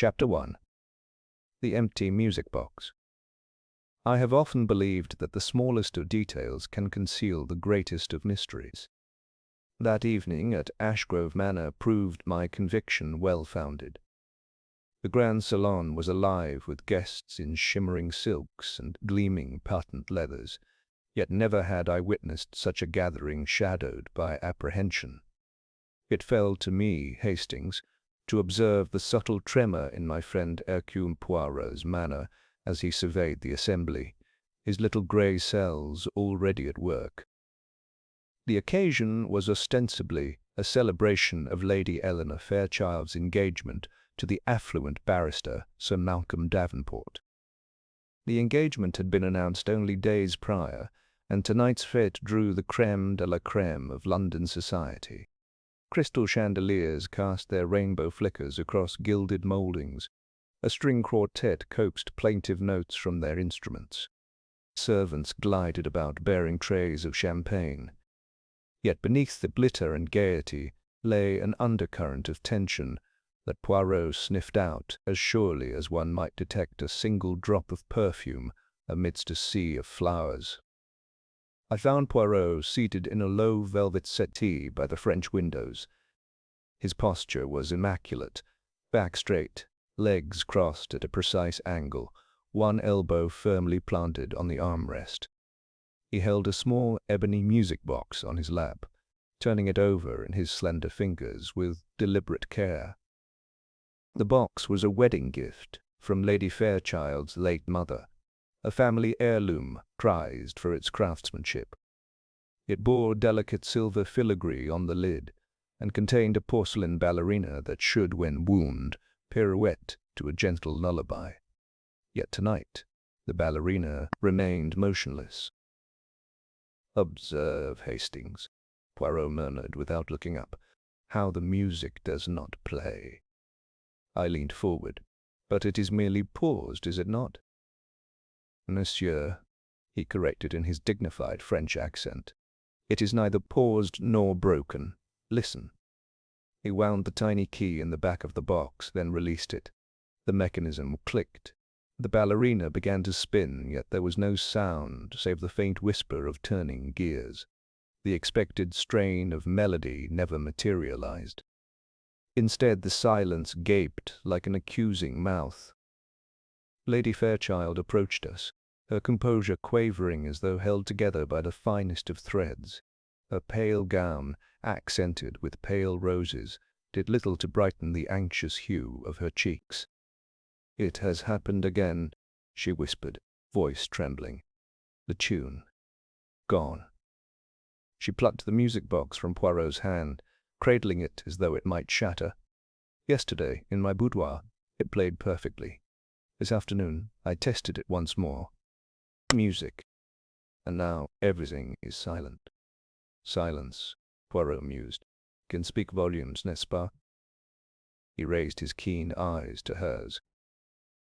Chapter 1. The Empty Music Box. I have often believed that the smallest of details can conceal the greatest of mysteries. That evening at Ashgrove Manor proved my conviction well-founded. The Grand Salon was alive with guests in shimmering silks and gleaming patent leathers, yet never had I witnessed such a gathering shadowed by apprehension. It fell to me, Hastings, to observe the subtle tremor in my friend Hercule Poirot's manner as he surveyed the assembly, his little grey cells already at work. The occasion was ostensibly a celebration of Lady Eleanor Fairchild's engagement to the affluent barrister Sir Malcolm Davenport. The engagement had been announced only days prior, and tonight's fête drew the crème de la crème of London society. Crystal chandeliers cast their rainbow flickers across gilded mouldings. A string quartet coaxed plaintive notes from their instruments. Servants glided about bearing trays of champagne. Yet beneath the glitter and gaiety lay an undercurrent of tension that Poirot sniffed out as surely as one might detect a single drop of perfume amidst a sea of flowers. I found Poirot seated in a low velvet settee by the French windows. His posture was immaculate, back straight, legs crossed at a precise angle, one elbow firmly planted on the armrest. He held a small ebony music box on his lap, turning it over in his slender fingers with deliberate care. The box was a wedding gift from Lady Fairchild's late mother, a family heirloom prized for its craftsmanship. It bore delicate silver filigree on the lid, and contained a porcelain ballerina that should, when wound, pirouette to a gentle lullaby. Yet tonight the ballerina remained motionless. "Observe, Hastings," Poirot murmured without looking up, "how the music does not play." I leaned forward. "But it is merely paused, is it not?" "Monsieur," he corrected in his dignified French accent, "it is neither paused nor broken. Listen." He wound the tiny key in the back of the box, then released it. The mechanism clicked. The ballerina began to spin, yet there was no sound save the faint whisper of turning gears. The expected strain of melody never materialized. Instead, the silence gaped like an accusing mouth. Lady Fairchild approached us, her composure quavering as though held together by the finest of threads. Her pale gown, accented with pale roses, did little to brighten the anxious hue of her cheeks. "It has happened again," she whispered, voice trembling. "The tune. Gone." She plucked the music box from Poirot's hand, cradling it as though it might shatter. "Yesterday, in my boudoir, it played perfectly. This afternoon, I tested it once more. Music. And now everything is silent." "Silence," Poirot mused, "can speak volumes, n'est-ce pas?" He raised his keen eyes to hers.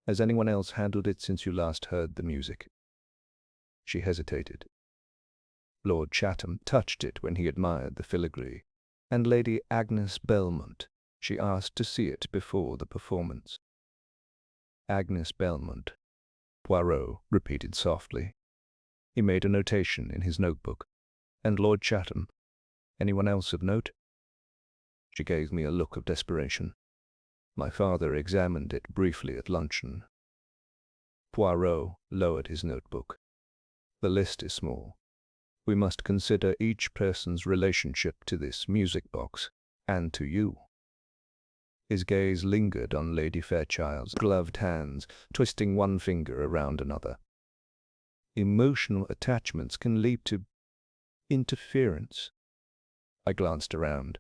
"Has anyone else handled it since you last heard the music?" She hesitated. Lord Chatham touched it when he admired the filigree, and Lady Agnes Belmont. She asked to see it before the performance. "Agnes Belmont," Poirot repeated softly. He made a notation in his notebook. "And Lord Chatham. Anyone else of note?" She gave me a look of desperation. "My father examined it briefly at luncheon." Poirot lowered his notebook. "The list is small. We must consider each person's relationship to this music box, and to you." His gaze lingered on Lady Fairchild's gloved hands, twisting one finger around another. "Emotional attachments can lead to interference." I glanced around.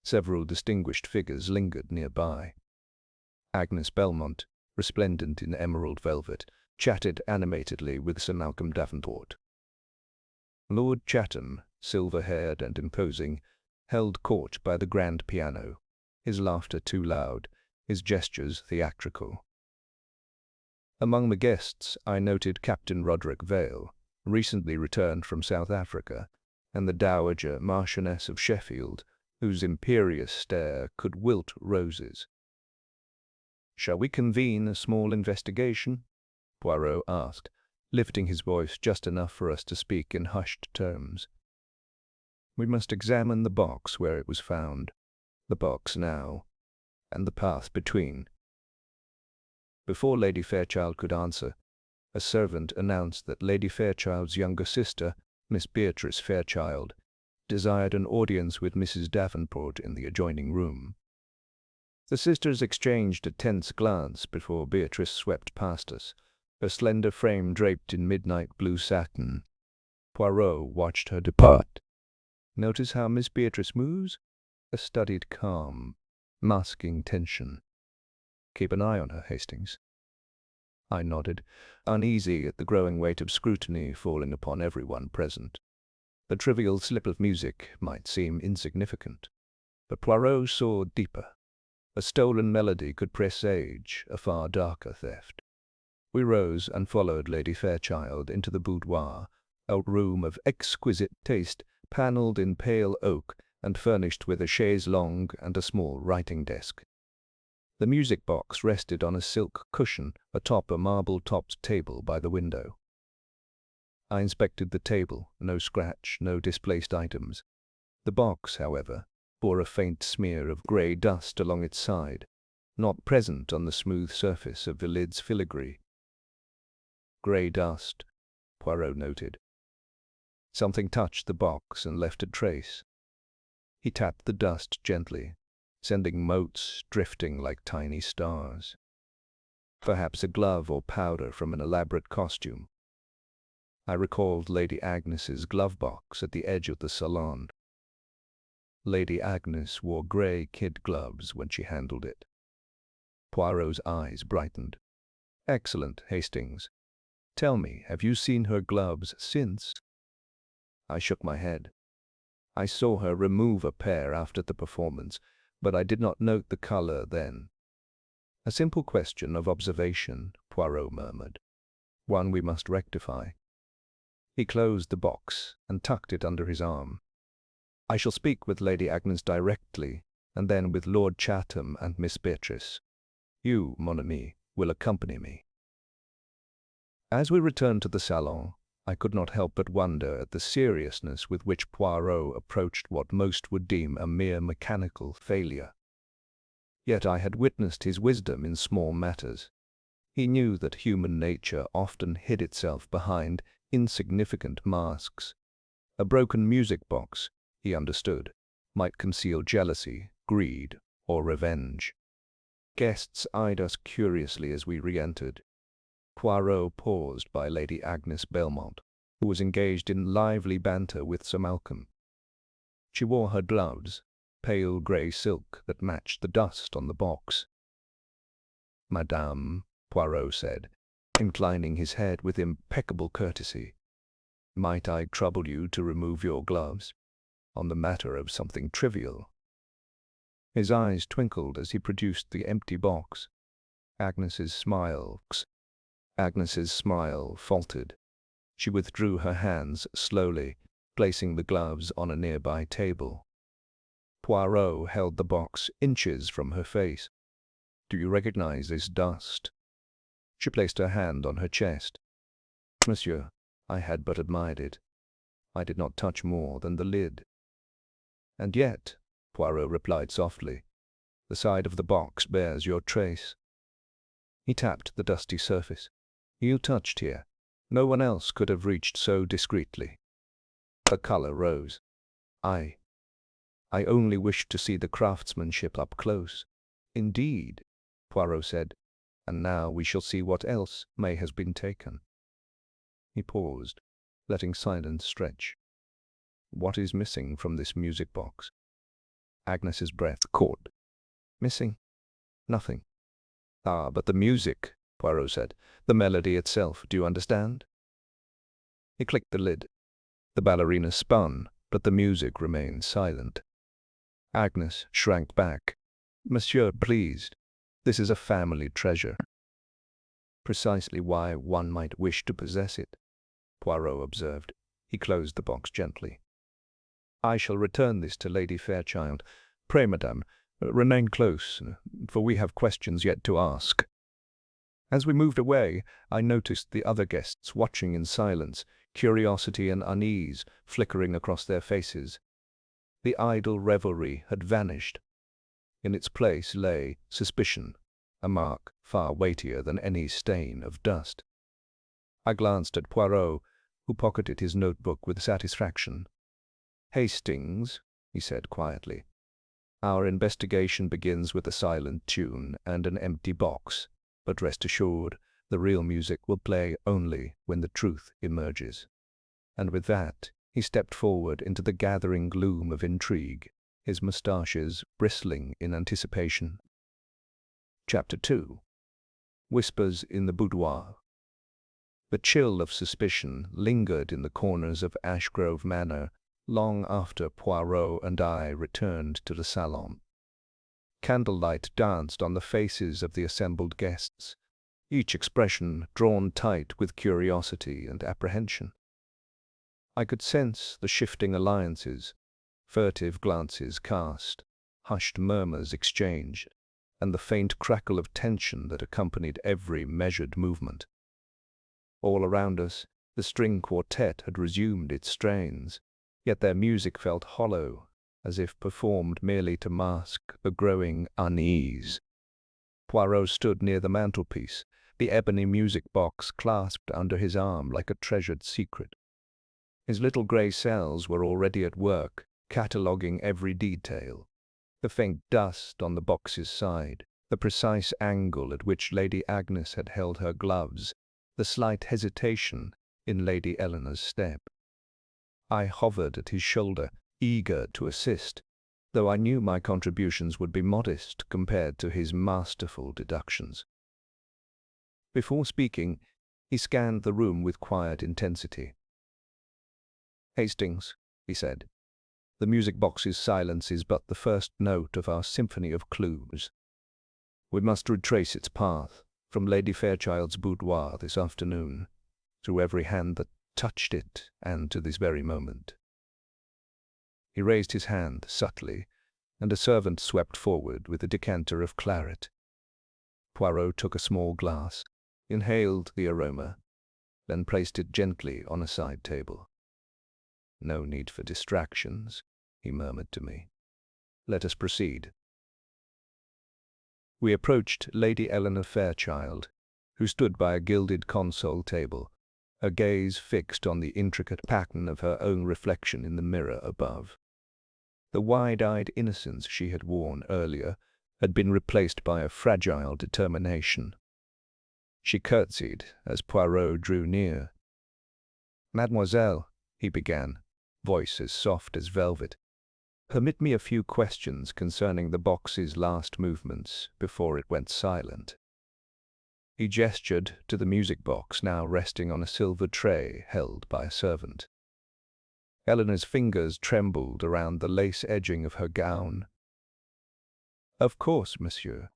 Several distinguished figures lingered nearby. Agnes Belmont, resplendent in emerald velvet, chatted animatedly with Sir Malcolm Davenport. Lord Chatham, silver-haired and imposing, held court by the grand piano, his laughter too loud, his gestures theatrical. Among the guests I noted Captain Roderick Vale, recently returned from South Africa, and the Dowager Marchioness of Sheffield, whose imperious stare could wilt roses. "Shall we convene a small investigation?" Poirot asked, lifting his voice just enough for us to speak in hushed terms. "We must examine the box where it was found, the box now, and the path between." Before Lady Fairchild could answer, a servant announced that Lady Fairchild's younger sister, Miss Beatrice Fairchild, desired an audience with Mrs. Davenport in the adjoining room. The sisters exchanged a tense glance before Beatrice swept past us, her slender frame draped in midnight blue satin. Poirot watched her depart. "Notice how Miss Beatrice moves? A studied calm, masking tension. Keep an eye on her, Hastings." I nodded, uneasy at the growing weight of scrutiny falling upon everyone present. The trivial slip of music might seem insignificant, but Poirot saw deeper. A stolen melody could presage a far darker theft. We rose and followed Lady Fairchild into the boudoir, a room of exquisite taste, panelled in pale oak and furnished with a chaise longue and a small writing desk. The music box rested on a silk cushion atop a marble-topped table by the window. I inspected the table, no scratch, no displaced items. The box, however, bore a faint smear of grey dust along its side, not present on the smooth surface of the lid's filigree. "Grey dust," Poirot noted. "Something touched the box and left a trace." He tapped the dust gently, sending motes drifting like tiny stars. "Perhaps a glove or powder from an elaborate costume." I recalled Lady Agnes's glove box at the edge of the salon. Lady Agnes wore grey kid gloves when she handled it. Poirot's eyes brightened. "Excellent, Hastings. Tell me, have you seen her gloves since?" I shook my head. "I saw her remove a pair after the performance, but I did not note the color then." "A simple question of observation," Poirot murmured. "One we must rectify." He closed the box and tucked it under his arm. "I shall speak with Lady Agnes directly, and then with Lord Chatham and Miss Beatrice. You, mon ami, will accompany me." As we returned to the salon, I could not help but wonder at the seriousness with which Poirot approached what most would deem a mere mechanical failure. Yet I had witnessed his wisdom in small matters. He knew that human nature often hid itself behind insignificant masks. A broken music box, he understood, might conceal jealousy, greed, or revenge. Guests eyed us curiously as we re-entered. Poirot paused by Lady Agnes Belmont, who was engaged in lively banter with Sir Malcolm. She wore her gloves, pale grey silk that matched the dust on the box. "Madame," Poirot said, inclining his head with impeccable courtesy, "might I trouble you to remove your gloves? On the matter of something trivial." His eyes twinkled as he produced the empty box. Agnes's smile faltered. She withdrew her hands slowly, placing the gloves on a nearby table. Poirot held the box inches from her face. "Do you recognize this dust?" She placed her hand on her chest. "Monsieur, I had but admired it. I did not touch more than the lid." "And yet," Poirot replied softly, "the side of the box bears your trace." He tapped the dusty surface. "You touched here. No one else could have reached so discreetly." Her color rose. I only wished to see the craftsmanship up close." "Indeed," Poirot said, "and now we shall see what else may have been taken." He paused, letting silence stretch. "What is missing from this music box?" Agnes's breath caught. "Missing? Nothing." "Ah, but the music," Poirot said. "The melody itself, do you understand?" He clicked the lid. The ballerina spun, but the music remained silent. Agnes shrank back. "Monsieur, please. This is a family treasure." "Precisely why one might wish to possess it," Poirot observed. He closed the box gently. "I shall return this to Lady Fairchild. Pray, madame, Remain close, for we have questions yet to ask." As we moved away, I noticed the other guests watching in silence, curiosity and unease flickering across their faces. The idle revelry had vanished. In its place lay suspicion, a mark far weightier than any stain of dust. I glanced at Poirot, who pocketed his notebook with satisfaction. "Hastings," he said quietly, "our investigation begins with a silent tune and an empty box, but rest assured, the real music will play only when the truth emerges." And with that, he stepped forward into the gathering gloom of intrigue, his moustaches bristling in anticipation. Chapter 2. Whispers in the Boudoir. The chill of suspicion lingered in the corners of Ashgrove Manor long after Poirot and I returned to the salon. Candlelight danced on the faces of the assembled guests, each expression drawn tight with curiosity and apprehension. I could sense the shifting alliances, furtive glances cast, hushed murmurs exchanged, and the faint crackle of tension that accompanied every measured movement. All around us, the string quartet had resumed its strains, yet their music felt hollow, as if performed merely to mask the growing unease. Poirot stood near the mantelpiece, the ebony music box clasped under his arm like a treasured secret. His little grey cells were already at work, cataloguing every detail. The faint dust on the box's side, the precise angle at which Lady Agnes had held her gloves, the slight hesitation in Lady Eleanor's step. I hovered at his shoulder, eager to assist, though I knew my contributions would be modest compared to his masterful deductions. Before speaking, he scanned the room with quiet intensity. "Hastings," he said, "the music box's silence is but the first note of our symphony of clues. We must retrace its path, from Lady Fairchild's boudoir this afternoon, through every hand that touched it, and to this very moment." He raised his hand subtly, and a servant swept forward with a decanter of claret. Poirot took a small glass, inhaled the aroma, then placed it gently on a side table. "No need for distractions," he murmured to me. "Let us proceed." We approached Lady Eleanor Fairchild, who stood by a gilded console table, her gaze fixed on the intricate pattern of her own reflection in the mirror above. The wide-eyed innocence she had worn earlier had been replaced by a fragile determination. She curtsied as Poirot drew near. "Mademoiselle," he began, voice as soft as velvet, "permit me a few questions concerning the box's last movements before it went silent." He gestured to the music box now resting on a silver tray held by a servant. Eleanor's fingers trembled around the lace edging of her gown. "Of course, monsieur.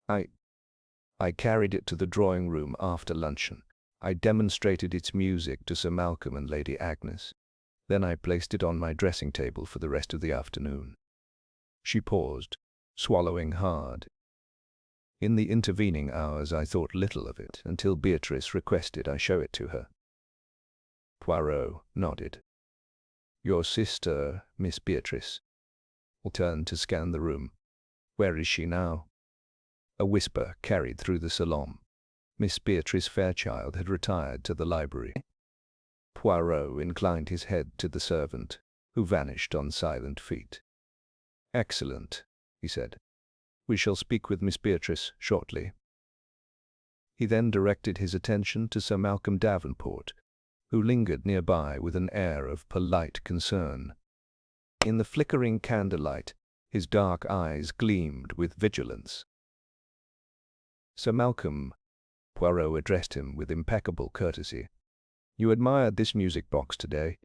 I carried it to the drawing-room after luncheon. I demonstrated its music to Sir Malcolm and Lady Agnes. Then I placed it on my dressing-table for the rest of the afternoon." She paused, swallowing hard. In the intervening hours I thought little of it, until Beatrice requested I show it to her. Poirot nodded. "Your sister, Miss Beatrice?" He turned to scan the room. "Where is she now?" A whisper carried through the salon. Miss Beatrice Fairchild had retired to the library. Poirot inclined his head to the servant, who vanished on silent feet. "Excellent," he said. "We shall speak with Miss Beatrice shortly." He then directed his attention to Sir Malcolm Davenport, who lingered nearby with an air of polite concern. In the flickering candlelight, his dark eyes gleamed with vigilance. "Sir Malcolm," Poirot addressed him with impeccable courtesy, "you admired this music box today.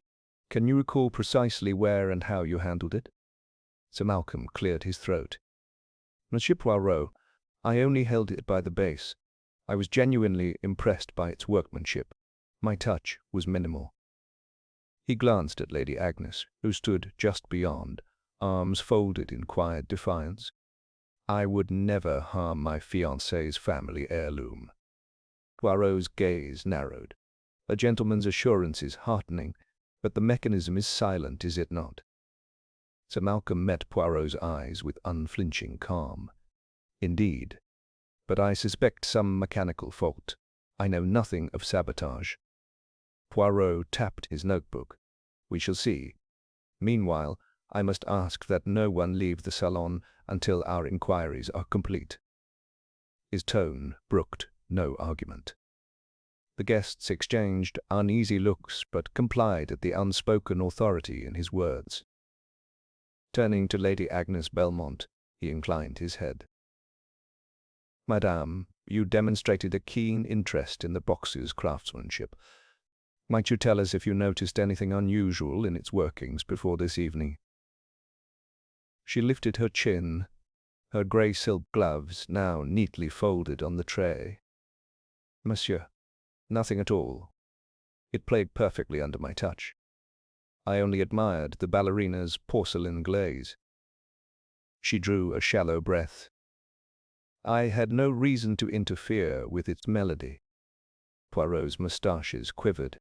Can you recall precisely where and how you handled it?" Sir Malcolm cleared his throat. "Monsieur Poirot, I only held it by the base. I was genuinely impressed by its workmanship. My touch was minimal." He glanced at Lady Agnes, who stood just beyond, arms folded in quiet defiance, I would never harm my fiancée's family heirloom. Poirot's gaze narrowed. A gentleman's assurance is heartening, but the mechanism is silent, is it not? Sir Malcolm met Poirot's eyes with unflinching calm. Indeed, but I suspect some mechanical fault. I know nothing of sabotage. Poirot tapped his notebook. We shall see. Meanwhile, I must ask that no one leave the salon until our inquiries are complete. His tone brooked no argument. The guests exchanged uneasy looks, but complied at the unspoken authority in his words. Turning to Lady Agnes Belmont, he inclined his head. Madame, you demonstrated a keen interest in the box's craftsmanship. Might you tell us if you noticed anything unusual in its workings before this evening? She lifted her chin, her grey silk gloves now neatly folded on the tray. Monsieur, nothing at all. It played perfectly under my touch. I only admired the ballerina's porcelain glaze. She drew a shallow breath. I had no reason to interfere with its melody. Poirot's moustaches quivered.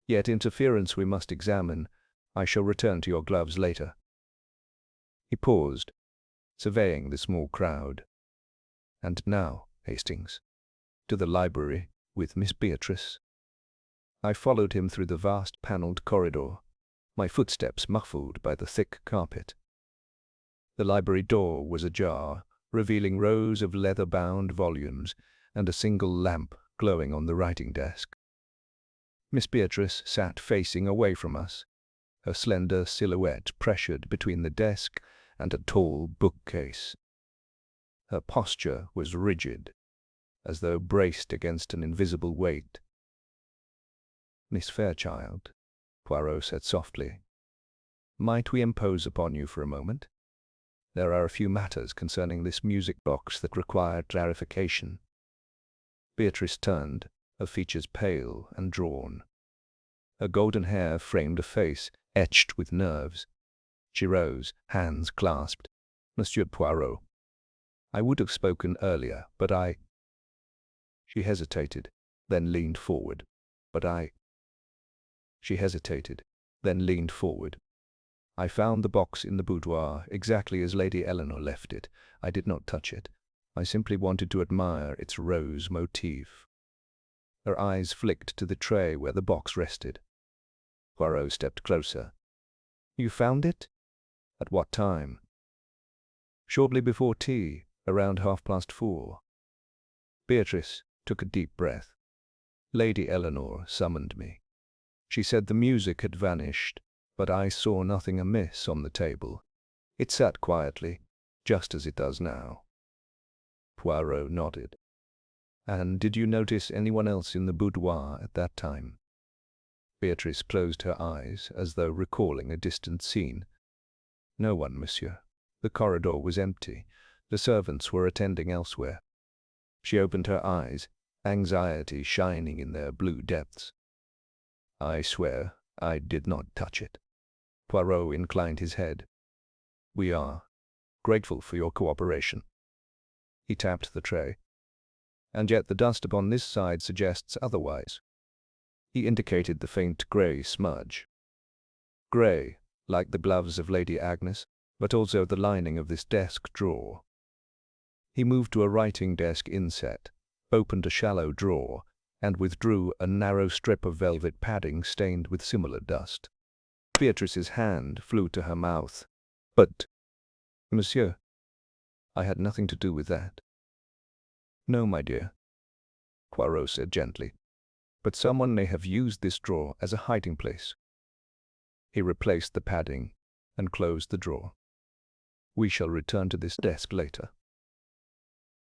Yet interference we must examine. I shall return to your gloves later. He paused, surveying the small crowd. And now, Hastings, to the library with Miss Beatrice. I followed him through the vast panelled corridor, my footsteps muffled by the thick carpet. The library door was ajar, revealing rows of leather-bound volumes and a single lamp glowing on the writing desk. Miss Beatrice sat facing away from us, her slender silhouette pressured between the desk and a tall bookcase. Her posture was rigid, as though braced against an invisible weight. Miss Fairchild, Poirot said softly, might we impose upon you for a moment? There are a few matters concerning this music box that require clarification. Beatrice turned, her features pale and drawn. Her golden hair framed a face etched with nerves. She rose, hands clasped. Monsieur Poirot, I would have spoken earlier, but I... She hesitated, then leaned forward. She hesitated, then leaned forward. I found the box in the boudoir exactly as Lady Eleanor left it. I did not touch it. I simply wanted to admire its rose motif. Her eyes flicked to the tray where the box rested. Poirot stepped closer. You found it? At what time? Shortly before tea, around 4:30. Beatrice took a deep breath. Lady Eleanor summoned me. She said the music had vanished, but I saw nothing amiss on the table. It sat quietly, just as it does now. Poirot nodded. And did you notice anyone else in the boudoir at that time? Beatrice closed her eyes as though recalling a distant scene. No one, monsieur. The corridor was empty. The servants were attending elsewhere. She opened her eyes, anxiety shining in their blue depths. I swear I did not touch it. Poirot inclined his head. We are grateful for your cooperation. He tapped the tray. And yet the dust upon this side suggests otherwise. He indicated the faint grey smudge. Grey, like the gloves of Lady Agnes, but also the lining of this desk drawer. He moved to a writing desk inset, opened a shallow drawer, and withdrew a narrow strip of velvet padding stained with similar dust. Beatrice's hand flew to her mouth. But, monsieur, I had nothing to do with that. No, my dear, Poirot said gently, but someone may have used this drawer as a hiding place. He replaced the padding and closed the drawer. We shall return to this desk later.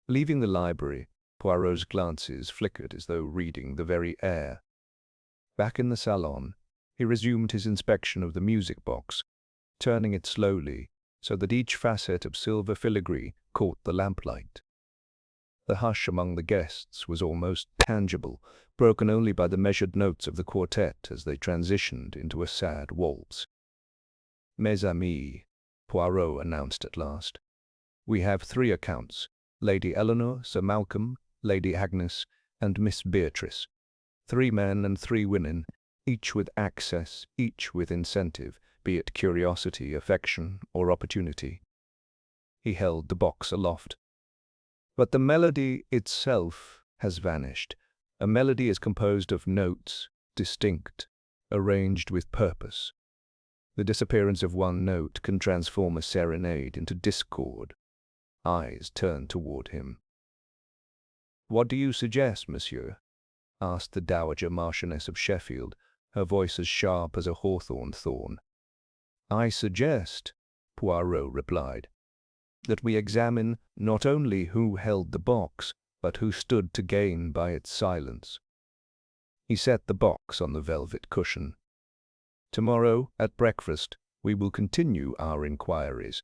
Leaving the library, Poirot's glances flickered as though reading the very air. Back in the salon, he resumed his inspection of the music box, turning it slowly so that each facet of silver filigree caught the lamplight. The hush among the guests was almost tangible, broken only by the measured notes of the quartet as they transitioned into a sad waltz. Mes amis, Poirot announced at last. We have 3 accounts: Lady Eleanor, Sir Malcolm, Lady Agnes, and Miss Beatrice. 3 men and 3 women, each with access, each with incentive, be it curiosity, affection, or opportunity. He held the box aloft. But the melody itself has vanished. A melody is composed of notes, distinct, arranged with purpose. The disappearance of one note can transform a serenade into discord. Eyes turned toward him. "What do you suggest, monsieur?" asked the Dowager Marchioness of Sheffield, her voice as sharp as a hawthorn thorn. "I suggest," Poirot replied, "that we examine not only who held the box, but who stood to gain by its silence." He set the box on the velvet cushion. "Tomorrow, at breakfast, we will continue our inquiries.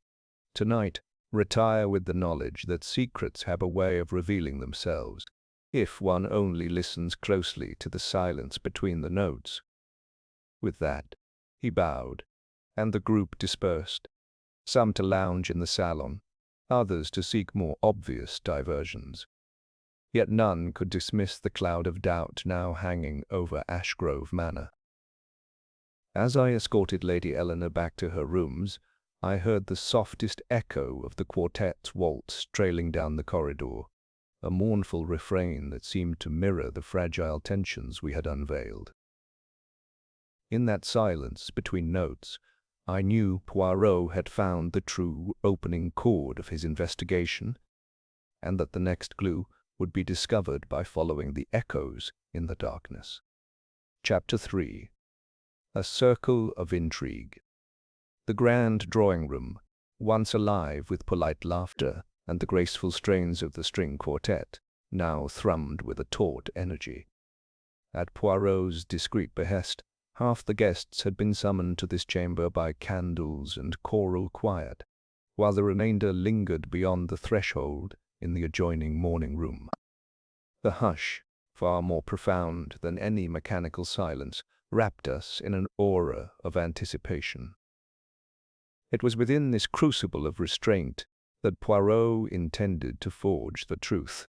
Tonight, retire with the knowledge that secrets have a way of revealing themselves, if one only listens closely to the silence between the notes." With that, he bowed, and the group dispersed, some to lounge in the salon, others to seek more obvious diversions. Yet none could dismiss the cloud of doubt now hanging over Ashgrove Manor. As I escorted Lady Eleanor back to her rooms, I heard the softest echo of the quartet's waltz trailing down the corridor, a mournful refrain that seemed to mirror the fragile tensions we had unveiled. In that silence between notes, I knew Poirot had found the true opening chord of his investigation, and that the next clue would be discovered by following the echoes in the darkness. Chapter 3. A Circle of Intrigue. The grand drawing-room, once alive with polite laughter and the graceful strains of the string quartet, now thrummed with a taut energy. At Poirot's discreet behest, half the guests had been summoned to this chamber by candles and choral quiet, while the remainder lingered beyond the threshold in the adjoining morning-room. The hush, far more profound than any mechanical silence, wrapped us in an aura of anticipation. It was within this crucible of restraint that Poirot intended to forge the truth.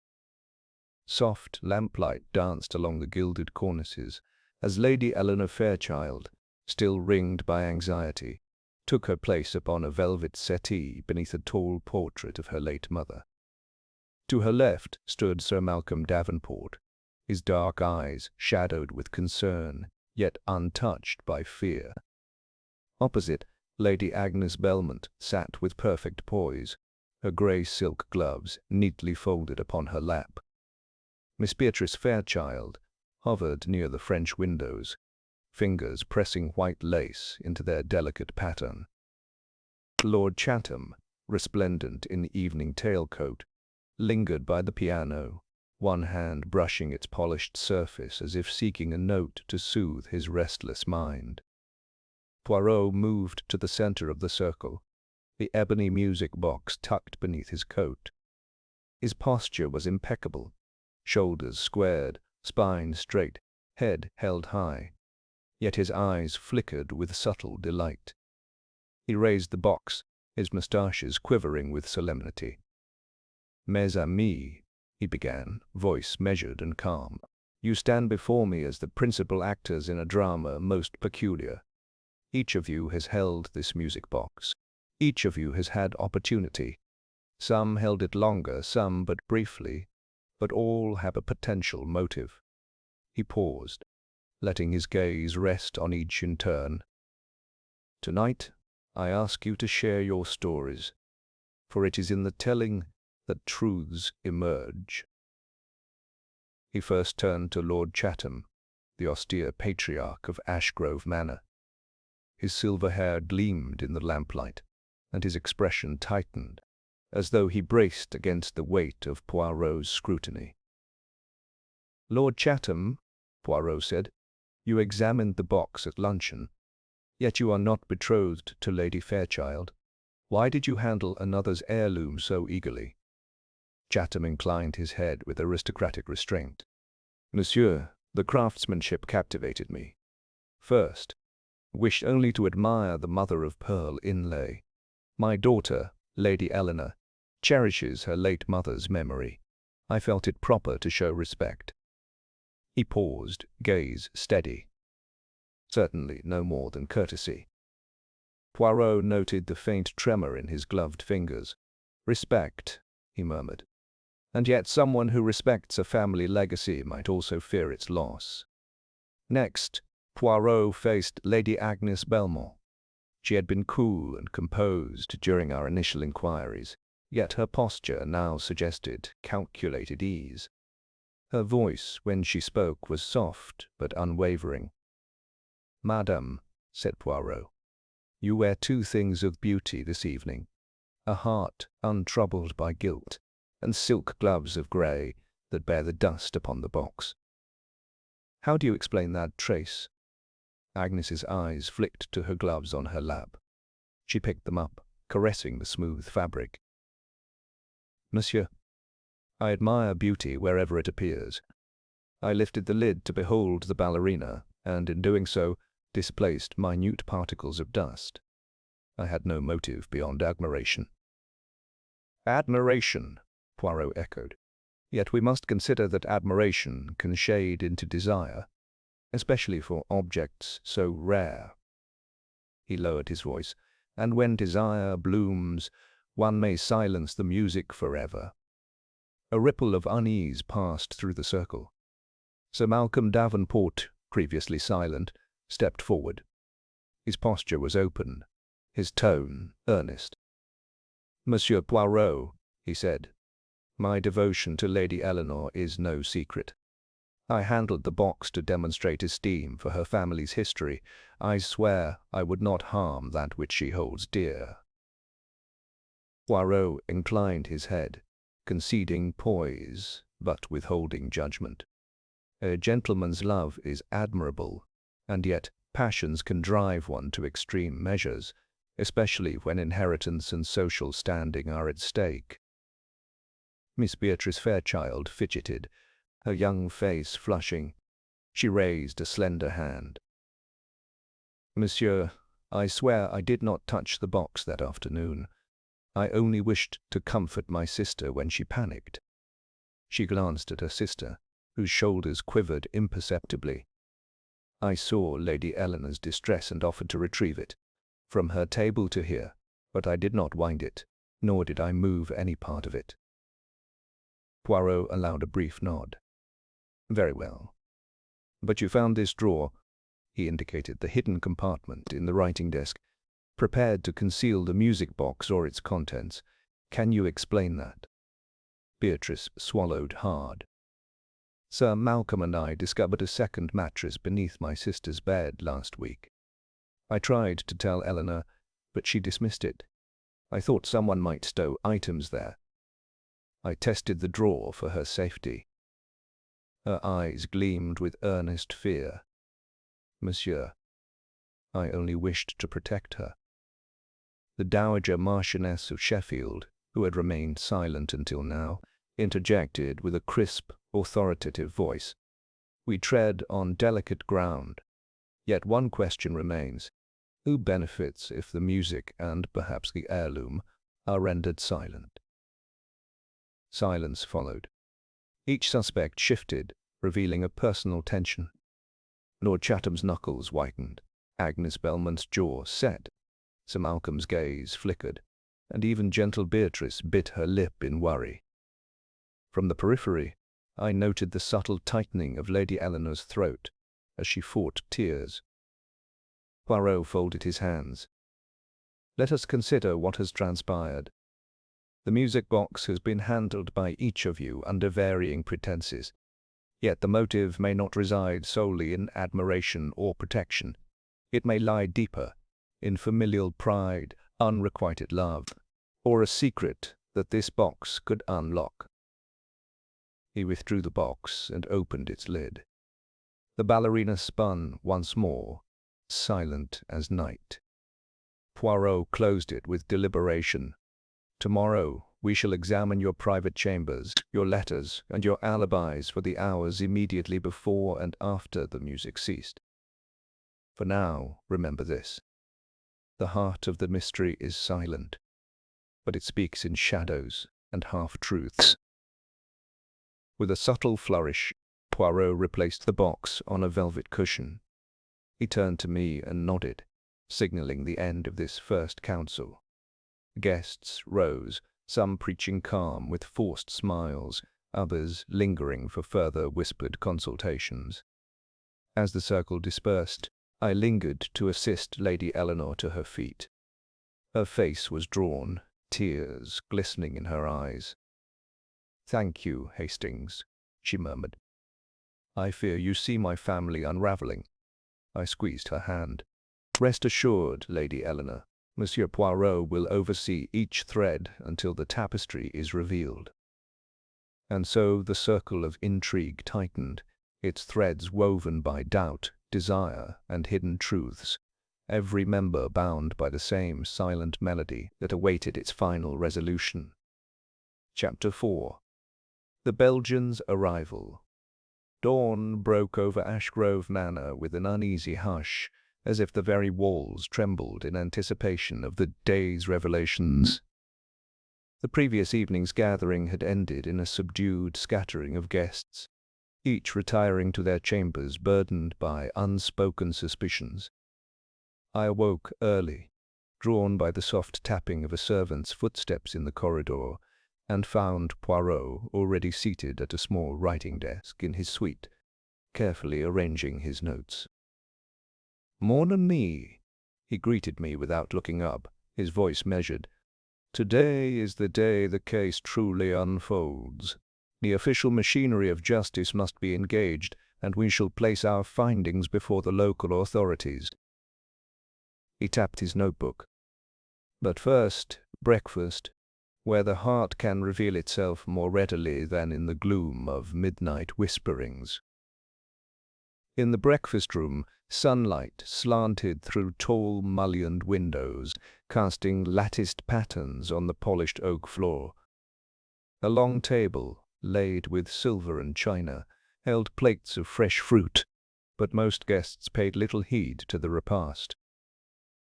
Soft lamplight danced along the gilded cornices as Lady Eleanor Fairchild, still ringed by anxiety, took her place upon a velvet settee beneath a tall portrait of her late mother. To her left stood Sir Malcolm Davenport, his dark eyes shadowed with concern, yet untouched by fear. Opposite, Lady Agnes Belmont sat with perfect poise, her grey silk gloves neatly folded upon her lap. Miss Beatrice Fairchild hovered near the French windows, fingers pressing white lace into their delicate pattern. Lord Chatham, resplendent in evening tailcoat, lingered by the piano, one hand brushing its polished surface as if seeking a note to soothe his restless mind. Poirot moved to the center of the circle, the ebony music box tucked beneath his coat. His posture was impeccable, shoulders squared, spine straight, head held high, yet his eyes flickered with subtle delight. He raised the box, his moustaches quivering with solemnity. "Mes amis," he began, voice measured and calm, "you stand before me as the principal actors in a drama most peculiar. Each of you has held this music box. Each of you has had opportunity. Some held it longer, some but briefly, but all have a potential motive." He paused, letting his gaze rest on each in turn. "Tonight, I ask you to share your stories, for it is in the telling that truths emerge." He first turned to Lord Chatham, the austere patriarch of Ashgrove Manor. His silver hair gleamed in the lamplight, and his expression tightened, as though he braced against the weight of Poirot's scrutiny. "Lord Chatham," Poirot said, "you examined the box at luncheon, yet you are not betrothed to Lady Fairchild. Why did you handle another's heirloom so eagerly?" Chatham inclined his head with aristocratic restraint. "Monsieur, the craftsmanship captivated me. First, I wished only to admire the mother-of-pearl inlay. My daughter, Lady Eleanor, cherishes her late mother's memory. I felt it proper to show respect." He paused, gaze steady. "Certainly no more than courtesy." Poirot noted the faint tremor in his gloved fingers. "Respect," he murmured. "And yet someone who respects a family legacy might also fear its loss." Next, Poirot faced Lady Agnes Belmont. She had been cool and composed during our initial inquiries, yet her posture now suggested calculated ease. Her voice, when she spoke, was soft but unwavering. "Madame," said Poirot, "you wear two things of beauty this evening: a heart untroubled by guilt, and silk gloves of grey that bear the dust upon the box. How do you explain that trace?" Agnes's eyes flicked to her gloves on her lap. She picked them up, caressing the smooth fabric. "Monsieur, I admire beauty wherever it appears. I lifted the lid to behold the ballerina, and in doing so, displaced minute particles of dust. I had no motive beyond admiration." "Admiration," Poirot echoed. "Yet we must consider that admiration can shade into desire, especially for objects so rare." He lowered his voice. "And when desire blooms, one may silence the music forever." A ripple of unease passed through the circle. Sir Malcolm Davenport, previously silent, stepped forward. His posture was open, his tone earnest. "Monsieur Poirot," he said, "my devotion to Lady Eleanor is no secret. I handled the box to demonstrate esteem for her family's history. I swear I would not harm that which she holds dear." Poirot inclined his head, conceding poise, but withholding judgment. A gentleman's love is admirable, and yet passions can drive one to extreme measures, especially when inheritance and social standing are at stake. Miss Beatrice Fairchild fidgeted, her young face flushing. She raised a slender hand. "Monsieur, I swear I did not touch the box that afternoon. I only wished to comfort my sister when she panicked." She glanced at her sister, whose shoulders quivered imperceptibly. "I saw Lady Eleanor's distress and offered to retrieve it, from her table to here, but I did not wind it, nor did I move any part of it." Poirot allowed a brief nod. "Very well. But you found this drawer," he indicated the hidden compartment in the writing desk, "prepared to conceal the music box or its contents. Can you explain that?" Beatrice swallowed hard. "Sir Malcolm and I discovered a second mattress beneath my sister's bed last week. I tried to tell Eleanor, but she dismissed it. I thought someone might stow items there. I tested the drawer for her safety." Her eyes gleamed with earnest fear. "Monsieur, I only wished to protect her." The Dowager Marchioness of Sheffield, who had remained silent until now, interjected with a crisp, authoritative voice. "We tread on delicate ground. Yet one question remains. Who benefits if the music and perhaps the heirloom are rendered silent?" Silence followed. Each suspect shifted, revealing a personal tension. Lord Chatham's knuckles whitened, Agnes Belmont's jaw set, Sir Malcolm's gaze flickered, and even gentle Beatrice bit her lip in worry. From the periphery, I noted the subtle tightening of Lady Eleanor's throat as she fought tears. Poirot folded his hands. "Let us consider what has transpired. The music box has been handled by each of you under varying pretenses. Yet the motive may not reside solely in admiration or protection. It may lie deeper, in familial pride, unrequited love, or a secret that this box could unlock." He withdrew the box and opened its lid. The ballerina spun once more, silent as night. Poirot closed it with deliberation. "Tomorrow we shall examine your private chambers, your letters, and your alibis for the hours immediately before and after the music ceased. For now, remember this. The heart of the mystery is silent. but it speaks in shadows and half-truths. With a subtle flourish, Poirot replaced the box on a velvet cushion. He turned to me and nodded, signaling the end of this first council. Guests rose, some preaching calm with forced smiles, others lingering for further whispered consultations. As the circle dispersed, I lingered to assist Lady Eleanor to her feet. Her face was drawn, tears glistening in her eyes. "Thank you, Hastings," she murmured. "I fear you see my family unraveling." I squeezed her hand. "Rest assured, Lady Eleanor, Monsieur Poirot will oversee each thread until the tapestry is revealed." And so the circle of intrigue tightened, its threads woven by doubt, desire, and hidden truths, every member bound by the same silent melody that awaited its final resolution. Chapter 4. The Belgians' Arrival. Dawn broke over Ashgrove Manor with an uneasy hush, as if the very walls trembled in anticipation of the day's revelations. The previous evening's gathering had ended in a subdued scattering of guests, each retiring to their chambers burdened by unspoken suspicions. I awoke early, drawn by the soft tapping of a servant's footsteps in the corridor, and found Poirot already seated at a small writing desk in his suite, carefully arranging his notes. "Mon ami," he greeted me without looking up, his voice measured. "Today is the day the case truly unfolds. The official machinery of justice must be engaged, and we shall place our findings before the local authorities." He tapped his notebook. "But first, breakfast, where the heart can reveal itself more readily than in the gloom of midnight whisperings." In the breakfast room, sunlight slanted through tall mullioned windows, casting latticed patterns on the polished oak floor. A long table, laid with silver and china, held plates of fresh fruit, but most guests paid little heed to the repast.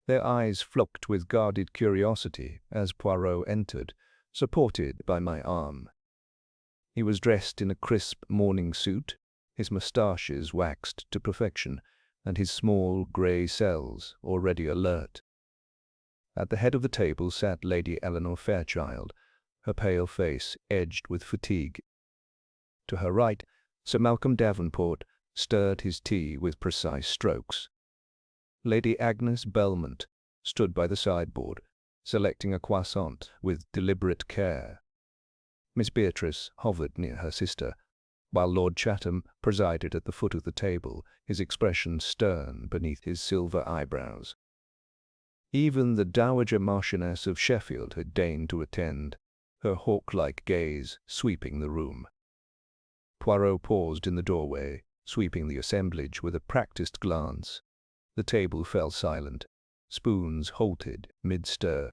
Their eyes flocked with guarded curiosity as Poirot entered, supported by my arm. He was dressed in a crisp morning suit, his moustaches waxed to perfection, and his small grey cells already alert. At the head of the table sat Lady Eleanor Fairchild, her pale face edged with fatigue. To her right, Sir Malcolm Davenport stirred his tea with precise strokes. Lady Agnes Belmont stood by the sideboard, selecting a croissant with deliberate care. Miss Beatrice hovered near her sister, while Lord Chatham presided at the foot of the table, his expression stern beneath his silver eyebrows. Even the Dowager Marchioness of Sheffield had deigned to attend, her hawk-like gaze sweeping the room. Poirot paused in the doorway, sweeping the assemblage with a practiced glance. The table fell silent. Spoons halted mid-stir.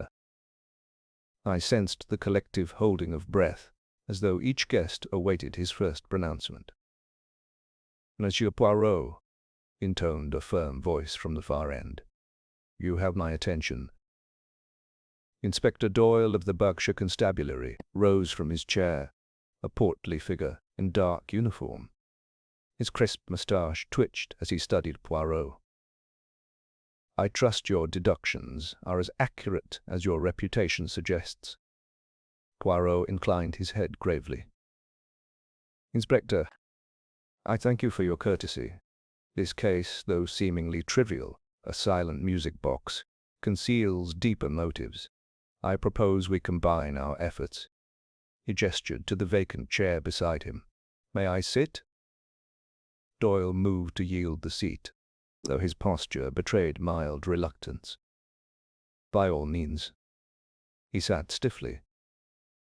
I sensed the collective holding of breath, as though each guest awaited his first pronouncement. "Monsieur Poirot," intoned a firm voice from the far end, "you have my attention." Inspector Doyle of the Berkshire Constabulary rose from his chair, a portly figure in dark uniform. His crisp moustache twitched as he studied Poirot. "I trust your deductions are as accurate as your reputation suggests." Poirot inclined his head gravely. "Inspector, I thank you for your courtesy. This case, though seemingly trivial, a silent music box, conceals deeper motives. I propose we combine our efforts." He gestured to the vacant chair beside him. "May I sit?" Doyle moved to yield the seat, though his posture betrayed mild reluctance. "By all means." He sat stiffly.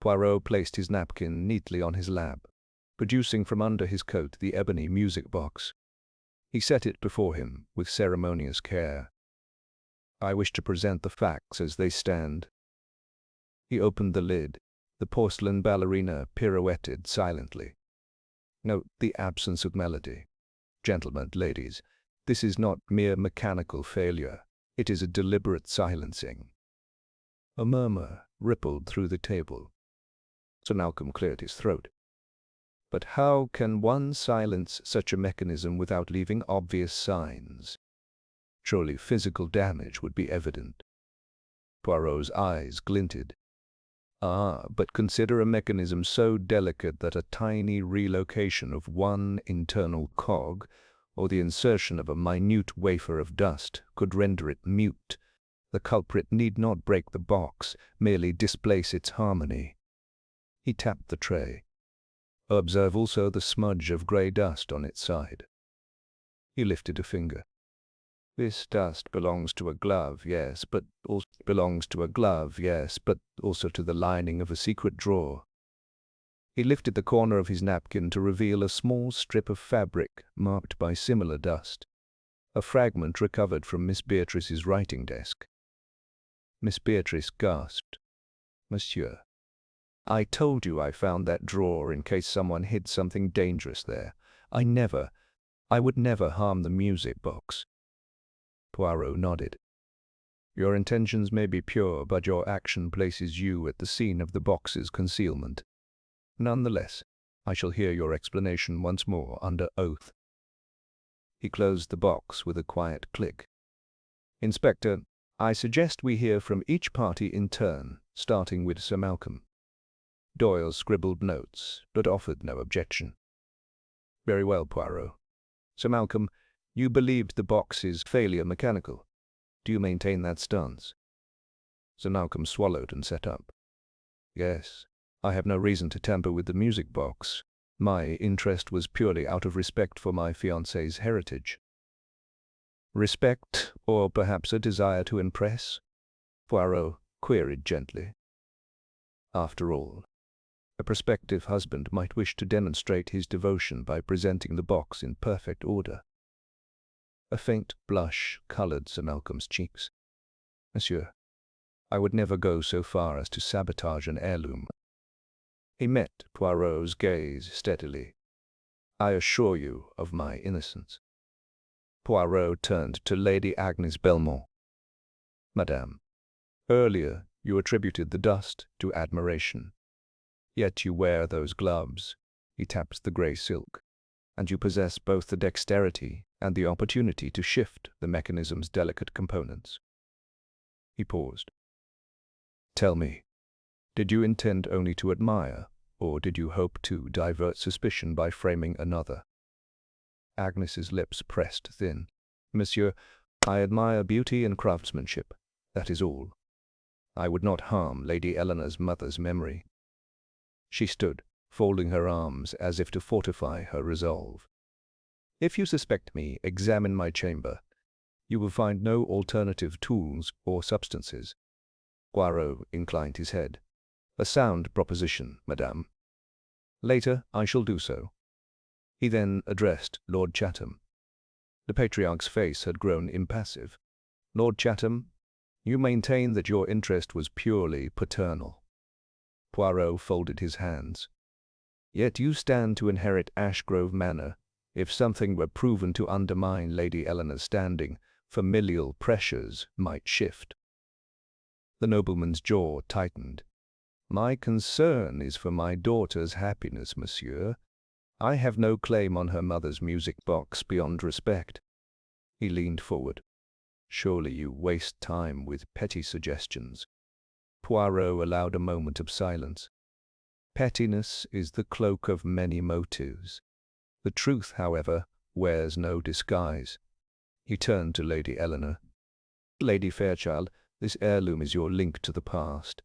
Poirot placed his napkin neatly on his lap, producing from under his coat the ebony music box. He set it before him with ceremonious care. "I wish to present the facts as they stand." He opened the lid. The porcelain ballerina pirouetted silently. "Note the absence of melody. Gentlemen, ladies, this is not mere mechanical failure. It is a deliberate silencing." A murmur rippled through the table. Sir Malcolm cleared his throat. But how can one silence such a mechanism without leaving obvious signs? Surely physical damage would be evident. Poirot's eyes glinted. Ah, but consider a mechanism so delicate that a tiny relocation of one internal cog, or the insertion of a minute wafer of dust, could render it mute. The culprit need not break the box, merely displace its harmony. He tapped the tray. Observe also the smudge of grey dust on its side. He lifted a finger. This dust belongs to a glove, yes, but also to the lining of a secret drawer. He lifted the corner of his napkin to reveal a small strip of fabric marked by similar dust, a fragment recovered from Miss Beatrice's writing desk. Miss Beatrice gasped. Monsieur, I told you I found that drawer in case someone hid something dangerous there. I would never harm the music box. Poirot nodded. Your intentions may be pure, but your action places you at the scene of the box's concealment. Nonetheless, I shall hear your explanation once more under oath. He closed the box with a quiet click. Inspector, I suggest we hear from each party in turn, starting with Sir Malcolm. Doyle scribbled notes, but offered no objection. Very well, Poirot. Sir Malcolm, you believed the box's failure mechanical. Do you maintain that stance? Sir Malcolm swallowed and sat up. Yes, I have no reason to tamper with the music box. My interest was purely out of respect for my fiancée's heritage. Respect, or perhaps a desire to impress? Poirot queried gently. After all, a prospective husband might wish to demonstrate his devotion by presenting the box in perfect order. A faint blush colored Sir Malcolm's cheeks. Monsieur, I would never go so far as to sabotage an heirloom. He met Poirot's gaze steadily. I assure you of my innocence. Poirot turned to Lady Agnes Belmont. Madame, earlier you attributed the dust to admiration. Yet you wear those gloves. He tapped the grey silk. And you possess both the dexterity and the opportunity to shift the mechanism's delicate components. He paused. Tell me, did you intend only to admire, or did you hope to divert suspicion by framing another? Agnes's lips pressed thin. Monsieur, I admire beauty and craftsmanship. That is all. I would not harm Lady Eleanor's mother's memory. She stood, folding her arms as if to fortify her resolve. If you suspect me, examine my chamber. You will find no alternative tools or substances. Poirot inclined his head. A sound proposition, madame. Later I shall do so. He then addressed Lord Chatham. The patriarch's face had grown impassive. Lord Chatham, you maintain that your interest was purely paternal. Poirot folded his hands. Yet you stand to inherit Ashgrove Manor. If something were proven to undermine Lady Eleanor's standing, familial pressures might shift. The nobleman's jaw tightened. My concern is for my daughter's happiness, monsieur. I have no claim on her mother's music box beyond respect. He leaned forward. Surely you waste time with petty suggestions. Poirot allowed a moment of silence. Pettiness is the cloak of many motives. The truth, however, wears no disguise. He turned to Lady Eleanor. Lady Fairchild, this heirloom is your link to the past.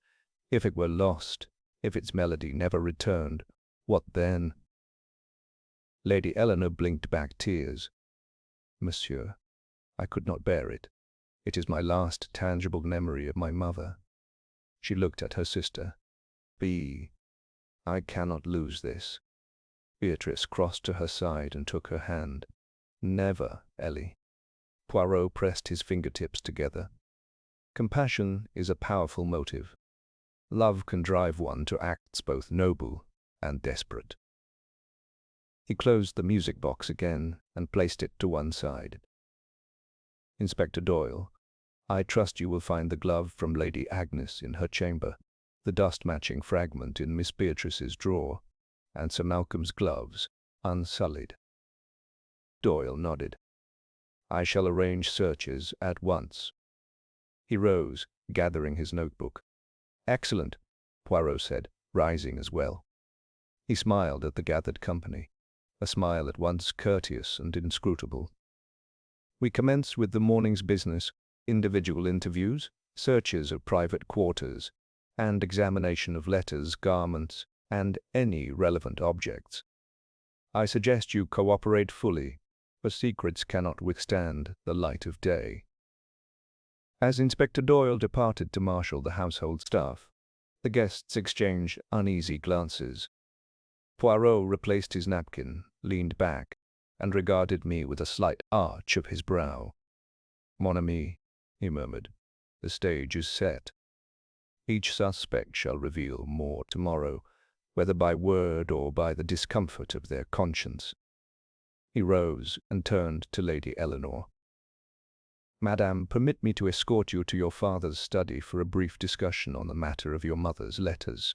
If it were lost, if its melody never returned, what then? Lady Eleanor blinked back tears. Monsieur, I could not bear it. It is my last tangible memory of my mother. She looked at her sister. I cannot lose this. Beatrice crossed to her side and took her hand. Never, Ellie. Poirot pressed his fingertips together. Compassion is a powerful motive. Love can drive one to acts both noble and desperate. He closed the music box again and placed it to one side. Inspector Doyle, I trust you will find the glove from Lady Agnes in her chamber. the dust-matching fragment in Miss Beatrice's drawer, and Sir Malcolm's gloves, unsullied. Doyle nodded. "I shall arrange searches at once." He rose, gathering his notebook. "Excellent," Poirot said, rising as well. He smiled at the gathered company, a smile at once courteous and inscrutable. "We commence with the morning's business, individual interviews, searches of private quarters, and examination of letters, garments, and any relevant objects. I suggest you cooperate fully, for secrets cannot withstand the light of day." As Inspector Doyle departed to marshal the household staff, the guests exchanged uneasy glances. Poirot replaced his napkin, leaned back, and regarded me with a slight arch of his brow. "Mon ami," he murmured, "the stage is set. Each suspect shall reveal more tomorrow, whether by word or by the discomfort of their conscience." He rose and turned to Lady Eleanor. "Madame, permit me to escort you to your father's study for a brief discussion on the matter of your mother's letters."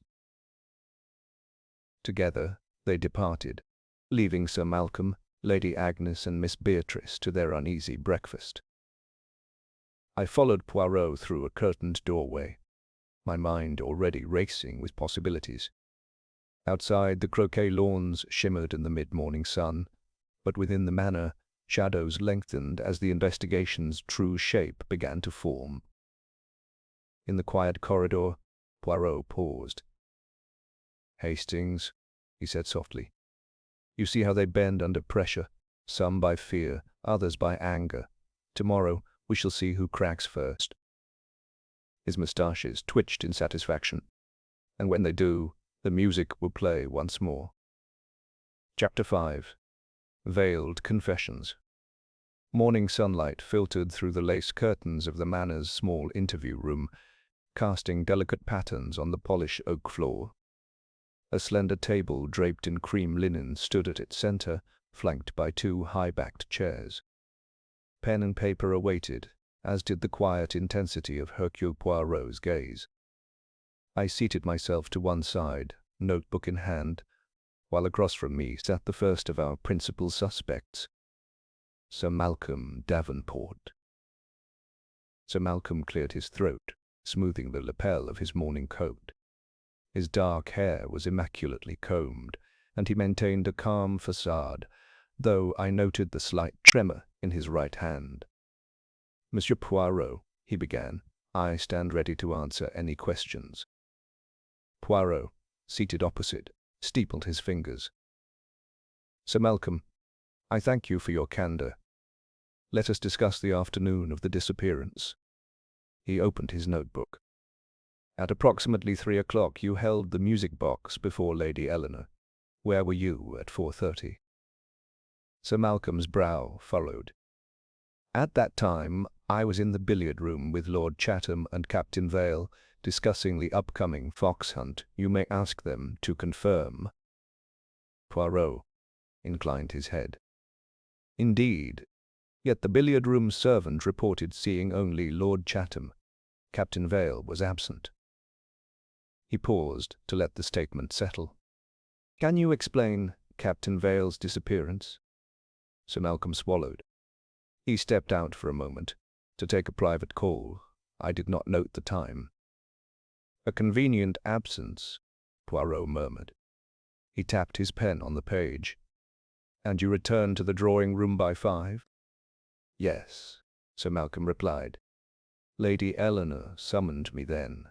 Together they departed, leaving Sir Malcolm, Lady Agnes, and Miss Beatrice to their uneasy breakfast. I followed Poirot through a curtained doorway, my mind already racing with possibilities. Outside, the croquet lawns shimmered in the mid-morning sun, but within the manor, shadows lengthened as the investigation's true shape began to form. In the quiet corridor, Poirot paused. "Hastings," he said softly, "you see how they bend under pressure, some by fear, others by anger. Tomorrow we shall see who cracks first." His moustaches twitched in satisfaction, and when they do, the music will play once more. Chapter 5. Veiled Confessions. Morning sunlight filtered through the lace curtains of the manor's small interview room, casting delicate patterns on the polished oak floor. A slender table draped in cream linen stood at its center, flanked by two high-backed chairs. Pen and paper awaited, as did the quiet intensity of Hercule Poirot's gaze. I seated myself to one side, notebook in hand, while across from me sat the first of our principal suspects, Sir Malcolm Davenport. Sir Malcolm cleared his throat, smoothing the lapel of his morning coat. His dark hair was immaculately combed, and he maintained a calm facade, though I noted the slight tremor in his right hand. "Monsieur Poirot," he began, "I stand ready to answer any questions." Poirot, seated opposite, steepled his fingers. "Sir Malcolm, I thank you for your candor. Let us discuss the afternoon of the disappearance." He opened his notebook. "At approximately 3 o'clock you held the music box before Lady Eleanor. Where were you at 4:30? Sir Malcolm's brow furrowed. "At that time, I was in the billiard room with Lord Chatham and Captain Vale, discussing the upcoming fox hunt. You may ask them to confirm." Poirot inclined his head. "Indeed. Yet the billiard room servant reported seeing only Lord Chatham. Captain Vale was absent." He paused to let the statement settle. "Can you explain Captain Vale's disappearance?" Sir Malcolm swallowed. "He stepped out for a moment, to take a private call. I did not note the time." "A convenient absence," Poirot murmured. He tapped his pen on the page. "And you returned to the drawing-room by 5? "Yes," Sir Malcolm replied. "Lady Eleanor summoned me then."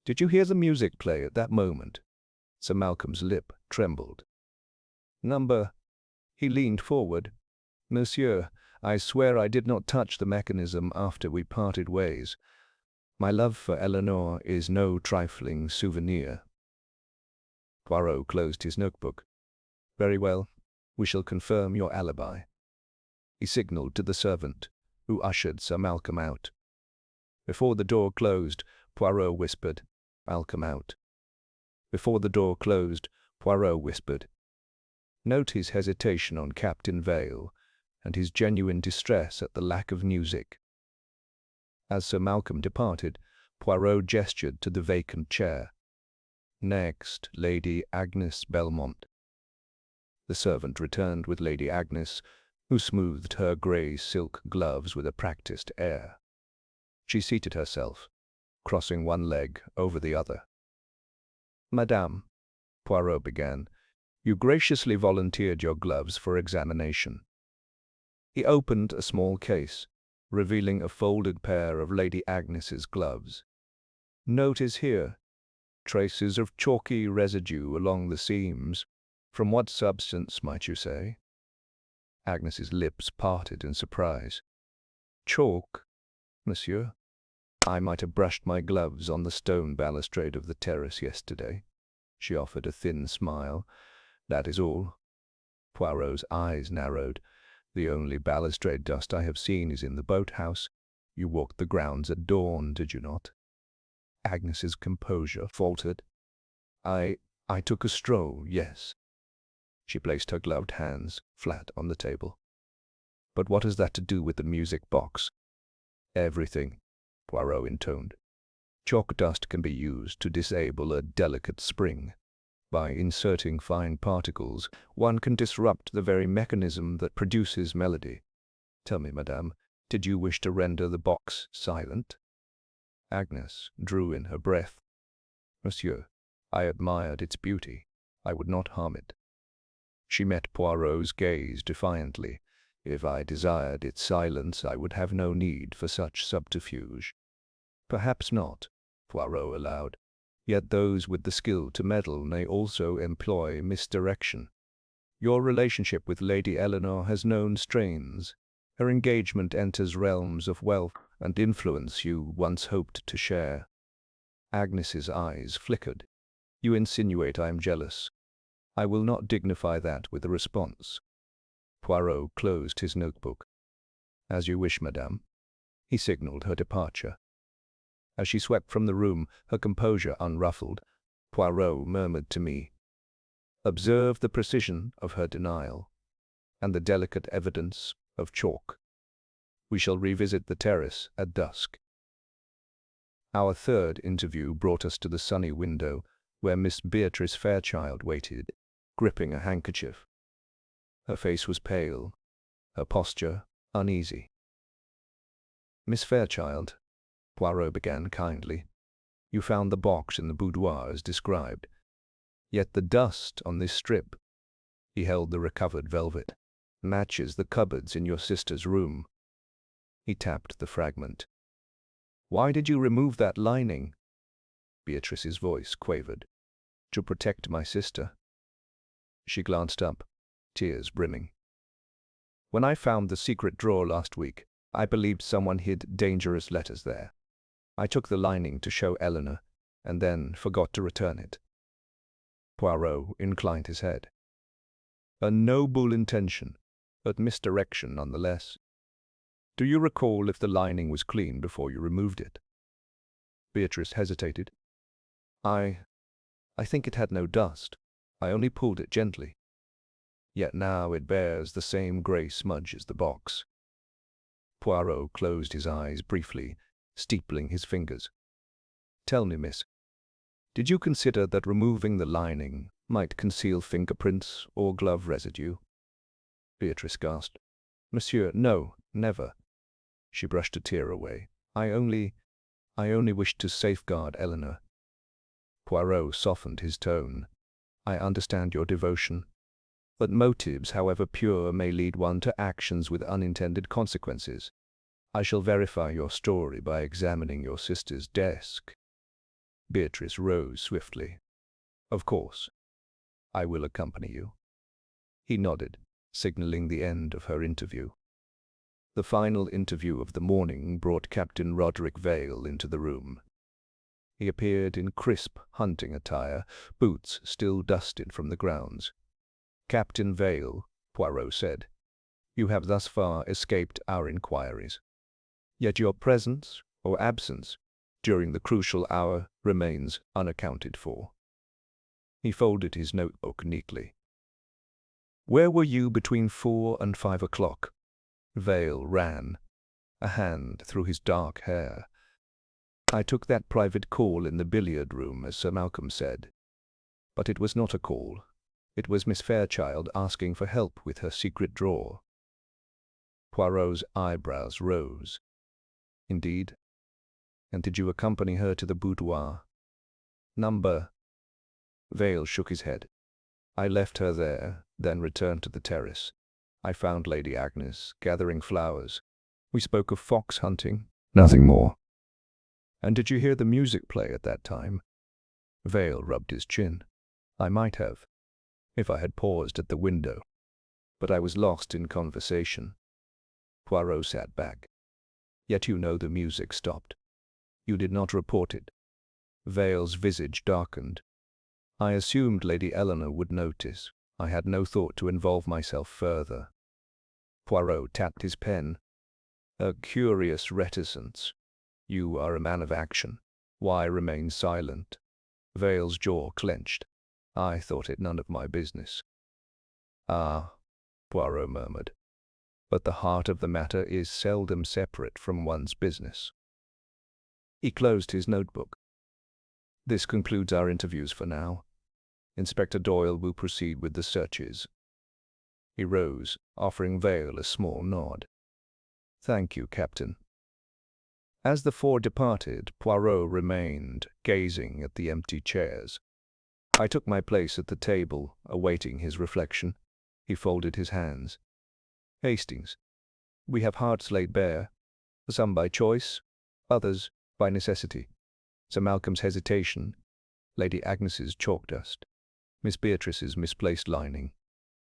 "Did you hear the music play at that moment?" Sir Malcolm's lip trembled. "Number—" He leaned forward. "Monsieur, I swear I did not touch the mechanism after we parted ways. My love for Eleanor is no trifling souvenir." Poirot closed his notebook. "Very well. We shall confirm your alibi." He signaled to the servant, who ushered Sir Malcolm out. Before the door closed, Poirot whispered, "Malcolm out." Before the door closed, Poirot whispered. Note his hesitation on Captain Vale, and his genuine distress at the lack of music. As Sir Malcolm departed, Poirot gestured to the vacant chair. Next, Lady Agnes Belmont. The servant returned with Lady Agnes, who smoothed her grey silk gloves with a practised air. She seated herself, crossing one leg over the other. "Madame," Poirot began, "you graciously volunteered your gloves for examination." He opened a small case, revealing a folded pair of Lady Agnes's gloves. "Note is here. Traces of chalky residue along the seams. From what substance, might you say?" Agnes's lips parted in surprise. "Chalk, monsieur? I might have brushed my gloves on the stone balustrade of the terrace yesterday." She offered a thin smile. "That is all." Poirot's eyes narrowed. "The only balustrade dust I have seen is in the boathouse. You walked the grounds at dawn, did you not?" Agnes's composure faltered. I took a stroll, yes." She placed her gloved hands flat on the table. "But what has that to do with the music box?" "Everything," Poirot intoned. "Chalk dust can be used to disable a delicate spring. By inserting fine particles, one can disrupt the very mechanism that produces melody. Tell me, madame, did you wish to render the box silent?" Agnes drew in her breath. "Monsieur, I admired its beauty. I would not harm it." She met Poirot's gaze defiantly. "If I desired its silence, I would have no need for such subterfuge." "Perhaps not," Poirot allowed. "Yet those with the skill to meddle may also employ misdirection. Your relationship with Lady Eleanor has known strains. Her engagement enters realms of wealth and influence you once hoped to share." Agnes's eyes flickered. "You insinuate I am jealous. I will not dignify that with a response." Poirot closed his notebook. "As you wish, madame." He signaled her departure. As she swept from the room, her composure unruffled, Poirot murmured to me, "Observe the precision of her denial, and the delicate evidence of chalk. We shall revisit the terrace at dusk." Our third interview brought us to the sunny window, where Miss Beatrice Fairchild waited, gripping a handkerchief. Her face was pale, her posture uneasy. "Miss Fairchild," Poirot began kindly, "you found the box in the boudoir as described. Yet the dust on this strip," he held the recovered velvet, "matches the cupboards in your sister's room." He tapped the fragment. "Why did you remove that lining?" Beatrice's voice quavered. "To protect my sister." She glanced up, tears brimming. "When I found the secret drawer last week, I believed someone hid dangerous letters there. I took the lining to show Eleanor, and then forgot to return it." Poirot inclined his head. "A noble intention, but misdirection nonetheless. Do you recall if the lining was clean before you removed it?" Beatrice hesitated. I think it had no dust. I only pulled it gently. Yet now it bears the same grey smudge as the box." Poirot closed his eyes briefly, steepling his fingers. "Tell me, miss, did you consider that removing the lining might conceal fingerprints or glove residue?" Beatrice gasped. "Monsieur, no, never." She brushed a tear away. I only wished to safeguard Eleanor." Poirot softened his tone. "I understand your devotion. But motives, however pure, may lead one to actions with unintended consequences. I shall verify your story by examining your sister's desk." Beatrice rose swiftly. "Of course. I will accompany you." He nodded, signaling the end of her interview. The final interview of the morning brought Captain Roderick Vale into the room. He appeared in crisp hunting attire, boots still dusted from the grounds. "Captain Vale," Poirot said, "you have thus far escaped our inquiries. Yet your presence or absence during the crucial hour remains unaccounted for." He folded his notebook neatly. "Where were you between 4 and 5 o'clock?" Vale ran, a hand through his dark hair. I took that private call in the billiard room, as Sir Malcolm said. But it was not a call. It was Miss Fairchild asking for help with her secret drawer. Poirot's eyebrows rose. Indeed? And did you accompany her to the boudoir? Number? Vale shook his head. I left her there, then returned to the terrace. I found Lady Agnes gathering flowers. We spoke of fox hunting. Nothing more. And did you hear the music play at that time? Vale rubbed his chin. I might have, if I had paused at the window. But I was lost in conversation. Poirot sat back. Yet you know the music stopped. You did not report it. Vale's visage darkened. I assumed Lady Eleanor would notice. I had no thought to involve myself further. Poirot tapped his pen. A curious reticence. You are a man of action. Why remain silent? Vale's jaw clenched. I thought it none of my business. Ah, Poirot murmured. But the heart of the matter is seldom separate from one's business. He closed his notebook. This concludes our interviews for now. Inspector Doyle will proceed with the searches. He rose, offering Vale a small nod. Thank you, Captain. As the four departed, Poirot remained, gazing at the empty chairs. I took my place at the table, awaiting his reflection. He folded his hands. Hastings, we have hearts laid bare, some by choice, others by necessity. Sir Malcolm's hesitation, Lady Agnes's chalk dust, Miss Beatrice's misplaced lining,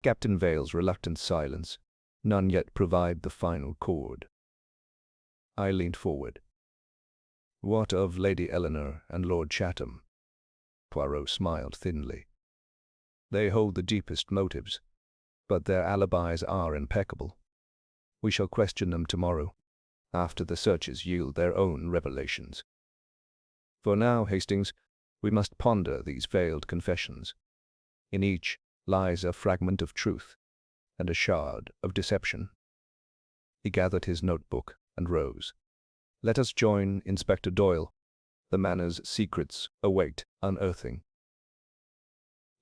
Captain Vale's reluctant silence, none yet provide the final chord. I leaned forward. What of Lady Eleanor and Lord Chatham? Poirot smiled thinly. They hold the deepest motives, but their alibis are impeccable. We shall question them tomorrow, after the searches yield their own revelations. For now, Hastings, we must ponder these veiled confessions. In each lies a fragment of truth and a shard of deception. He gathered his notebook and rose. Let us join Inspector Doyle. The manor's secrets await unearthing.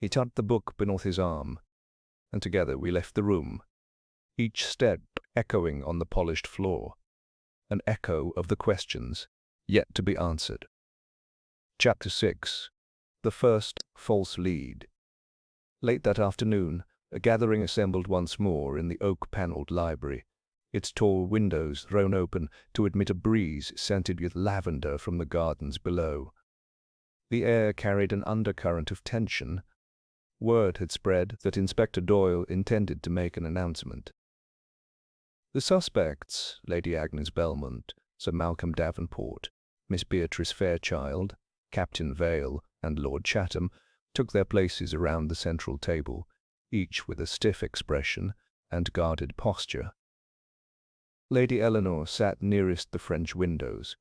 He tucked the book beneath his arm, and together we left the room, each step echoing on the polished floor, an echo of the questions yet to be answered. Chapter 6. The First False Lead. Late that afternoon, a gathering assembled once more in the oak-panelled library, its tall windows thrown open to admit a breeze scented with lavender from the gardens below. The air carried an undercurrent of tension. Word had spread that Inspector Doyle intended to make an announcement. The suspects, Lady Agnes Belmont, Sir Malcolm Davenport, Miss Beatrice Fairchild, Captain Vale, and Lord Chatham, took their places around the central table, each with a stiff expression and guarded posture. Lady Eleanor sat nearest the French windows,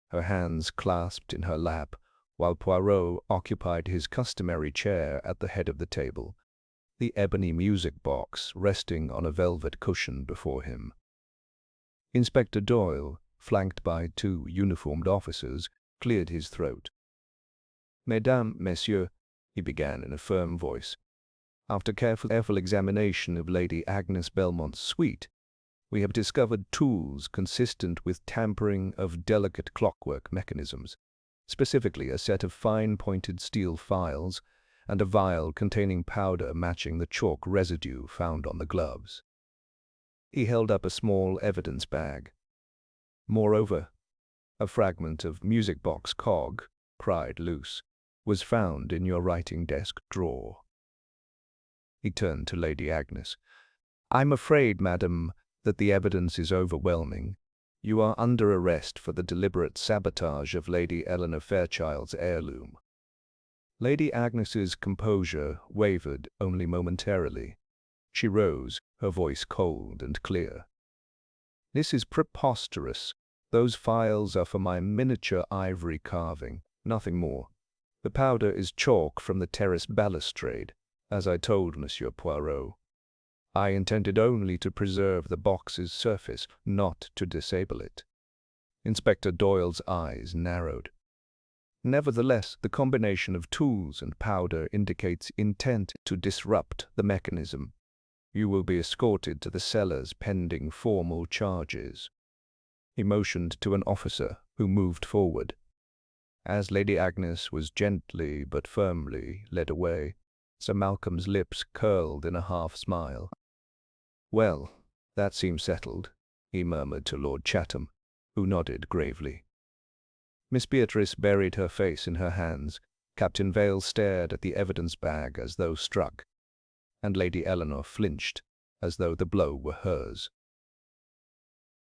her hands clasped in her lap, while Poirot occupied his customary chair at the head of the table, the ebony music box resting on a velvet cushion before him. Inspector Doyle, flanked by two uniformed officers, cleared his throat. Mesdames, Messieurs, he began in a firm voice, after careful examination of Lady Agnes Belmont's suite, we have discovered tools consistent with tampering of delicate clockwork mechanisms, specifically a set of fine-pointed steel files and a vial containing powder matching the chalk residue found on the gloves. He held up a small evidence bag. Moreover, a fragment of music box cog, pried loose, was found in your writing desk drawer. He turned to Lady Agnes. I'm afraid, madam, that the evidence is overwhelming. You are under arrest for the deliberate sabotage of Lady Eleanor Fairchild's heirloom. Lady Agnes's composure wavered only momentarily. She rose, her voice cold and clear. This is preposterous. Those files are for my miniature ivory carving, nothing more. The powder is chalk from the terrace balustrade, as I told Monsieur Poirot. I intended only to preserve the box's surface, not to disable it. Inspector Doyle's eyes narrowed. Nevertheless, the combination of tools and powder indicates intent to disrupt the mechanism. You will be escorted to the cellars pending formal charges. He motioned to an officer who moved forward. As Lady Agnes was gently but firmly led away, Sir Malcolm's lips curled in a half-smile. "Well, that seems settled," he murmured to Lord Chatham, who nodded gravely. Miss Beatrice buried her face in her hands. Captain Vale stared at the evidence bag as though struck, and Lady Eleanor flinched as though the blow were hers.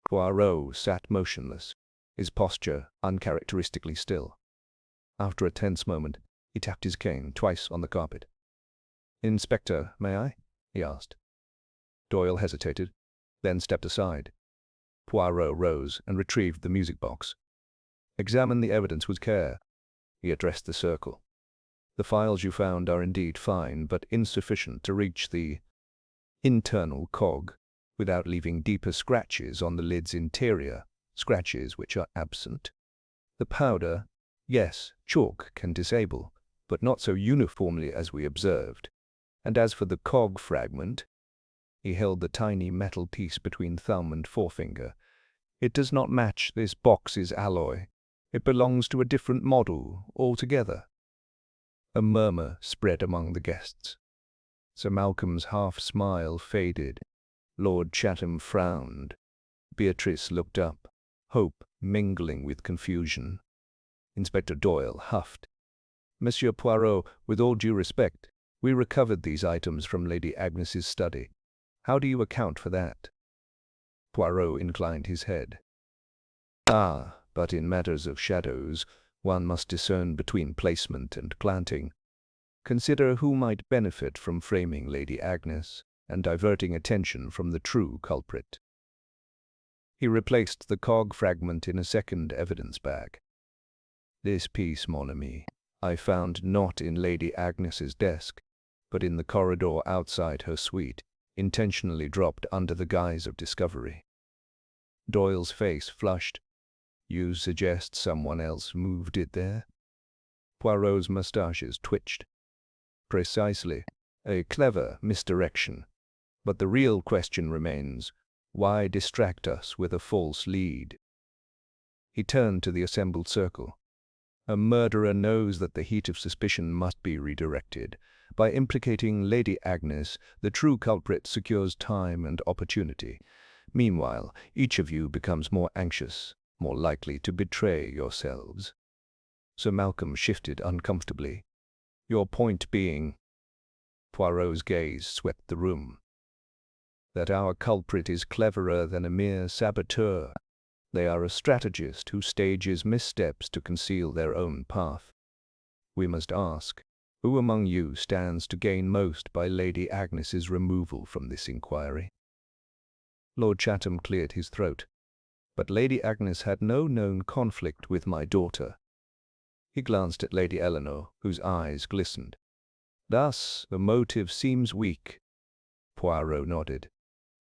Poirot sat motionless, his posture uncharacteristically still. After a tense moment, he tapped his cane twice on the carpet. "Inspector, may I?" he asked. Doyle hesitated, then stepped aside. Poirot rose and retrieved the music box. "Examine the evidence with care," he addressed the circle. "The files you found are indeed fine, but insufficient to reach the internal cog without leaving deeper scratches on the lid's interior, scratches which are absent. The powder, yes, chalk can disable, but not so uniformly as we observed. And as for the cog fragment," he held the tiny metal piece between thumb and forefinger, "it does not match this box's alloy. It belongs to a different model altogether." A murmur spread among the guests. Sir Malcolm's half-smile faded. Lord Chatham frowned. Beatrice looked up, hope mingling with confusion. Inspector Doyle huffed. "Monsieur Poirot, with all due respect, we recovered these items from Lady Agnes's study. How do you account for that?" Poirot inclined his head. "Ah, but in matters of shadows, one must discern between placement and planting. Consider who might benefit from framing Lady Agnes and diverting attention from the true culprit." He replaced the cog fragment in a second evidence bag. "This piece, mon ami, I found not in Lady Agnes's desk, but in the corridor outside her suite, intentionally dropped under the guise of discovery." Doyle's face flushed. "You suggest someone else moved it there?" Poirot's mustaches twitched. "Precisely. A clever misdirection. But the real question remains, why distract us with a false lead?" He turned to the assembled circle. "A murderer knows that the heat of suspicion must be redirected. By implicating Lady Agnes, the true culprit secures time and opportunity. Meanwhile, each of you becomes more anxious, more likely to betray yourselves." Sir Malcolm shifted uncomfortably. "Your point being?" Poirot's gaze swept the room. "That our culprit is cleverer than a mere saboteur. They are a strategist who stages missteps to conceal their own path. We must ask, who among you stands to gain most by Lady Agnes's removal from this inquiry?" Lord Chatham cleared his throat. "But Lady Agnes had no known conflict with my daughter." He glanced at Lady Eleanor, whose eyes glistened. "Thus, the motive seems weak." Poirot nodded.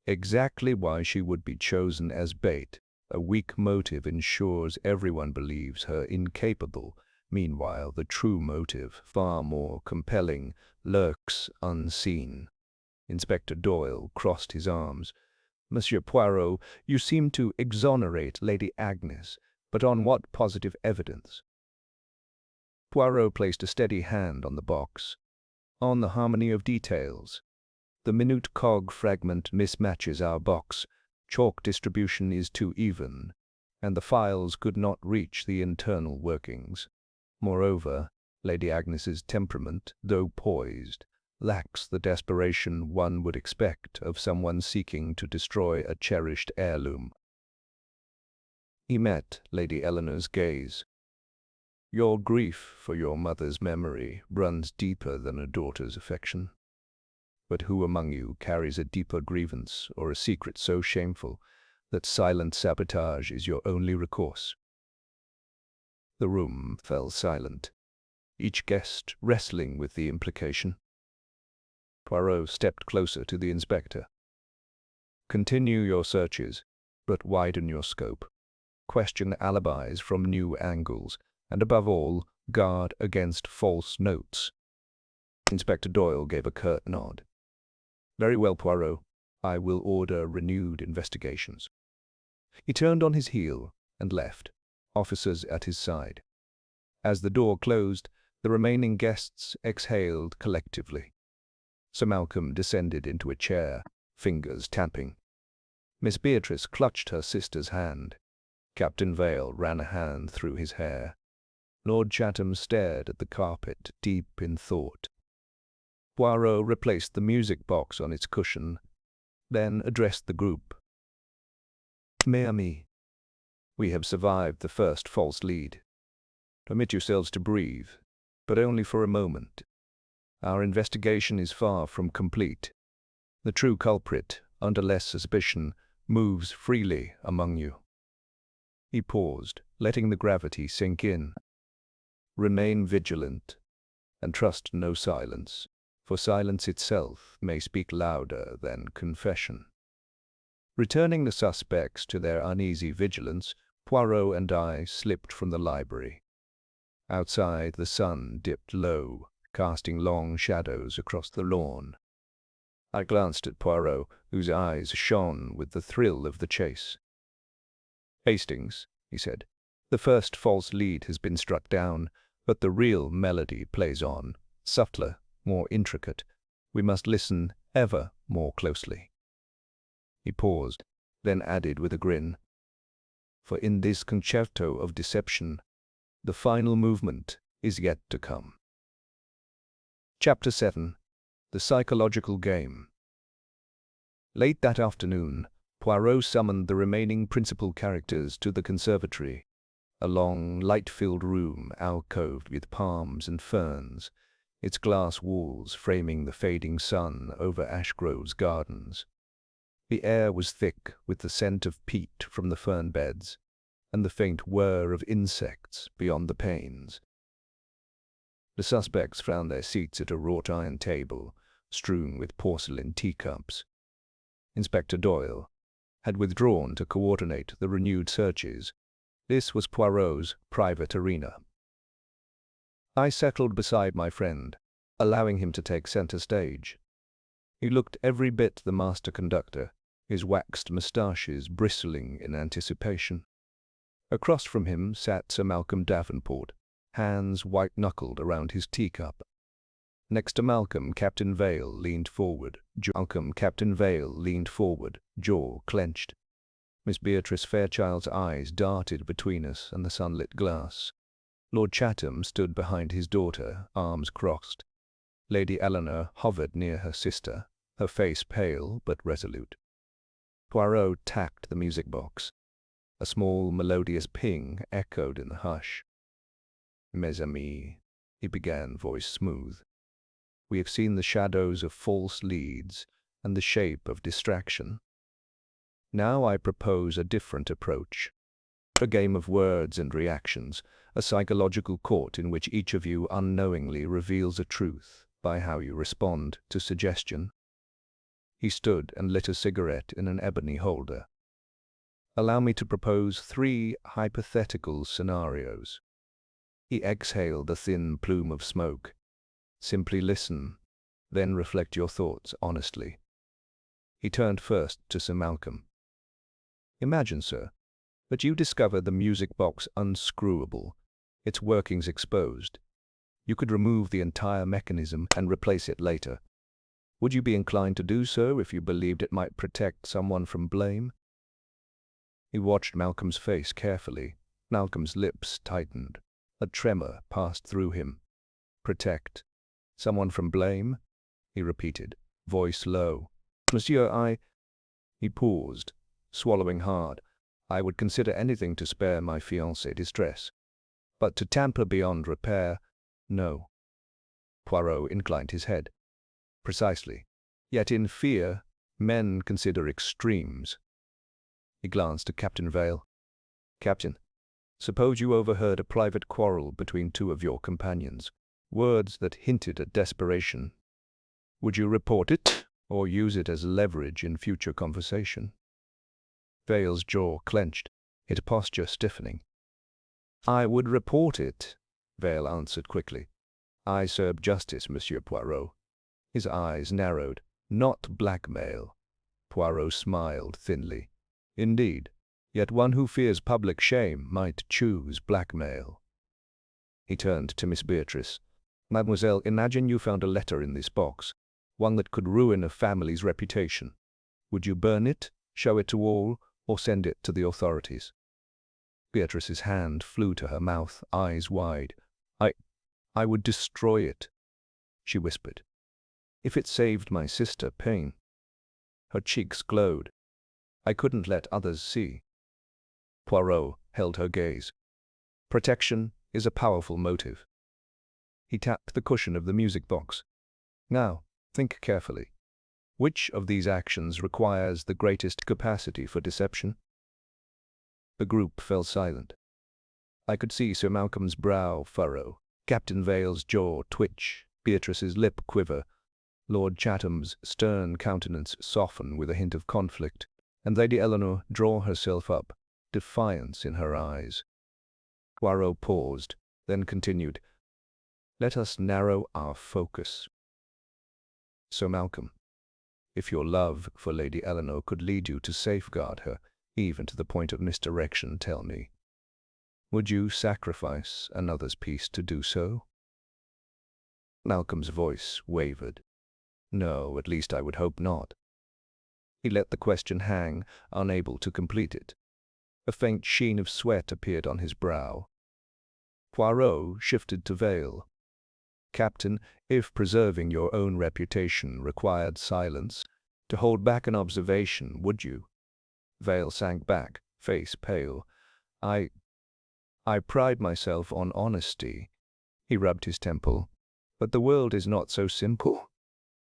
"Exactly why she would be chosen as bait. A weak motive ensures everyone believes her incapable. Meanwhile, the true motive, far more compelling, lurks unseen." Inspector Doyle crossed his arms. "Monsieur Poirot, you seem to exonerate Lady Agnes, but on what positive evidence?" Poirot placed a steady hand on the box. "On the harmony of details. The minute cog fragment mismatches our box, chalk distribution is too even, and the files could not reach the internal workings. Moreover, Lady Agnes's temperament, though poised, lacks the desperation one would expect of someone seeking to destroy a cherished heirloom." He met Lady Eleanor's gaze. "Your grief for your mother's memory runs deeper than a daughter's affection. But who among you carries a deeper grievance or a secret so shameful that silent sabotage is your only recourse?" The room fell silent, each guest wrestling with the implication. Poirot stepped closer to the inspector. "Continue your searches, but widen your scope. question alibis from new angles, and above all, guard against false notes. Inspector Doyle gave a curt nod. "Very well, Poirot. I will order renewed investigations." He turned on his heel and left, officers at his side. As the door closed, the remaining guests exhaled collectively. Sir Malcolm descended into a chair, fingers tapping. Miss Beatrice clutched her sister's hand. Captain Vale ran a hand through his hair. Lord Chatham stared at the carpet, deep in thought. Poirot replaced the music box on its cushion, then addressed the group. "Mes amis, we have survived the first false lead. Permit yourselves to breathe, but only for a moment. Our investigation is far from complete. The true culprit, under less suspicion, moves freely among you." He paused, letting the gravity sink in. "Remain vigilant, and trust no silence, for silence itself may speak louder than confession." Returning the suspects to their uneasy vigilance, Poirot and I slipped from the library. Outside, the sun dipped low, casting long shadows across the lawn. I glanced at Poirot, whose eyes shone with the thrill of the chase. "Hastings," he said, "the first false lead has been struck down, but the real melody plays on, subtler, more intricate. We must listen ever more closely." He paused, then added with a grin, "For in this concerto of deception, the final movement is yet to come." Chapter 7. The Psychological Game. Late that afternoon, Poirot summoned the remaining principal characters to the conservatory, a long, light-filled room alcoved with palms and ferns, its glass walls framing the fading sun over Ashgrove's gardens. The air was thick with the scent of peat from the fern beds, and the faint whir of insects beyond the panes. The suspects found their seats at a wrought-iron table, strewn with porcelain teacups. Inspector Doyle had withdrawn to coordinate the renewed searches. This was Poirot's private arena. I settled beside my friend, allowing him to take center stage. He looked every bit the master conductor, his waxed moustaches bristling in anticipation. Across from him sat Sir Malcolm Davenport, hands white-knuckled around his teacup. Next to Malcolm, Captain Vale leaned forward, jaw clenched. Miss Beatrice Fairchild's eyes darted between us and the sunlit glass. Lord Chatham stood behind his daughter, arms crossed. Lady Eleanor hovered near her sister, her face pale but resolute. Poirot tapped the music box. A small, melodious ping echoed in the hush. "Mes amis," he began, voice smooth. "We have seen the shadows of false leads and the shape of distraction. Now I propose a different approach. A game of words and reactions, a psychological court in which each of you unknowingly reveals a truth by how you respond to suggestion." He stood and lit a cigarette in an ebony holder. "Allow me to propose 3 hypothetical scenarios." He exhaled a thin plume of smoke. "Simply listen, then reflect your thoughts honestly." He turned first to Sir Malcolm. "Imagine, sir, that you discover the music box unscrewable, its workings exposed. You could remove the entire mechanism and replace it later. Would you be inclined to do so if you believed it might protect someone from blame?" He watched Malcolm's face carefully. Malcolm's lips tightened. A tremor passed through him. "Protect someone from blame?" he repeated, voice low. "Monsieur, He paused, swallowing hard. "I would consider anything to spare my fiancée distress. But to tamper beyond repair, no." Poirot inclined his head. "Precisely. Yet in fear, men consider extremes." He glanced at Captain Vale. "Captain, suppose you overheard a private quarrel between 2 of your companions, words that hinted at desperation. Would you report it, or use it as leverage in future conversation?" Vale's jaw clenched. its posture stiffening. "I would report it," Vale answered quickly. "I serve justice, Monsieur Poirot." His eyes narrowed. "Not blackmail." Poirot smiled thinly. "Indeed. Yet one who fears public shame might choose blackmail." He turned to Miss Beatrice. "Mademoiselle, imagine you found a letter in this box, one that could ruin a family's reputation. Would you burn it, show it to all, or send it to the authorities?" Beatrice's hand flew to her mouth, eyes wide. I would destroy it," she whispered, "if it saved my sister pain." Her cheeks glowed. "I couldn't let others see." Poirot held her gaze. "Protection is a powerful motive." He tapped the cushion of the music box. "Now, think carefully. Which of these actions requires the greatest capacity for deception?" The group fell silent. I could see Sir Malcolm's brow furrow, Captain Vale's jaw twitch, Beatrice's lip quiver, Lord Chatham's stern countenance soften with a hint of conflict, and Lady Eleanor draw herself up, defiance in her eyes. Poirot paused, then continued, "Let us narrow our focus. Sir Malcolm, if your love for Lady Eleanor could lead you to safeguard her, even to the point of misdirection, tell me, would you sacrifice another's peace to do so?" Malcolm's voice wavered. "No, at least I would hope not." He let the question hang, unable to complete it. A faint sheen of sweat appeared on his brow. Poirot shifted to Vale. "Captain, if preserving your own reputation required silence, to hold back an observation, would you?" Vale sank back, face pale. I pride myself on honesty." He rubbed his temple. "But the world is not so simple."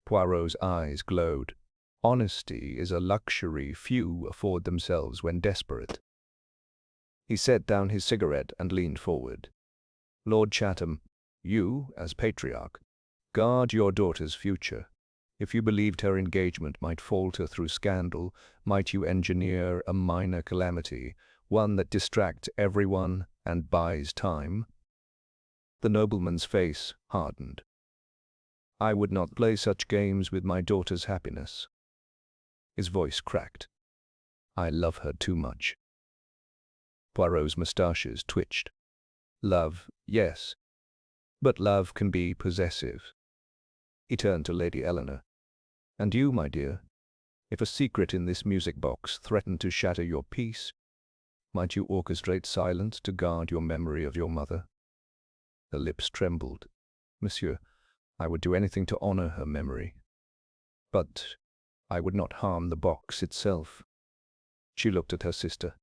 Poirot's eyes glowed. "Honesty is a luxury few afford themselves when desperate." He set down his cigarette and leaned forward. "Lord Chatham, you, as patriarch, guard your daughter's future. If you believed her engagement might falter through scandal, might you engineer a minor calamity, one that distracts everyone and buys time?" The nobleman's face hardened. "I would not play such games with my daughter's happiness." His voice cracked. "I love her too much." Poirot's moustaches twitched. "Love, yes, but love can be possessive." He turned to Lady Eleanor. "And you, my dear, if a secret in this music box threatened to shatter your peace, might you orchestrate silence to guard your memory of your mother?" Her lips trembled. "Monsieur, I would do anything to honor her memory. But I would not harm the box itself." She looked at her sister.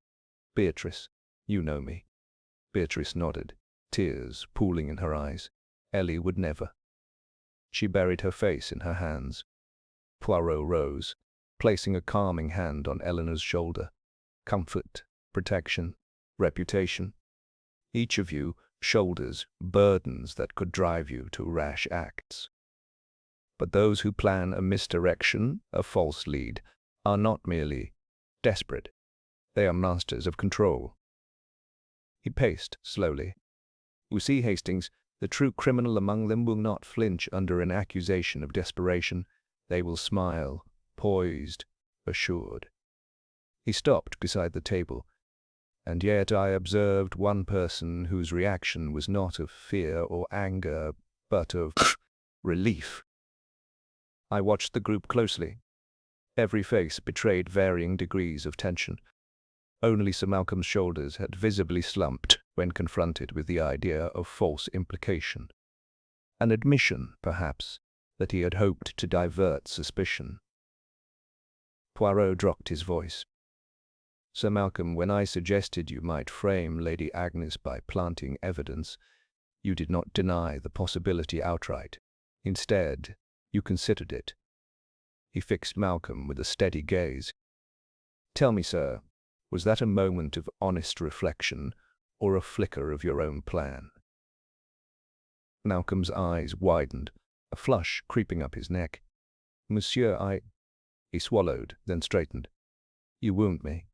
"Beatrice, you know me." Beatrice nodded, tears pooling in her eyes. "Ellie would never." She buried her face in her hands. Poirot rose, placing a calming hand on Eleanor's shoulder. "Comfort, protection, reputation. Each of you shoulders burdens that could drive you to rash acts. But those who plan a misdirection, a false lead, are not merely desperate. They are masters of control." He paced slowly. "You see, Hastings, the true criminal among them will not flinch under an accusation of desperation. They will smile, poised, assured." He stopped beside the table. "And yet I observed one person whose reaction was not of fear or anger, but of relief." I watched the group closely. Every face betrayed varying degrees of tension. Only Sir Malcolm's shoulders had visibly slumped when confronted with the idea of false implication. An admission, perhaps, that he had hoped to divert suspicion. Poirot dropped his voice. "Sir Malcolm, when I suggested you might frame Lady Agnes by planting evidence, you did not deny the possibility outright. Instead, you considered it." He fixed Malcolm with a steady gaze. "Tell me, sir, was that a moment of honest reflection or a flicker of your own plan?" Malcolm's eyes widened, a flush creeping up his neck. "Monsieur, He swallowed, then straightened. "You wound me.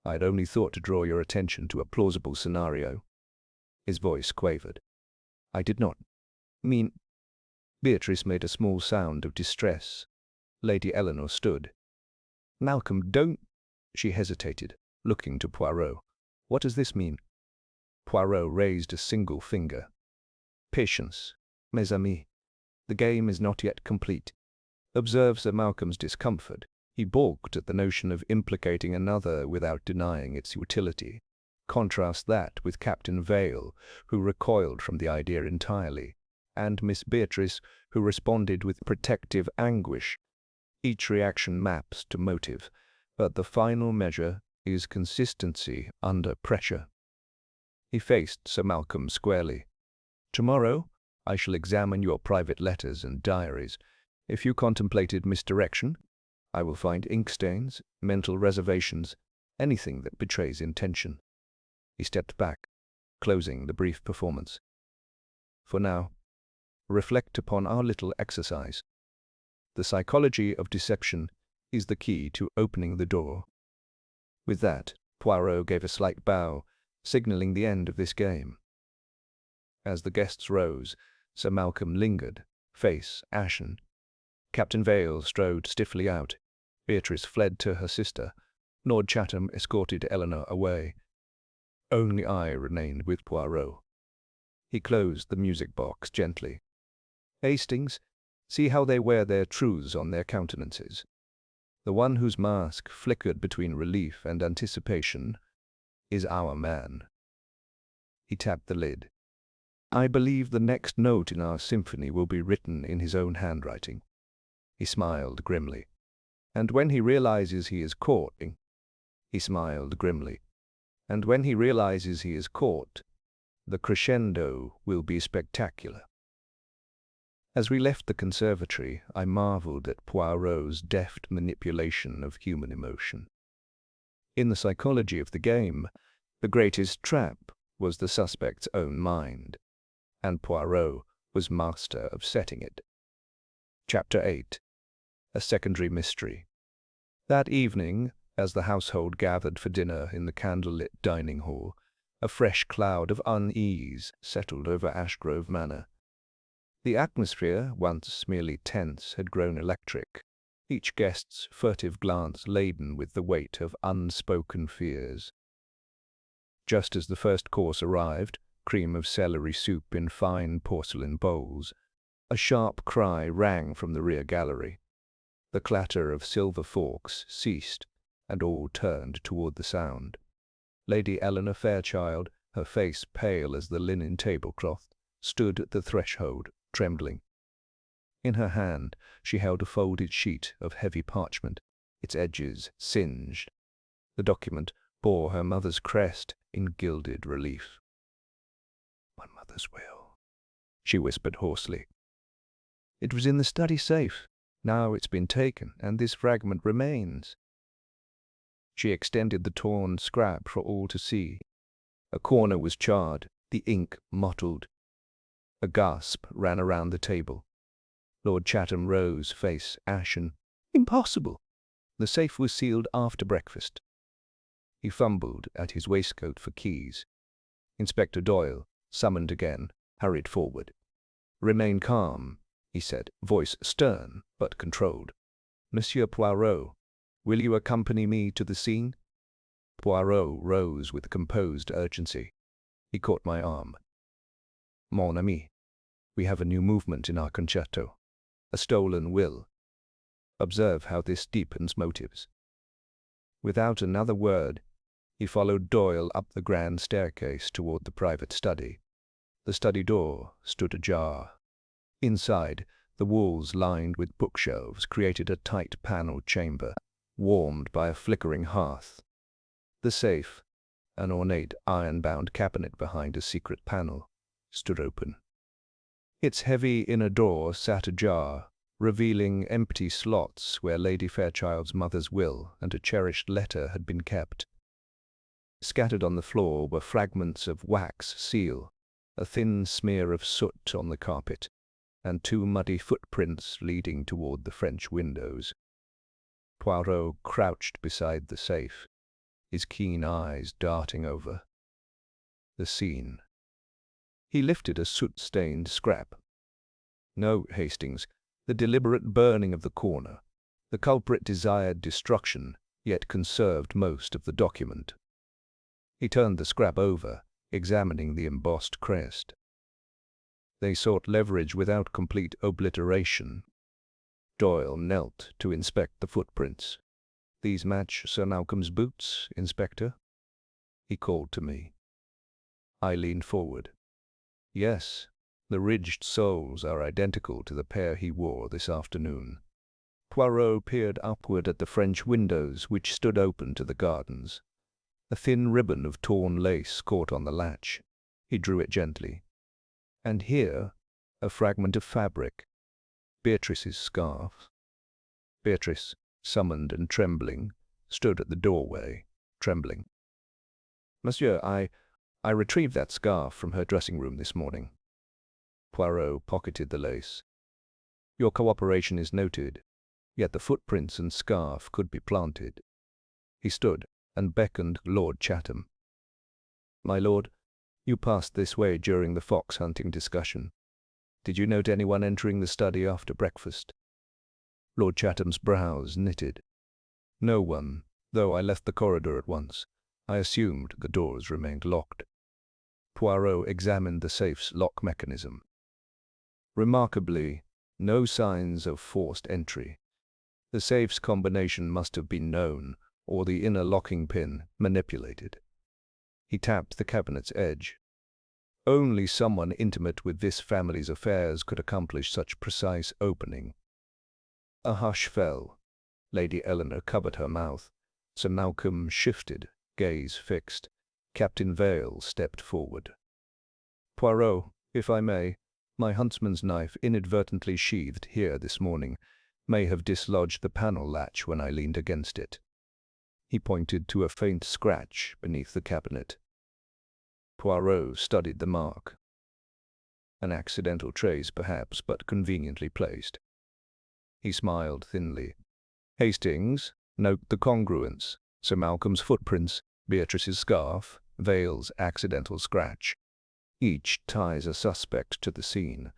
I'd only thought to draw your attention to a plausible scenario." His voice quavered. "I did not mean—" Beatrice made a small sound of distress. Lady Eleanor stood. "Malcolm, don't—" She hesitated, looking to Poirot. "What does this mean?" Poirot raised a single finger. "Patience, mes amis. The game is not yet complete." Observe Sir Malcolm's discomfort. He balked at the notion of implicating another without denying its utility. Contrast that with Captain Vale, who recoiled from the idea entirely, and Miss Beatrice, who responded with protective anguish. Each reaction maps to motive, but the final measure is consistency under pressure. He faced Sir Malcolm squarely. "Tomorrow I shall examine your private letters and diaries. If you contemplated misdirection, I will find ink stains, mental reservations, anything that betrays intention." He stepped back, closing the brief performance. "For now, reflect upon our little exercise. The psychology of deception is the key to opening the door." With that, Poirot gave a slight bow, signaling the end of this game. As the guests rose, Sir Malcolm lingered, face ashen. Captain Vale strode stiffly out. Beatrice fled to her sister. Lord Chatham escorted Eleanor away. Only I remained with Poirot. He closed the music box gently. "Hastings, see how they wear their truths on their countenances. The one whose mask flickered between relief and anticipation is our man." He tapped the lid. "I believe the next note in our symphony will be written in his own handwriting." He smiled grimly. "And when he realizes he is caught," he smiled grimly, "and when he realizes he is caught, the crescendo will be spectacular." As we left the conservatory, I marveled at Poirot's deft manipulation of human emotion. In the psychology of the game, the greatest trap was the suspect's own mind, and Poirot was master of setting it. Chapter 8. A Secondary Mystery. That evening, as the household gathered for dinner in the candle-lit dining hall, a fresh cloud of unease settled over Ashgrove Manor. The atmosphere, once merely tense, had grown electric, each guest's furtive glance laden with the weight of unspoken fears. Just as the first course arrived, cream of celery soup in fine porcelain bowls, a sharp cry rang from the rear gallery. The clatter of silver forks ceased, and all turned toward the sound. Lady Eleanor Fairchild, her face pale as the linen tablecloth, stood at the threshold, trembling. In her hand she held a folded sheet of heavy parchment, its edges singed. The document bore her mother's crest in gilded relief. "My mother's will," she whispered hoarsely. "It was in the study safe. Now it's been taken, and this fragment remains." She extended the torn scrap for all to see. A corner was charred, the ink mottled. A gasp ran around the table. Lord Chatham rose, face ashen. "Impossible! The safe was sealed after breakfast." He fumbled at his waistcoat for keys. Inspector Doyle, summoned again, hurried forward. "Remain calm," he said, voice stern but controlled. "Monsieur Poirot, will you accompany me to the scene?" Poirot rose with composed urgency. He caught my arm. "Mon ami, we have a new movement in our concerto. A stolen will. Observe how this deepens motives." Without another word, he followed Doyle up the grand staircase toward the private study. The study door stood ajar. Inside, the walls lined with bookshelves created a tight-paneled chamber, warmed by a flickering hearth. The safe, an ornate iron-bound cabinet behind a secret panel, stood open. Its heavy inner door sat ajar, revealing empty slots where Lady Fairchild's mother's will and a cherished letter had been kept. Scattered on the floor were fragments of wax seal, a thin smear of soot on the carpet, and two muddy footprints leading toward the French windows. Poirot crouched beside the safe. his keen eyes darting over the scene. He lifted a soot-stained scrap. No, Hastings, the deliberate burning of the corner. The culprit desired destruction, yet conserved most of the document. He turned the scrap over, examining the embossed crest. They sought leverage without complete obliteration. Doyle knelt to inspect the footprints. "These match Sir Malcolm's boots, Inspector?" he called to me. I leaned forward. "Yes, the ridged soles are identical to the pair he wore this afternoon." Poirot peered upward at the French windows which stood open to the gardens. A thin ribbon of torn lace caught on the latch. He drew it gently. And here, a fragment of fabric. Beatrice's scarf. Beatrice, summoned and trembling, stood at the doorway, trembling. "Monsieur, I retrieved that scarf from her dressing-room this morning." Poirot pocketed the lace. "Your cooperation is noted, yet the footprints and scarf could be planted." He stood and beckoned Lord Chatham. "My lord, you passed this way during the fox-hunting discussion. Did you note anyone entering the study after breakfast?" Lord Chatham's brows knitted. "No one, though I left the corridor at once. I assumed the doors remained locked." Poirot examined the safe's lock mechanism. Remarkably, no signs of forced entry. The safe's combination must have been known, or the inner locking pin manipulated. He tapped the cabinet's edge. Only someone intimate with this family's affairs could accomplish such precise opening. A hush fell. Lady Eleanor covered her mouth. Sir Malcolm shifted, gaze fixed. Captain Vale stepped forward. "Poirot, if I may, my huntsman's knife, inadvertently sheathed here this morning, may have dislodged the panel latch when I leaned against it." He pointed to a faint scratch beneath the cabinet. Poirot studied the mark. An accidental trace, perhaps, but conveniently placed. He smiled thinly. "Hastings, note the congruence. Sir Malcolm's footprints, Beatrice's scarf, Vale's accidental scratch. Each ties a suspect to the scene,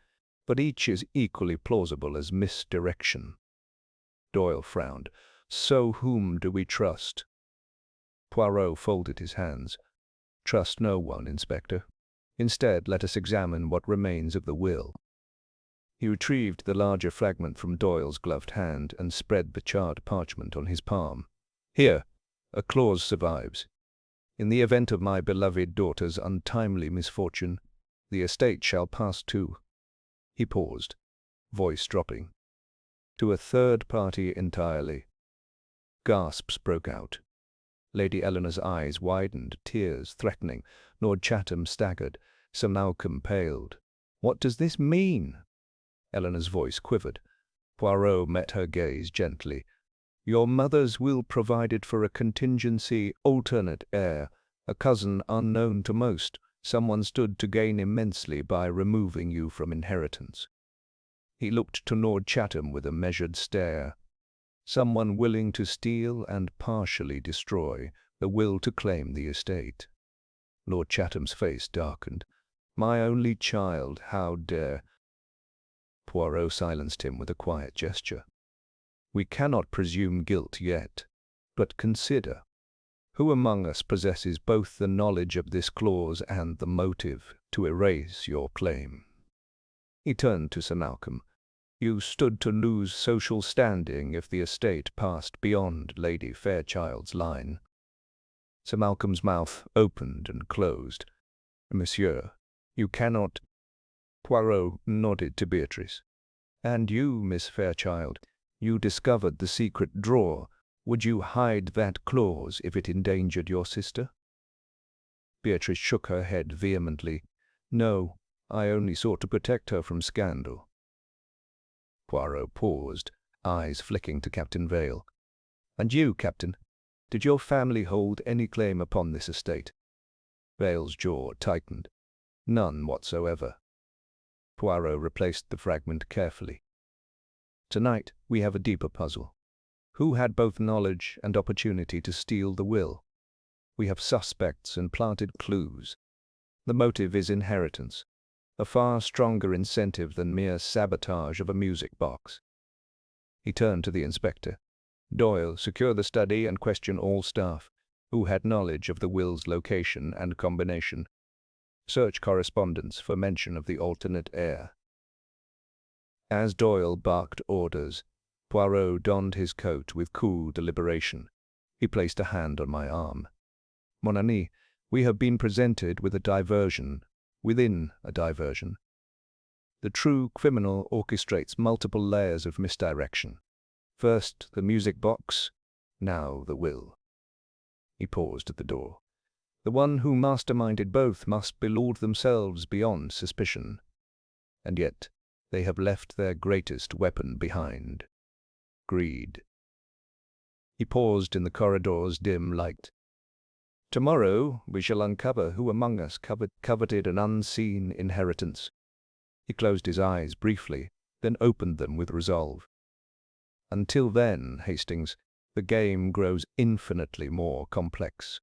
but each is equally plausible as misdirection." Doyle frowned. "So whom do we trust?" Poirot folded his hands. "Trust no one, Inspector. Instead, let us examine what remains of the will." He retrieved the larger fragment from Doyle's gloved hand and spread the charred parchment on his palm. "Here, a clause survives. In the event of my beloved daughter's untimely misfortune, the estate shall pass to—" He paused, voice dropping. "To a third party entirely." Gasps broke out. Lady Eleanor's eyes widened, tears threatening. Lord Chatham staggered. Sir Malcolm paled. "What does this mean?" Eleanor's voice quivered. Poirot met her gaze gently. "Your mother's will provided for a contingency alternate heir, a cousin unknown to most. Someone stood to gain immensely by removing you from inheritance." He looked to Lord Chatham with a measured stare. "Someone willing to steal and partially destroy the will to claim the estate." Lord Chatham's face darkened. "My only child, how dare—" Poirot silenced him with a quiet gesture. "We cannot presume guilt yet, but consider. Who among us possesses both the knowledge of this clause and the motive to erase your claim?" He turned to Sir Malcolm. "You stood to lose social standing if the estate passed beyond Lady Fairchild's line." Sir Malcolm's mouth opened and closed. "Monsieur, you cannot—" Poirot nodded to Beatrice. "And you, Miss Fairchild, you discovered the secret drawer. Would you hide that clause if it endangered your sister?" Beatrice shook her head vehemently. "No, I only sought to protect her from scandal." Poirot paused, eyes flicking to Captain Vale. "And you, Captain, did your family hold any claim upon this estate?" Vale's jaw tightened. "None whatsoever." Poirot replaced the fragment carefully. "Tonight we have a deeper puzzle. Who had both knowledge and opportunity to steal the will? We have suspects and planted clues. The motive is inheritance, a far stronger incentive than mere sabotage of a music box." He turned to the inspector. "Doyle, secure the study and question all staff who had knowledge of the will's location and combination. Search correspondence for mention of the alternate heir." As Doyle barked orders, Poirot donned his coat with cool deliberation. He placed a hand on my arm. "Mon ami, we have been presented with a diversion within a diversion. The true criminal orchestrates multiple layers of misdirection. First the music box, now the will." He paused at the door. "The one who masterminded both must below themselves beyond suspicion. And yet they have left their greatest weapon behind: greed." He paused in the corridor's dim light. "Tomorrow we shall uncover who among us coveted an unseen inheritance." He closed his eyes briefly, then opened them with resolve. "Until then, Hastings, the game grows infinitely more complex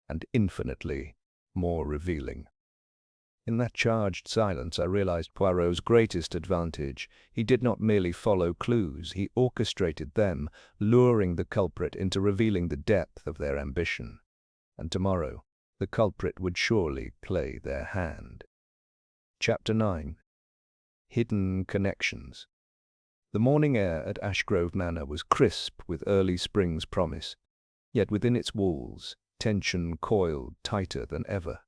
and infinitely more revealing." In that charged silence I realized Poirot's greatest advantage. He did not merely follow clues, he orchestrated them, luring the culprit into revealing the depth of their ambition. And tomorrow the culprit would surely play their hand. Chapter 9. Hidden Connections. The morning air at Ashgrove Manor was crisp with early spring's promise, yet within its walls tension coiled tighter than ever.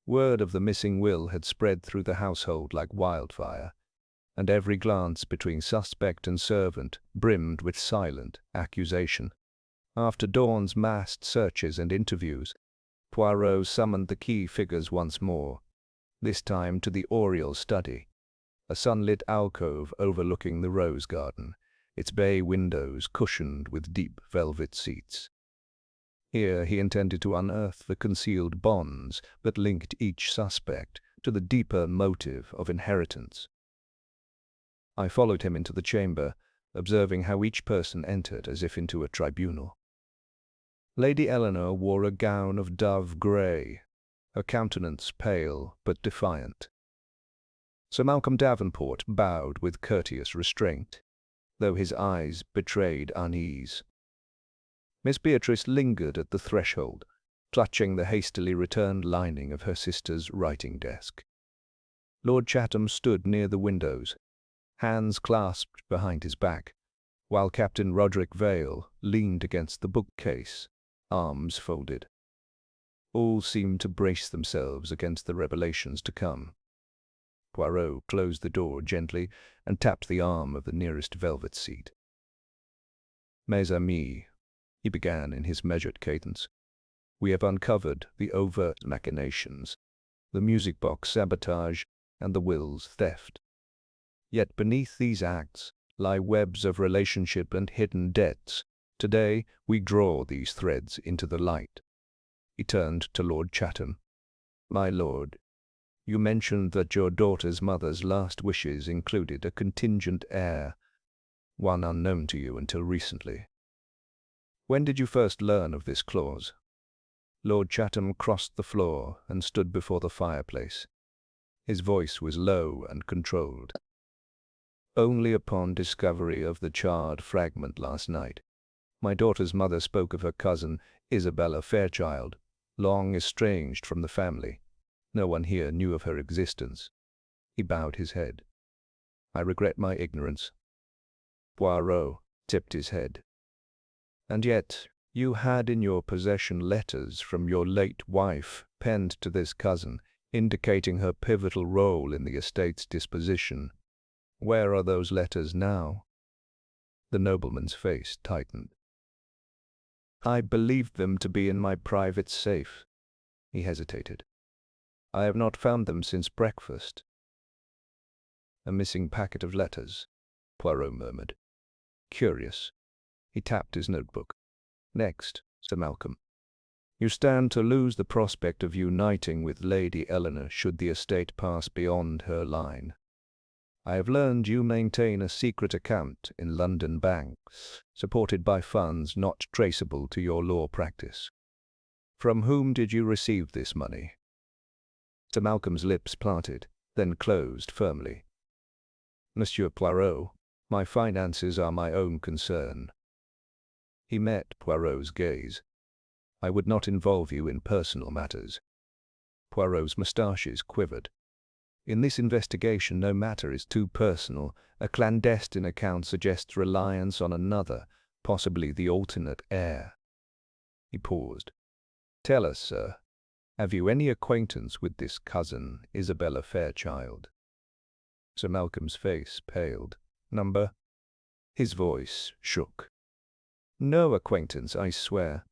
Word of the missing will had spread through the household like wildfire, and every glance between suspect and servant brimmed with silent accusation. After dawn's massed searches and interviews, Poirot summoned the key figures once more, this time to the Oriel study, a sunlit alcove overlooking the rose garden, its bay windows cushioned with deep velvet seats. Here he intended to unearth the concealed bonds that linked each suspect to the deeper motive of inheritance. I followed him into the chamber, observing how each person entered as if into a tribunal. Lady Eleanor wore a gown of dove grey, her countenance pale but defiant. Sir Malcolm Davenport bowed with courteous restraint, though his eyes betrayed unease. Miss Beatrice lingered at the threshold, clutching the hastily returned lining of her sister's writing desk. Lord Chatham stood near the windows, hands clasped behind his back, while Captain Roderick Vale leaned against the bookcase, arms folded. All seemed to brace themselves against the revelations to come. Poirot closed the door gently and tapped the arm of the nearest velvet seat. "Mes amis," he began in his measured cadence, "we have uncovered the overt machinations, the music box sabotage, and the will's theft. Yet beneath these acts lie webs of relationship and hidden debts. Today we draw these threads into the light." He turned to Lord Chatham. "My lord, you mentioned that your daughter's mother's last wishes included a contingent heir, one unknown to you until recently. When did you first learn of this clause?" Lord Chatham crossed the floor and stood before the fireplace. His voice was low and controlled. "Only upon discovery of the charred fragment last night. My daughter's mother spoke of her cousin, Isabella Fairchild, long estranged from the family. No one here knew of her existence." He bowed his head. "I regret my ignorance." Poirot tipped his head. "And yet you had in your possession letters from your late wife penned to this cousin, indicating her pivotal role in the estate's disposition. Where are those letters now?" The nobleman's face tightened. "I believed them to be in my private safe." He hesitated. "I have not found them since breakfast." "A missing packet of letters," Poirot murmured. "Curious." He tapped his notebook. "Next, Sir Malcolm. You stand to lose the prospect of uniting with Lady Eleanor should the estate pass beyond her line. I have learned you maintain a secret account in London banks, supported by funds not traceable to your law practice. From whom did you receive this money? Sir Malcolm's lips parted, then closed firmly. Monsieur Poirot, my finances are my own concern. He met Poirot's gaze. I would not involve you in personal matters. Poirot's moustaches quivered. In this investigation no matter is too personal. A clandestine account suggests reliance on another, possibly the alternate heir. He paused. Tell us, sir, have you any acquaintance with this cousin, Isabella Fairchild? Sir Malcolm's face paled. Number? His voice shook. No acquaintance, I swear.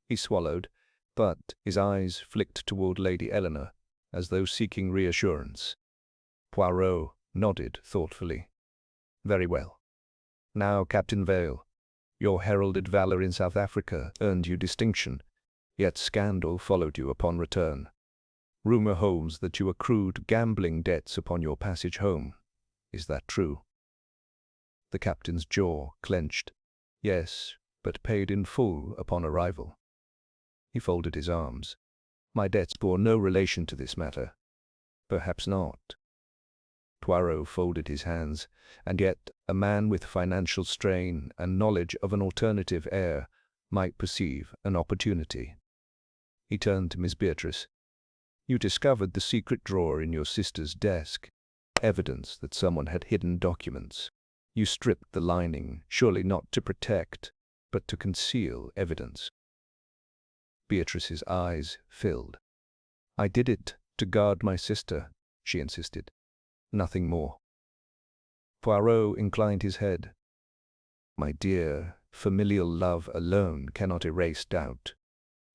He swallowed, but his eyes flicked toward Lady Eleanor, as though seeking reassurance. Poirot nodded thoughtfully. Very well. Now, Captain Vale, your heralded valor in South Africa earned you distinction, yet scandal followed you upon return. Rumor holds that you accrued gambling debts upon your passage home. Is that true? The captain's jaw clenched. Yes, but paid in full upon arrival. He folded his arms. My debts bore no relation to this matter. Perhaps not. Poirot folded his hands, and yet a man with financial strain and knowledge of an alternative heir might perceive an opportunity. He turned to Miss Beatrice. You discovered the secret drawer in your sister's desk, evidence that someone had hidden documents. You stripped the lining, surely not to protect, but to conceal evidence. Beatrice's eyes filled. I did it to guard my sister, she insisted. Nothing more. Poirot inclined his head. My dear, familial love alone cannot erase doubt.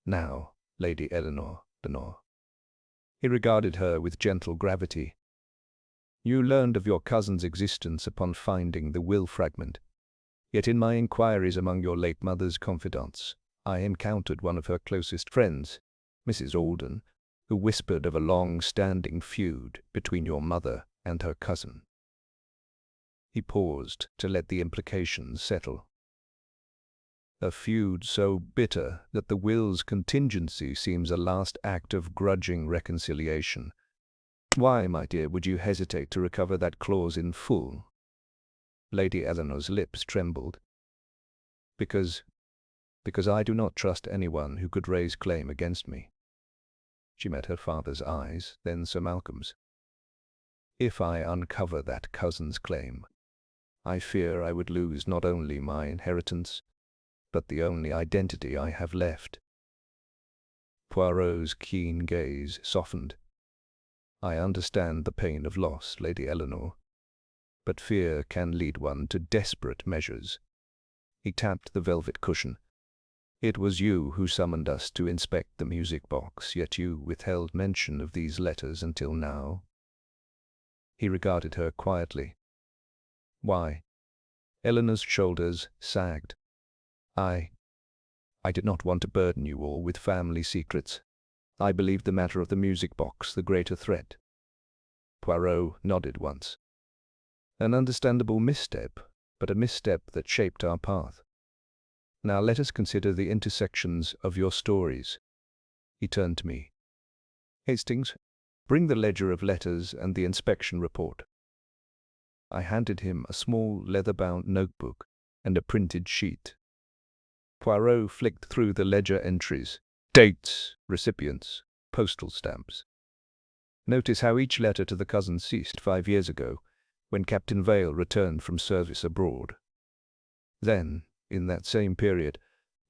Now, Lady Eleanor Lenore. He regarded her with gentle gravity. You learned of your cousin's existence upon finding the will fragment. Yet in my inquiries among your late mother's confidants, I encountered one of her closest friends, Mrs. Alden, who whispered of a long-standing feud between your mother and her cousin. He paused to let the implications settle. A feud so bitter that the will's contingency seems a last act of grudging reconciliation. Why, my dear, would you hesitate to recover that clause in full? Lady Eleanor's lips trembled. Because I do not trust anyone who could raise claim against me. She met her father's eyes, then Sir Malcolm's. If I uncover that cousin's claim, I fear I would lose not only my inheritance, but the only identity I have left. Poirot's keen gaze softened. I understand the pain of loss, Lady Eleanor, but fear can lead one to desperate measures. He tapped the velvet cushion. It was you who summoned us to inspect the music box, yet you withheld mention of these letters until now. He regarded her quietly. Why? Eleanor's shoulders sagged. I did not want to burden you all with family secrets. I believed the matter of the music box the greater threat. Poirot nodded once. An understandable misstep, but a misstep that shaped our path. Now let us consider the intersections of your stories. He turned to me. Hastings, bring the ledger of letters and the inspection report. I handed him a small leather-bound notebook and a printed sheet. Poirot flicked through the ledger entries, dates, recipients, postal stamps. Notice how each letter to the cousin ceased 5 years ago, when Captain Vale returned from service abroad. Then, in that same period,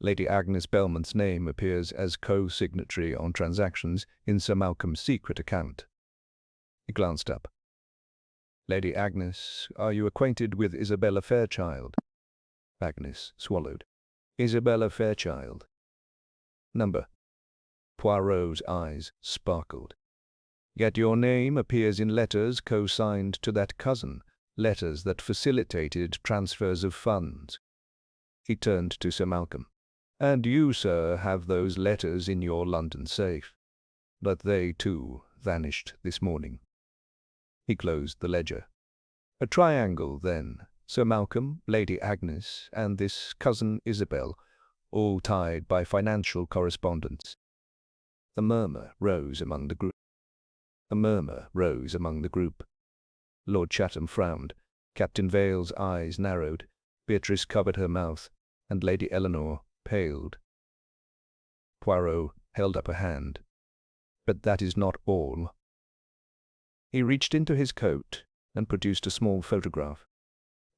Lady Agnes Belmont's name appears as co-signatory on transactions in Sir Malcolm's secret account. He glanced up. Lady Agnes, are you acquainted with Isabella Fairchild? Agnes swallowed. Isabella Fairchild. Number. Poirot's eyes sparkled. Yet your name appears in letters co-signed to that cousin, letters that facilitated transfers of funds. He turned to Sir Malcolm. And you, sir, have those letters in your London safe. But they, too, vanished this morning. He closed the ledger. A triangle, then. Sir Malcolm, Lady Agnes, and this cousin Isabel, all tied by financial correspondence. A murmur rose among the group. Lord Chatham frowned. Captain Vale's eyes narrowed. Beatrice covered her mouth, and Lady Eleanor paled. Poirot held up a hand. "But that is not all." He reached into his coat and produced a small photograph.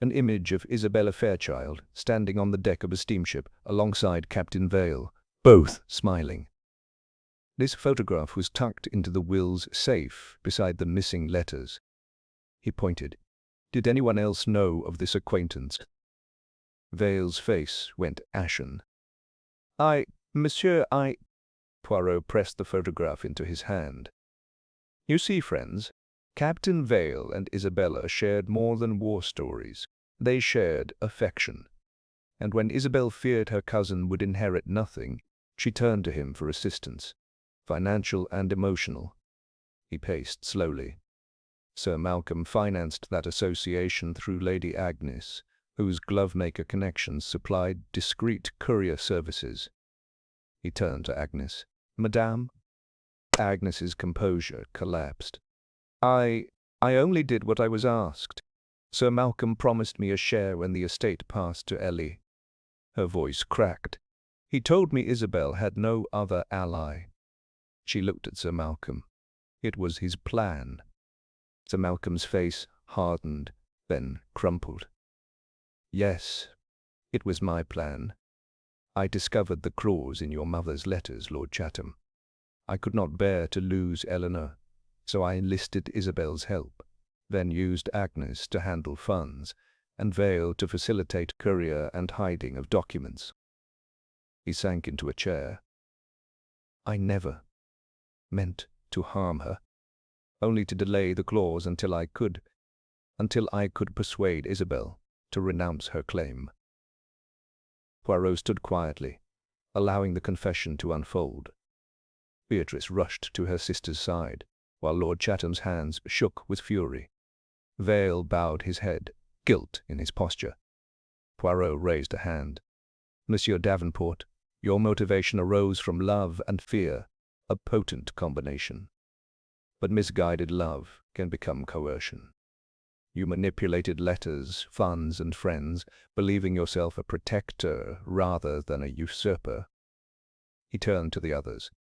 An image of Isabella Fairchild standing on the deck of a steamship alongside Captain Vale, both smiling. This photograph was tucked into the will's safe beside the missing letters. He pointed. "Did anyone else know of this acquaintance?" Vale's face went ashen. Monsieur, Poirot pressed the photograph into his hand. "You see, friends, Captain Vale and Isabella shared more than war stories. They shared affection. And when Isabel feared her cousin would inherit nothing, she turned to him for assistance, financial and emotional." He paced slowly. "Sir Malcolm financed that association through Lady Agnes, whose glovemaker connections supplied discreet courier services." He turned to Agnes. "Madame?" Agnes's composure collapsed. I only did what I was asked. Sir Malcolm promised me a share when the estate passed to Ellie." Her voice cracked. "He told me Isabel had no other ally." She looked at Sir Malcolm. It was his plan. Sir Malcolm's face hardened, then crumpled. "Yes, it was my plan. I discovered the clause in your mother's letters, Lord Chatham. I could not bear to lose Eleanor, so I enlisted Isabel's help, then used Agnes to handle funds, and Vale to facilitate courier and hiding of documents." He sank into a chair. "I never meant to harm her, only to delay the clause until I could persuade Isabel to renounce her claim." Poirot stood quietly, allowing the confession to unfold. Beatrice rushed to her sister's side, while Lord Chatham's hands shook with fury. Vale bowed his head, guilt in his posture. Poirot raised a hand. "Monsieur Davenport, your motivation arose from love and fear, a potent combination. But misguided love can become coercion. You manipulated letters, funds, and friends, believing yourself a protector rather than a usurper." He turned to the others.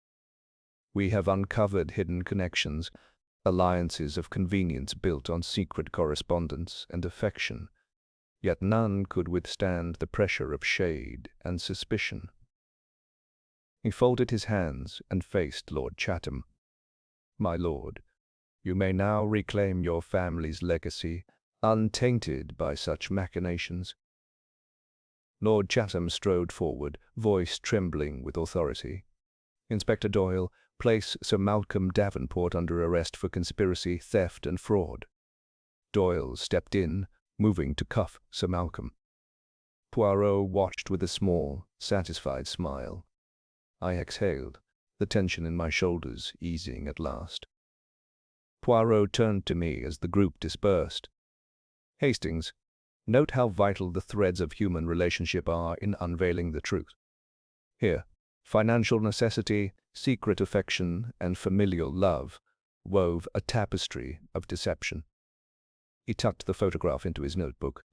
"We have uncovered hidden connections, alliances of convenience built on secret correspondence and affection, yet none could withstand the pressure of shade and suspicion." He folded his hands and faced Lord Chatham. "My lord, you may now reclaim your family's legacy, untainted by such machinations." Lord Chatham strode forward, voice trembling with authority. "Inspector Doyle, place Sir Malcolm Davenport under arrest for conspiracy, theft, and fraud." Doyle stepped in, moving to cuff Sir Malcolm. Poirot watched with a small, satisfied smile. I exhaled, the tension in my shoulders easing at last. Poirot turned to me as the group dispersed. "Hastings, note how vital the threads of human relationship are in unveiling the truth. Here, financial necessity, secret affection, and familial love wove a tapestry of deception." He tucked the photograph into his notebook.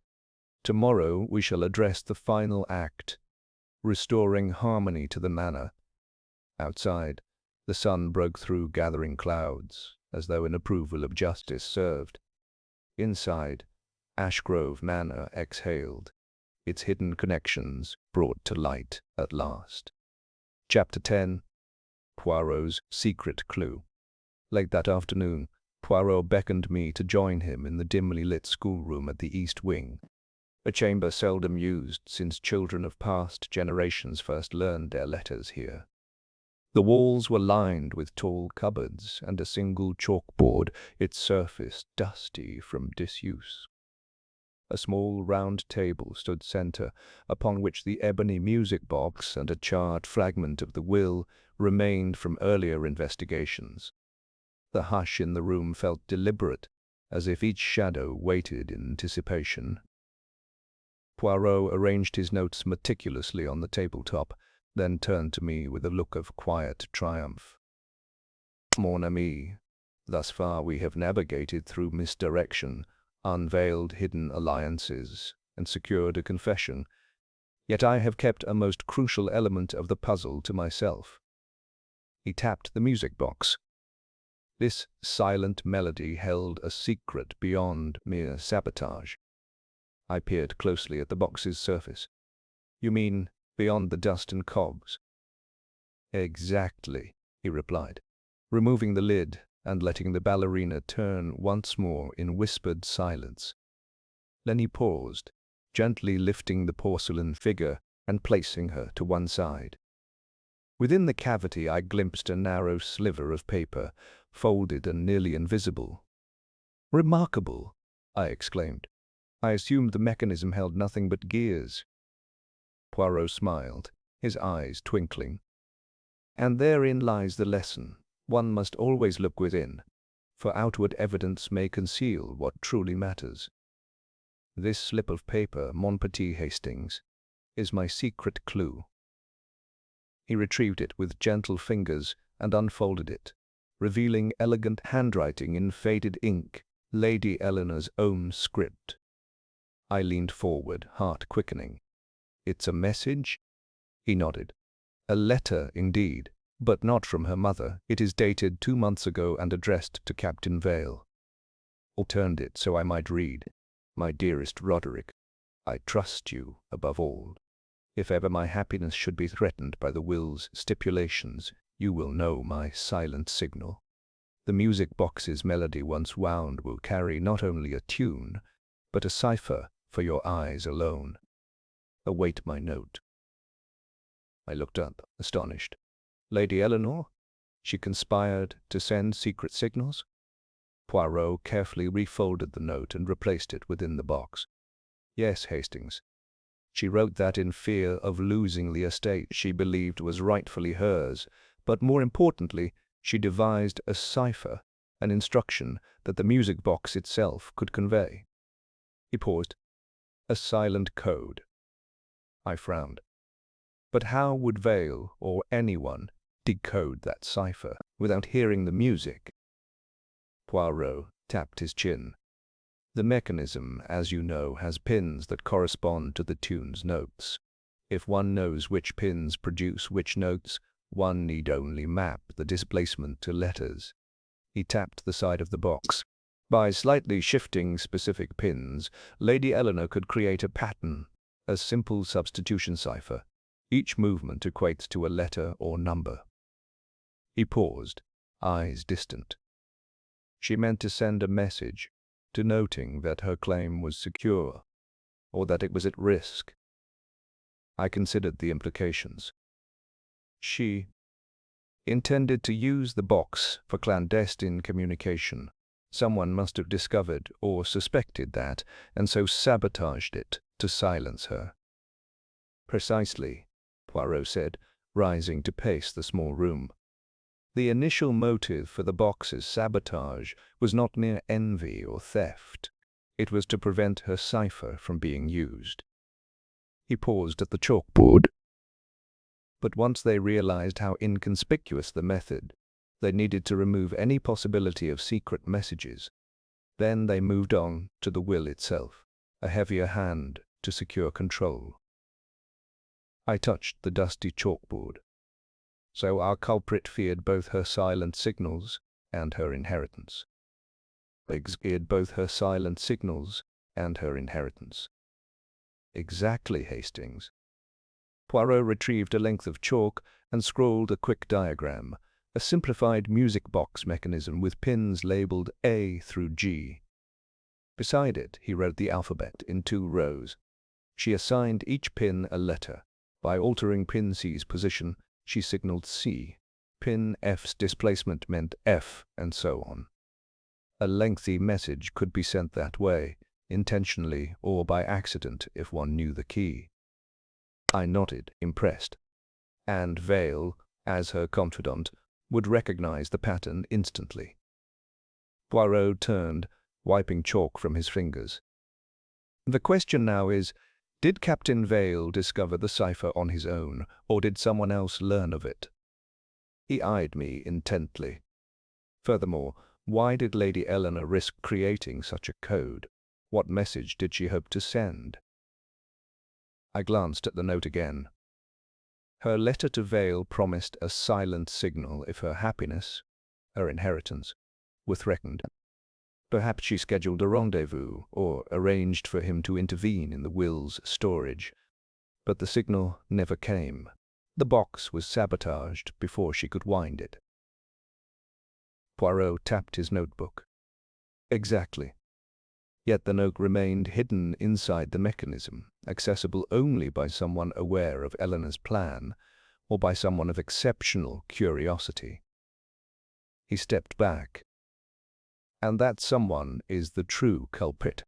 "Tomorrow we shall address the final act, restoring harmony to the manor." Outside, the sun broke through gathering clouds, as though in approval of justice served. Inside, Ashgrove Manor exhaled, its hidden connections brought to light at last. Chapter 10. Poirot's Secret Clue. Late that afternoon, Poirot beckoned me to join him in the dimly lit schoolroom at the East Wing, a chamber seldom used since children of past generations first learned their letters here. The walls were lined with tall cupboards and a single chalkboard, its surface dusty from disuse. A small round table stood center, upon which the ebony music box and a charred fragment of the will remained from earlier investigations. The hush in the room felt deliberate, as if each shadow waited in anticipation. Poirot arranged his notes meticulously on the tabletop, then turned to me with a look of quiet triumph. Mon ami, thus far we have navigated through misdirection, unveiled hidden alliances, and secured a confession. Yet I have kept a most crucial element of the puzzle to myself. He tapped the music box. This silent melody held a secret beyond mere sabotage. I peered closely at the box's surface. You mean beyond the dust and cogs? Exactly, he replied, removing the lid and letting the ballerina turn once more in whispered silence. Then he paused, gently lifting the porcelain figure and placing her to one side. Within the cavity I glimpsed a narrow sliver of paper, folded and nearly invisible. Remarkable, I exclaimed. I assumed the mechanism held nothing but gears. Poirot smiled, his eyes twinkling. And therein lies the lesson. One must always look within, for outward evidence may conceal what truly matters. This slip of paper, mon petit Hastings, is my secret clue. He retrieved it with gentle fingers and unfolded it, revealing elegant handwriting in faded ink, Lady Eleanor's own script. I leaned forward, heart quickening. It's a message? He nodded. A letter, indeed, but not from her mother. It is dated 2 months ago and addressed to Captain Vale. I turned it so I might read. My dearest Roderick, I trust you above all. If ever my happiness should be threatened by the will's stipulations, you will know my silent signal. The music box's melody once wound will carry not only a tune, but a cipher for your eyes alone. Await my note. I looked up, astonished. Lady Eleanor? She conspired to send secret signals? Poirot carefully refolded the note and replaced it within the box. Yes, Hastings. She wrote that in fear of losing the estate she believed was rightfully hers, but more importantly, she devised a cipher, an instruction that the music box itself could convey. He paused. A silent code. I frowned. But how would Vale, or anyone, decode that cipher without hearing the music? Poirot tapped his chin. The mechanism, as you know, has pins that correspond to the tune's notes. If one knows which pins produce which notes, one need only map the displacement to letters. He tapped the side of the box. By slightly shifting specific pins, Lady Eleanor could create a pattern, a simple substitution cipher. Each movement equates to a letter or number. He paused, eyes distant. She meant to send a message, denoting that her claim was secure, or that it was at risk. I considered the implications. She intended to use the box for clandestine communication. Someone must have discovered or suspected that, and so sabotaged it to silence her. Precisely, Poirot said, rising to pace the small room. The initial motive for the box's sabotage was not mere envy or theft. It was to prevent her cipher from being used. He paused at the chalkboard. But once they realized how inconspicuous the method, they needed to remove any possibility of secret messages. Then they moved on to the will itself, a heavier hand to secure control. I touched the dusty chalkboard. So our culprit feared both her silent signals and her inheritance. Feared both her silent signals and her inheritance. Exactly, Hastings. Poirot retrieved a length of chalk and scrawled a quick diagram, a simplified music box mechanism with pins labeled A through G. Beside it, he wrote the alphabet in 2 rows. She assigned each pin a letter. By altering pin C's position, she signaled C. Pin F's displacement meant F, and so on. A lengthy message could be sent that way, intentionally or by accident if one knew the key. I nodded, impressed. And Vale, as her confidant, would recognize the pattern instantly. Poirot turned, wiping chalk from his fingers. The question now is, Did Captain Vale discover the cipher on his own, or did someone else learn of it? He eyed me intently. Furthermore, why did Lady Eleanor risk creating such a code? What message did she hope to send? I glanced at the note again. Her letter to Vale promised a silent signal if her happiness, her inheritance, were threatened. Perhaps she scheduled a rendezvous or arranged for him to intervene in the will's storage. But the signal never came. The box was sabotaged before she could wind it. Poirot tapped his notebook. Exactly. Yet the note remained hidden inside the mechanism, accessible only by someone aware of Eleanor's plan or by someone of exceptional curiosity. He stepped back. And that someone is the true culprit.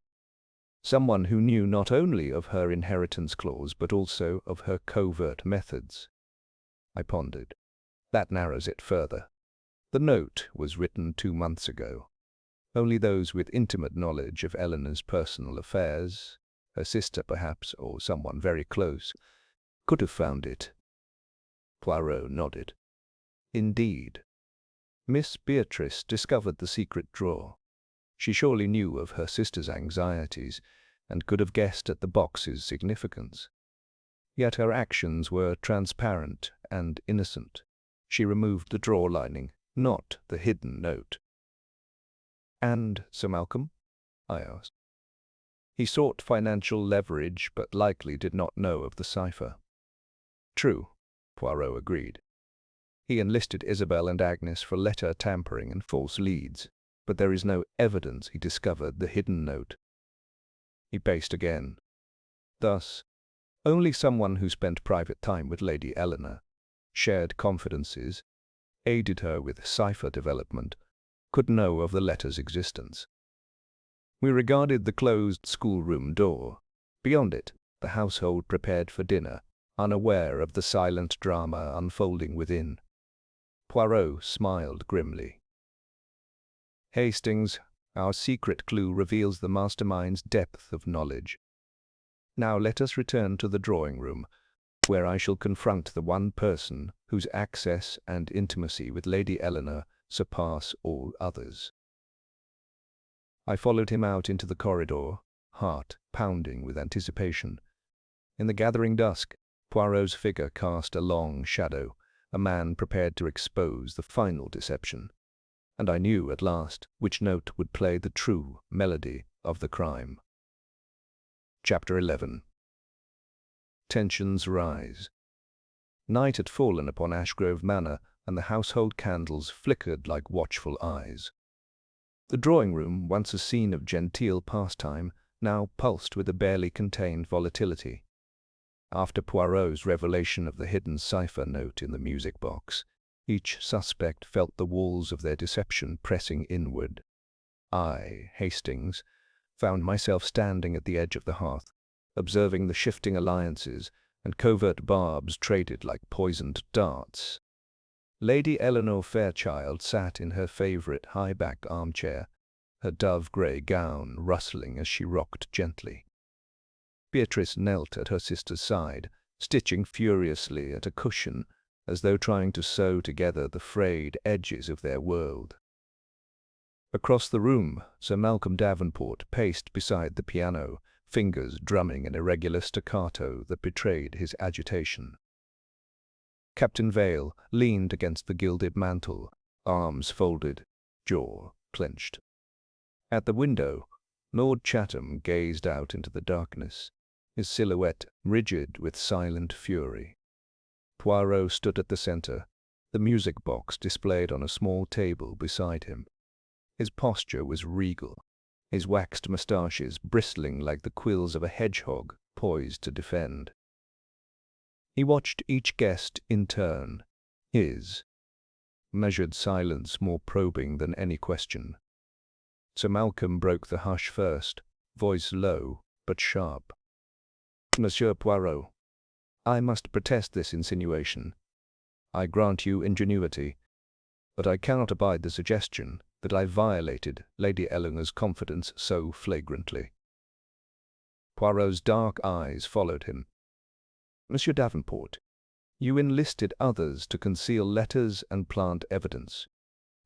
Someone who knew not only of her inheritance clause but also of her covert methods. I pondered. That narrows it further. The note was written 2 months ago. Only those with intimate knowledge of Eleanor's personal affairs, her sister perhaps, or someone very close, could have found it. Poirot nodded. Indeed. Miss Beatrice discovered the secret drawer. She surely knew of her sister's anxieties and could have guessed at the box's significance. Yet her actions were transparent and innocent. She removed the drawer lining, not the hidden note. And Sir Malcolm? I asked. He sought financial leverage but likely did not know of the cipher. True, Poirot agreed. He enlisted Isabel and Agnes for letter tampering and false leads, but there is no evidence he discovered the hidden note. He paced again. Thus, only someone who spent private time with Lady Eleanor, shared confidences, aided her with cipher development, could know of the letter's existence. We regarded the closed schoolroom door. Beyond it, the household prepared for dinner, unaware of the silent drama unfolding within. Poirot smiled grimly. Hastings, our secret clue reveals the mastermind's depth of knowledge. Now let us return to the drawing room, where I shall confront the one person whose access and intimacy with Lady Eleanor surpass all others. I followed him out into the corridor, heart pounding with anticipation. In the gathering dusk, Poirot's figure cast a long shadow, a man prepared to expose the final deception. And I knew at last which note would play the true melody of the crime. Chapter 11. Tensions rise. Night had fallen upon Ashgrove Manor, and the household candles flickered like watchful eyes. The drawing-room, once a scene of genteel pastime, now pulsed with a barely contained volatility. After Poirot's revelation of the hidden cipher note in the music box, each suspect felt the walls of their deception pressing inward. I, Hastings, found myself standing at the edge of the hearth, observing the shifting alliances and covert barbs traded like poisoned darts. Lady Eleanor Fairchild sat in her favourite high-backed armchair, her dove-grey gown rustling as she rocked gently. Beatrice knelt at her sister's side, stitching furiously at a cushion, as though trying to sew together the frayed edges of their world. Across the room, Sir Malcolm Davenport paced beside the piano, fingers drumming an irregular staccato that betrayed his agitation. Captain Vale leaned against the gilded mantel, arms folded, jaw clenched. At the window, Lord Chatham gazed out into the darkness, his silhouette rigid with silent fury. Poirot stood at the centre, the music box displayed on a small table beside him. His posture was regal, his waxed moustaches bristling like the quills of a hedgehog poised to defend. He watched each guest in turn, his measured silence more probing than any question. Sir Malcolm broke the hush first, voice low but sharp. Monsieur Poirot, I must protest this insinuation. I grant you ingenuity, but I cannot abide the suggestion that I violated Lady Eleanor's confidence so flagrantly. Poirot's dark eyes followed him. "Monsieur Davenport, you enlisted others to conceal letters and plant evidence.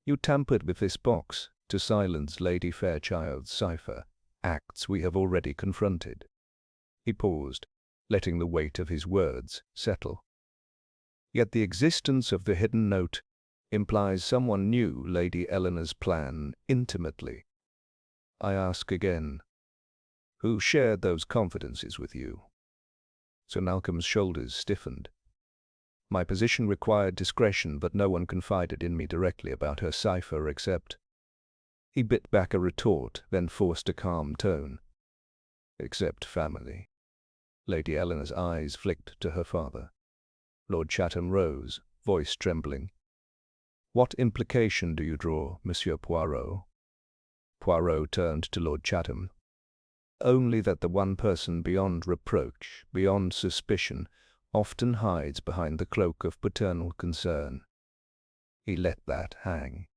You tampered with this box to silence Lady Fairchild's cipher, acts we have already confronted." He paused, letting the weight of his words settle. "Yet the existence of the hidden note implies someone knew Lady Eleanor's plan intimately. I ask again, who shared those confidences with you?" Sir Malcolm's shoulders stiffened. "My position required discretion, but no one confided in me directly about her cipher except—" He bit back a retort, then forced a calm tone. "Except family." Lady Eleanor's eyes flicked to her father. Lord Chatham rose, voice trembling. "What implication do you draw, Monsieur Poirot?" Poirot turned to Lord Chatham. "Only that the one person beyond reproach, beyond suspicion, often hides behind the cloak of paternal concern." He let that hang.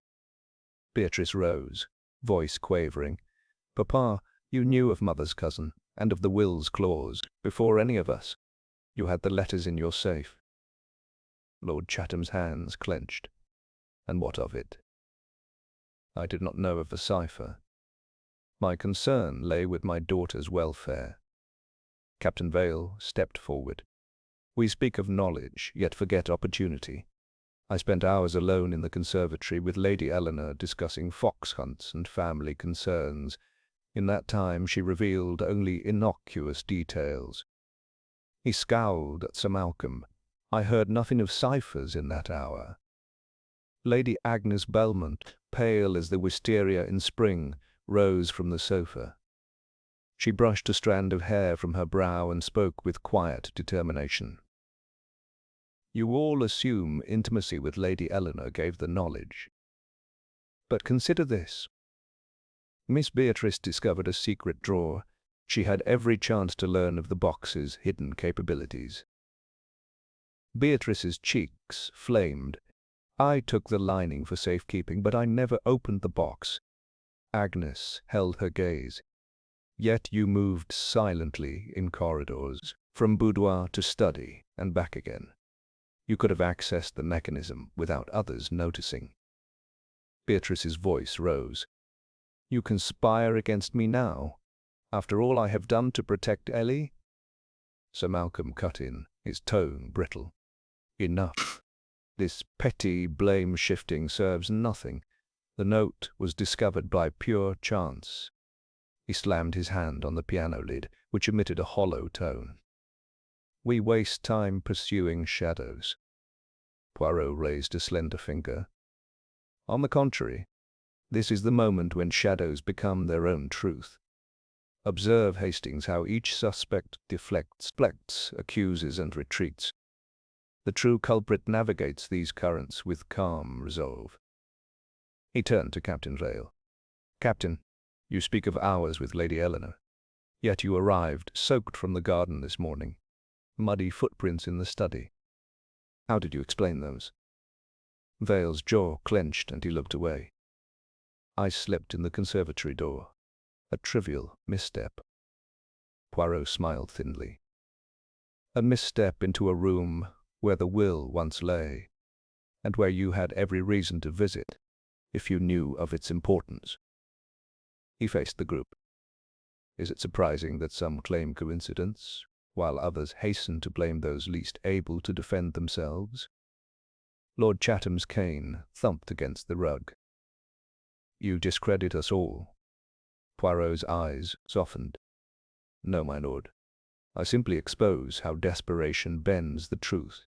Beatrice rose, voice quavering. "Papa, you knew of Mother's cousin, and of the will's clause, before any of us. You had the letters in your safe." Lord Chatham's hands clenched. "And what of it?" "I did not know of the cipher. My concern lay with my daughter's welfare." Captain Vale stepped forward. "We speak of knowledge, yet forget opportunity. I spent hours alone in the conservatory with Lady Eleanor discussing fox hunts and family concerns. In that time she revealed only innocuous details." He scowled at Sir Malcolm. "I heard nothing of ciphers in that hour." Lady Agnes Belmont, pale as the wisteria in spring, rose from the sofa. She brushed a strand of hair from her brow and spoke with quiet determination. "You all assume intimacy with Lady Eleanor gave the knowledge. But consider this. Miss Beatrice discovered a secret drawer. She had every chance to learn of the box's hidden capabilities." Beatrice's cheeks flamed. "I took the lining for safekeeping, but I never opened the box." Agnes held her gaze. "Yet you moved silently in corridors, from boudoir to study and back again. You could have accessed the mechanism without others noticing." Beatrice's voice rose. "You conspire against me now, after all I have done to protect Ellie?" Sir Malcolm cut in, his tone brittle. "Enough. This petty blame-shifting serves nothing. The note was discovered by pure chance." He slammed his hand on the piano lid, which emitted a hollow tone. "We waste time pursuing shadows." Poirot raised a slender finger. "On the contrary, this is the moment when shadows become their own truth. Observe, Hastings, how each suspect deflects, accuses, and retreats. The true culprit navigates these currents with calm resolve." He turned to Captain Vale. "Captain, you speak of hours with Lady Eleanor. Yet you arrived soaked from the garden this morning. Muddy footprints in the study. How did you explain those?" Vale's jaw clenched and he looked away. "I slipped in the conservatory door. A trivial misstep." Poirot smiled thinly. "A misstep into a room where the will once lay, and where you had every reason to visit, if you knew of its importance." He faced the group. "Is it surprising that some claim coincidence, while others hasten to blame those least able to defend themselves?" Lord Chatham's cane thumped against the rug. "You discredit us all." Poirot's eyes softened. "No, my lord. I simply expose how desperation bends the truth.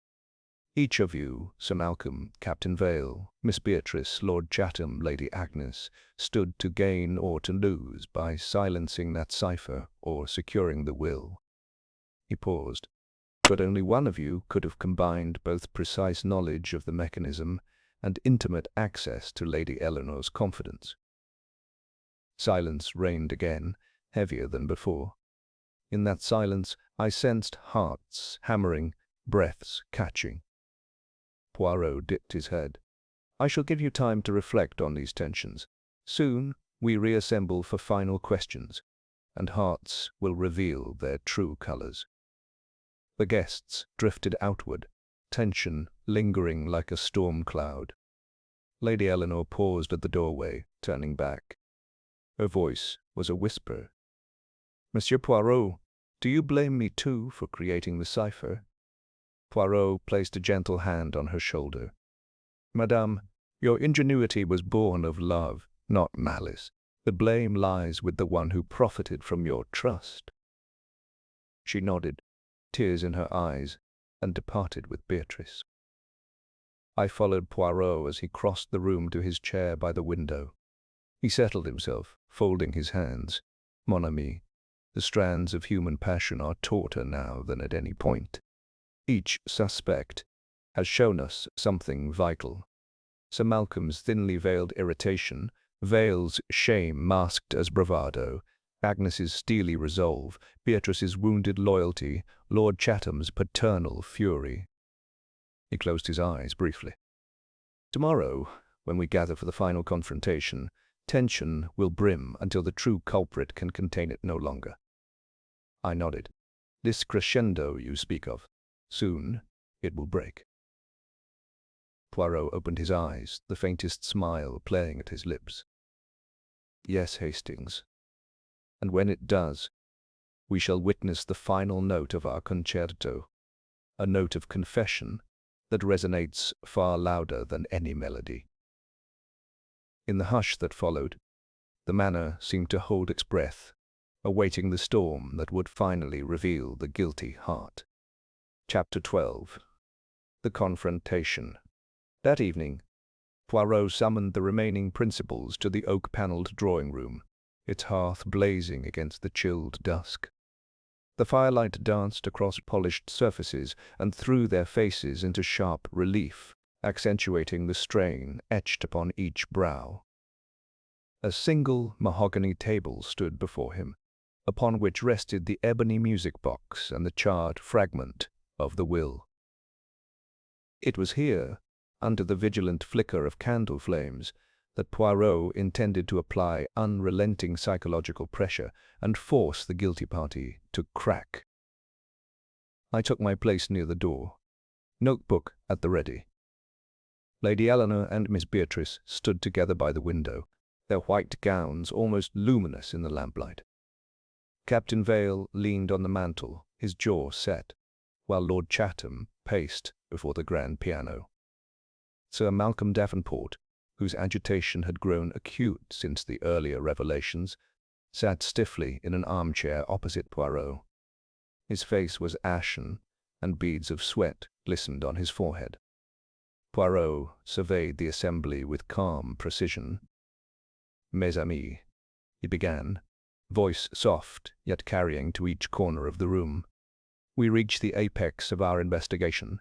Each of you, Sir Malcolm, Captain Vale, Miss Beatrice, Lord Chatham, Lady Agnes, stood to gain or to lose by silencing that cipher or securing the will." He paused. "But only one of you could have combined both precise knowledge of the mechanism and intimate access to Lady Eleanor's confidence." Silence reigned again, heavier than before. In that silence I sensed hearts hammering, breaths catching. Poirot dipped his head. "I shall give you time to reflect on these tensions. Soon we reassemble for final questions. and hearts will reveal their true colors. The guests drifted outward, tension lingering like a storm cloud. Lady Eleanor paused at the doorway, turning back. Her voice was a whisper. "Monsieur Poirot, do you blame me too for creating the cipher?" Poirot placed a gentle hand on her shoulder. "Madame, your ingenuity was born of love, not malice. The blame lies with the one who profited from your trust." She nodded, tears in her eyes, and departed with Beatrice. I followed Poirot as he crossed the room to his chair by the window. He settled himself, folding his hands. "Mon ami, the strands of human passion are tauter now than at any point. Each suspect has shown us something vital. Sir Malcolm's thinly veiled irritation, Vale's shame masked as bravado, Agnes's steely resolve, Beatrice's wounded loyalty, Lord Chatham's paternal fury." He closed his eyes briefly. "Tomorrow, when we gather for the final confrontation, tension will brim until the true culprit can contain it no longer." I nodded. "This crescendo you speak of, soon it will break." Poirot opened his eyes, the faintest smile playing at his lips. "Yes, Hastings. And when it does, we shall witness the final note of our concerto, a note of confession that resonates far louder than any melody." In the hush that followed, the manor seemed to hold its breath, awaiting the storm that would finally reveal the guilty heart. Chapter 12. The Confrontation. That evening, Poirot summoned the remaining principals to the oak-panelled drawing-room, its hearth blazing against the chilled dusk. The firelight danced across polished surfaces and threw their faces into sharp relief, accentuating the strain etched upon each brow. A single mahogany table stood before him, upon which rested the ebony music box and the charred fragment of the will. It was here, under the vigilant flicker of candle flames, that Poirot intended to apply unrelenting psychological pressure and force the guilty party to crack. I took my place near the door, notebook at the ready. Lady Eleanor and Miss Beatrice stood together by the window, their white gowns almost luminous in the lamplight. Captain Vale leaned on the mantel, his jaw set, while Lord Chatham paced before the grand piano. Sir Malcolm Davenport, whose agitation had grown acute since the earlier revelations, sat stiffly in an armchair opposite Poirot. His face was ashen, and beads of sweat glistened on his forehead. Poirot surveyed the assembly with calm precision. "Mes amis," he began, voice soft yet carrying to each corner of the room, "we reach the apex of our investigation.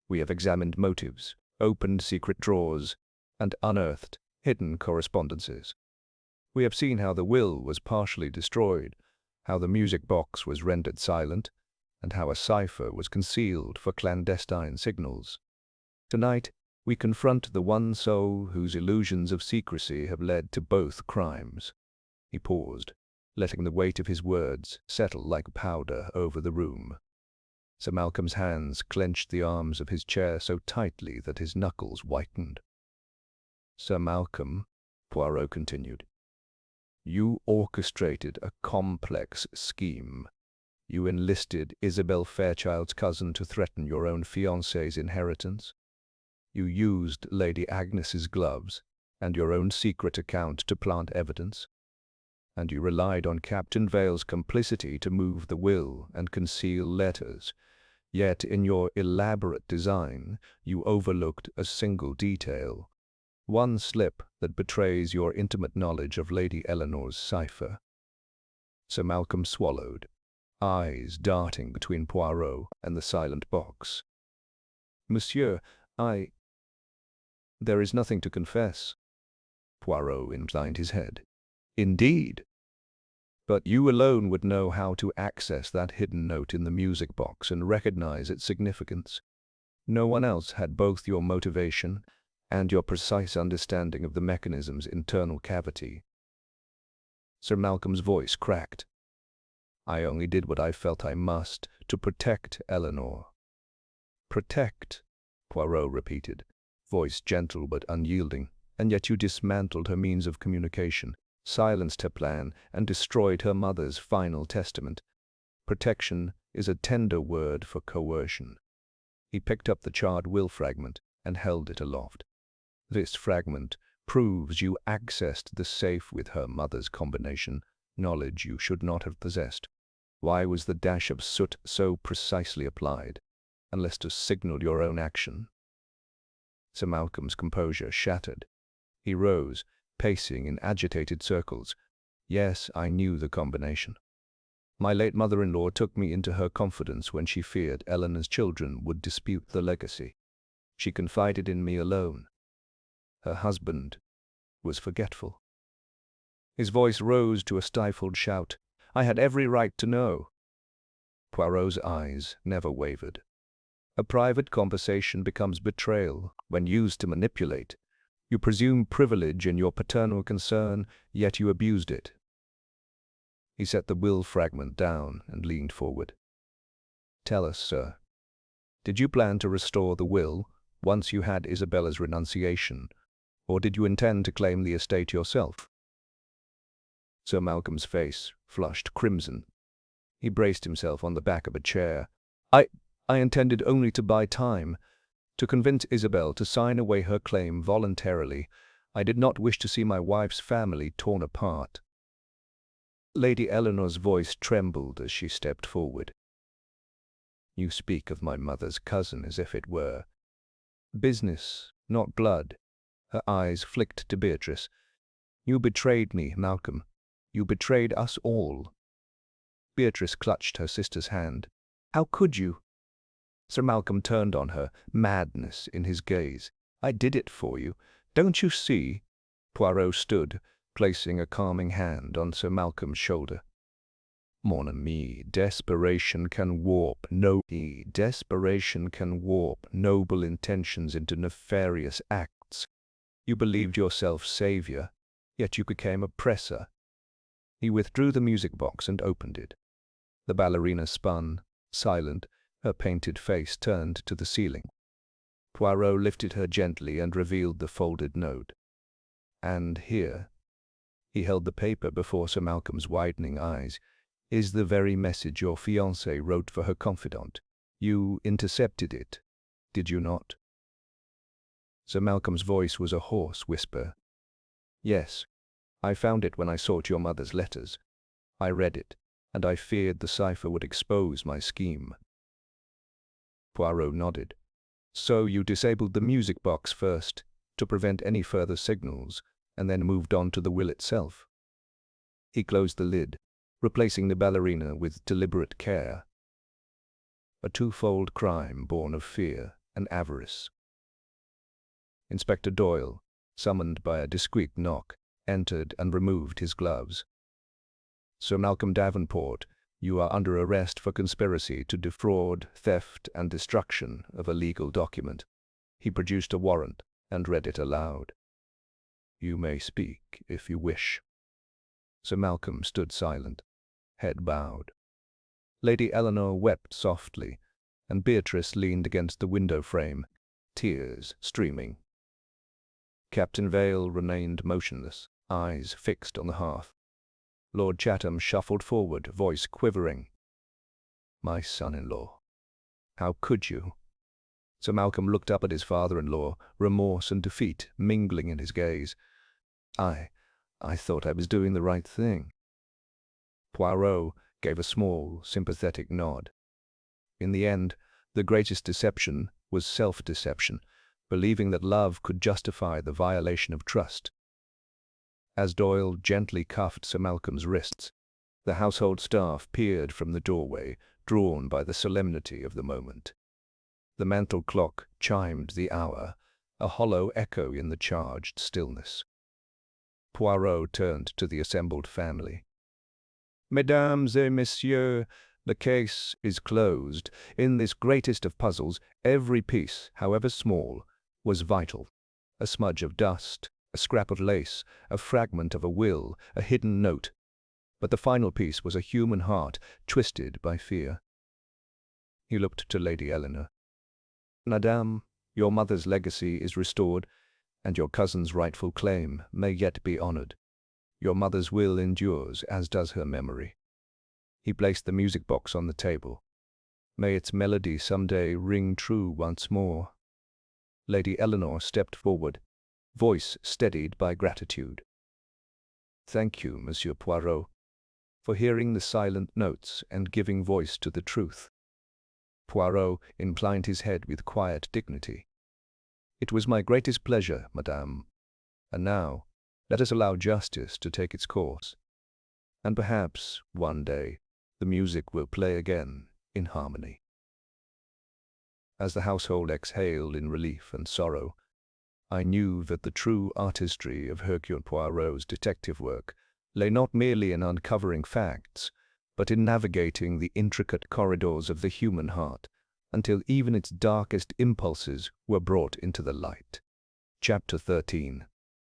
We have examined motives, opened secret drawers, and unearthed hidden correspondences. We have seen how the will was partially destroyed, how the music box was rendered silent, and how a cipher was concealed for clandestine signals. Tonight, we confront the one soul whose illusions of secrecy have led to both crimes." He paused, letting the weight of his words settle like powder over the room. Sir Malcolm's hands clenched the arms of his chair so tightly that his knuckles whitened. "Sir Malcolm," Poirot continued, "you orchestrated a complex scheme. You enlisted Isabel Fairchild's cousin to threaten your own fiancé's inheritance. You used Lady Agnes's gloves and your own secret account to plant evidence. And you relied on Captain Vale's complicity to move the will and conceal letters. Yet in your elaborate design, you overlooked a single detail, one slip that betrays your intimate knowledge of Lady Eleanor's cipher." Sir Malcolm swallowed, eyes darting between Poirot and the silent box. "Monsieur, there is nothing to confess." Poirot inclined his head. "Indeed. But you alone would know how to access that hidden note in the music box and recognize its significance. No one else had both your motivation and your precise understanding of the mechanism's internal cavity." Sir Malcolm's voice cracked. I only did what I felt I must to protect Eleanor." "Protect," Poirot repeated, voice gentle but unyielding. "And yet you dismantled her means of communication, silenced her plan, and destroyed her mother's final testament. Protection is a tender word for coercion." He picked up the charred will fragment and held it aloft. "This fragment proves you accessed the safe with her mother's combination, knowledge you should not have possessed. Why was the dash of soot so precisely applied, unless to signal your own action?" Sir Malcolm's composure shattered. He rose, pacing in agitated circles. "Yes, I knew the combination. My late mother-in-law took me into her confidence when she feared Eleanor's children would dispute the legacy. She confided in me alone. Her husband was forgetful." His voice rose to a stifled shout. "I had every right to know." Poirot's eyes never wavered. "A private conversation becomes betrayal when used to manipulate. You presume privilege in your paternal concern, yet you abused it." He set the will fragment down and leaned forward. "Tell us, sir, did you plan to restore the will once you had Isabella's renunciation, or did you intend to claim the estate yourself?" Sir Malcolm's face flushed crimson. He braced himself on the back of a chair. I intended only to buy time, to convince Isabel to sign away her claim voluntarily. I did not wish to see my wife's family torn apart." Lady Eleanor's voice trembled as she stepped forward. "You speak of my mother's cousin as if it were business, not blood." Her eyes flicked to Beatrice. "You betrayed me, Malcolm. You betrayed us all." Beatrice clutched her sister's hand. "How could you?" Sir Malcolm turned on her, madness in his gaze. "I did it for you. Don't you see?" Poirot stood, placing a calming hand on Sir Malcolm's shoulder. "Mon ami, desperation can warp noble intentions into nefarious acts. You believed yourself savior, yet you became oppressor." He withdrew the music box and opened it. The ballerina spun, silent, her painted face turned to the ceiling. Poirot lifted her gently and revealed the folded note. "And here," he held the paper before Sir Malcolm's widening eyes, "is the very message your fiancée wrote for her confidant. You intercepted it, did you not?" Sir Malcolm's voice was a hoarse whisper. "Yes. I found it when I sought your mother's letters. I read it, and I feared the cipher would expose my scheme." Poirot nodded. "So you disabled the music box first, to prevent any further signals, and then moved on to the will itself." He closed the lid, replacing the ballerina with deliberate care. A twofold crime born of fear and avarice. Inspector Doyle, summoned by a discreet knock, entered and removed his gloves. "Sir Malcolm Davenport, you are under arrest for conspiracy to defraud, theft, and destruction of a legal document." He produced a warrant and read it aloud. "You may speak if you wish." Sir Malcolm stood silent, head bowed. Lady Eleanor wept softly, and Beatrice leaned against the window frame, tears streaming. Captain Vale remained motionless, eyes fixed on the hearth. Lord Chatham shuffled forward, voice quivering. "My son-in-law, how could you?" Sir Malcolm looked up at his father-in-law, remorse and defeat mingling in his gaze. I thought I was doing the right thing." Poirot gave a small, sympathetic nod. In the end, the greatest deception was self-deception, believing that love could justify the violation of trust. As Doyle gently cuffed Sir Malcolm's wrists, the household staff peered from the doorway, drawn by the solemnity of the moment. The mantel clock chimed the hour, a hollow echo in the charged stillness. Poirot turned to the assembled family. "Mesdames et messieurs, the case is closed. In this greatest of puzzles, every piece, however small, was vital. A smudge of dust, a scrap of lace, a fragment of a will, a hidden note. but the final piece was a human heart twisted by fear. He looked to Lady Eleanor. "Madame, your mother's legacy is restored, and your cousin's rightful claim may yet be honored. Your mother's will endures, as does her memory." He placed the music box on the table. "May its melody some day ring true once more." Lady Eleanor stepped forward, voice steadied by gratitude. "Thank you, Monsieur Poirot, for hearing the silent notes and giving voice to the truth." Poirot inclined his head with quiet dignity. "It was my greatest pleasure, madame. And now, let us allow justice to take its course. And perhaps, one day, the music will play again in harmony." As the household exhaled in relief and sorrow, I knew that the true artistry of Hercule Poirot's detective work lay not merely in uncovering facts, but in navigating the intricate corridors of the human heart until even its darkest impulses were brought into the light. Chapter 13.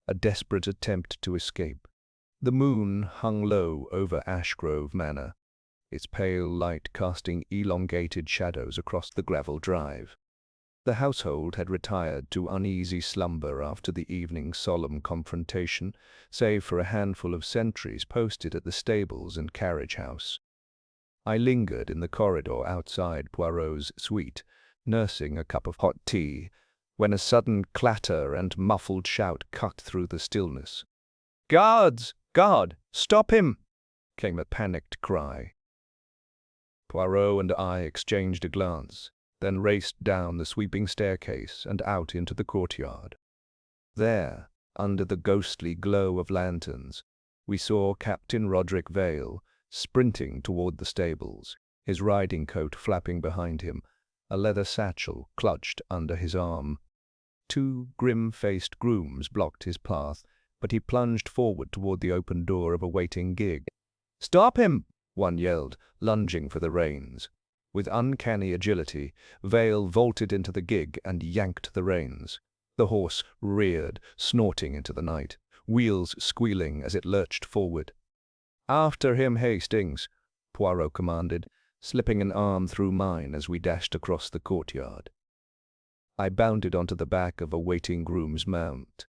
A desperate attempt to escape. The moon hung low over Ashgrove Manor, its pale light casting elongated shadows across the gravel drive. The household had retired to uneasy slumber after the evening's solemn confrontation, save for a handful of sentries posted at the stables and carriage house. I lingered in the corridor outside Poirot's suite, nursing a cup of hot tea, when a sudden clatter and muffled shout cut through the stillness. "Guards! Guard! Stop him!" came a panicked cry. Poirot and I exchanged a glance, then raced down the sweeping staircase and out into the courtyard. There, under the ghostly glow of lanterns, we saw Captain Roderick Vale sprinting toward the stables, his riding coat flapping behind him, a leather satchel clutched under his arm. Two grim-faced grooms blocked his path, but he plunged forward toward the open door of a waiting gig. "Stop him!" one yelled, lunging for the reins. With uncanny agility, Vale vaulted into the gig and yanked the reins. The horse reared, snorting into the night, wheels squealing as it lurched forward. "After him, Hastings," Poirot commanded, slipping an arm through mine as we dashed across the courtyard. I bounded onto the back of a waiting groom's mount.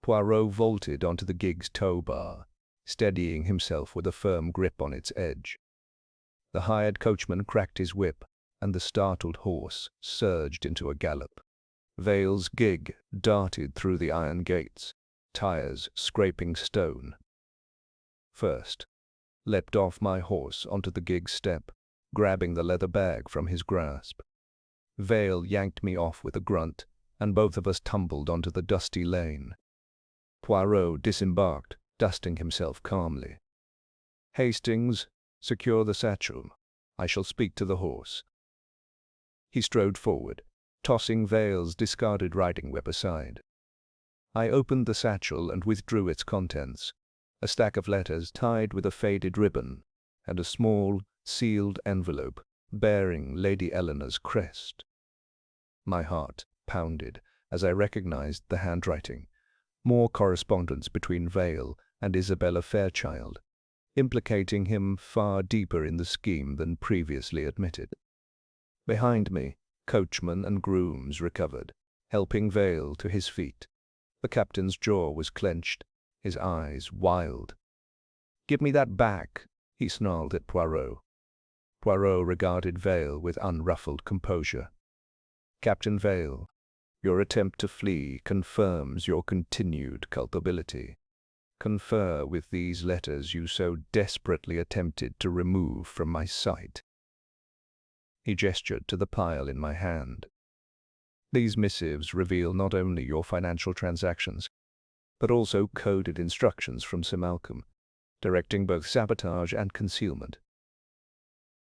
Poirot vaulted onto the gig's tow bar, steadying himself with a firm grip on its edge. The hired coachman cracked his whip, and the startled horse surged into a gallop. Vale's gig darted through the iron gates, tires scraping stone. First, leapt off my horse onto the gig's step, grabbing the leather bag from his grasp. Vale yanked me off with a grunt, and both of us tumbled onto the dusty lane. Poirot disembarked, dusting himself calmly. "Hastings, secure the satchel. I shall speak to the horse." He strode forward, tossing Vale's discarded riding whip aside. I opened the satchel and withdrew its contents, a stack of letters tied with a faded ribbon, and a small, sealed envelope bearing Lady Eleanor's crest. My heart pounded as I recognized the handwriting. More correspondence between Vale and Isabella Fairchild, implicating him far deeper in the scheme than previously admitted. Behind me, coachman and grooms recovered, helping Vale to his feet. The captain's jaw was clenched, his eyes wild. "Give me that back," he snarled at Poirot. Poirot regarded Vale with unruffled composure. "Captain Vale, your attempt to flee confirms your continued culpability. Confer with these letters you so desperately attempted to remove from my sight." He gestured to the pile in my hand. "These missives reveal not only your financial transactions, but also coded instructions from Sir Malcolm, directing both sabotage and concealment."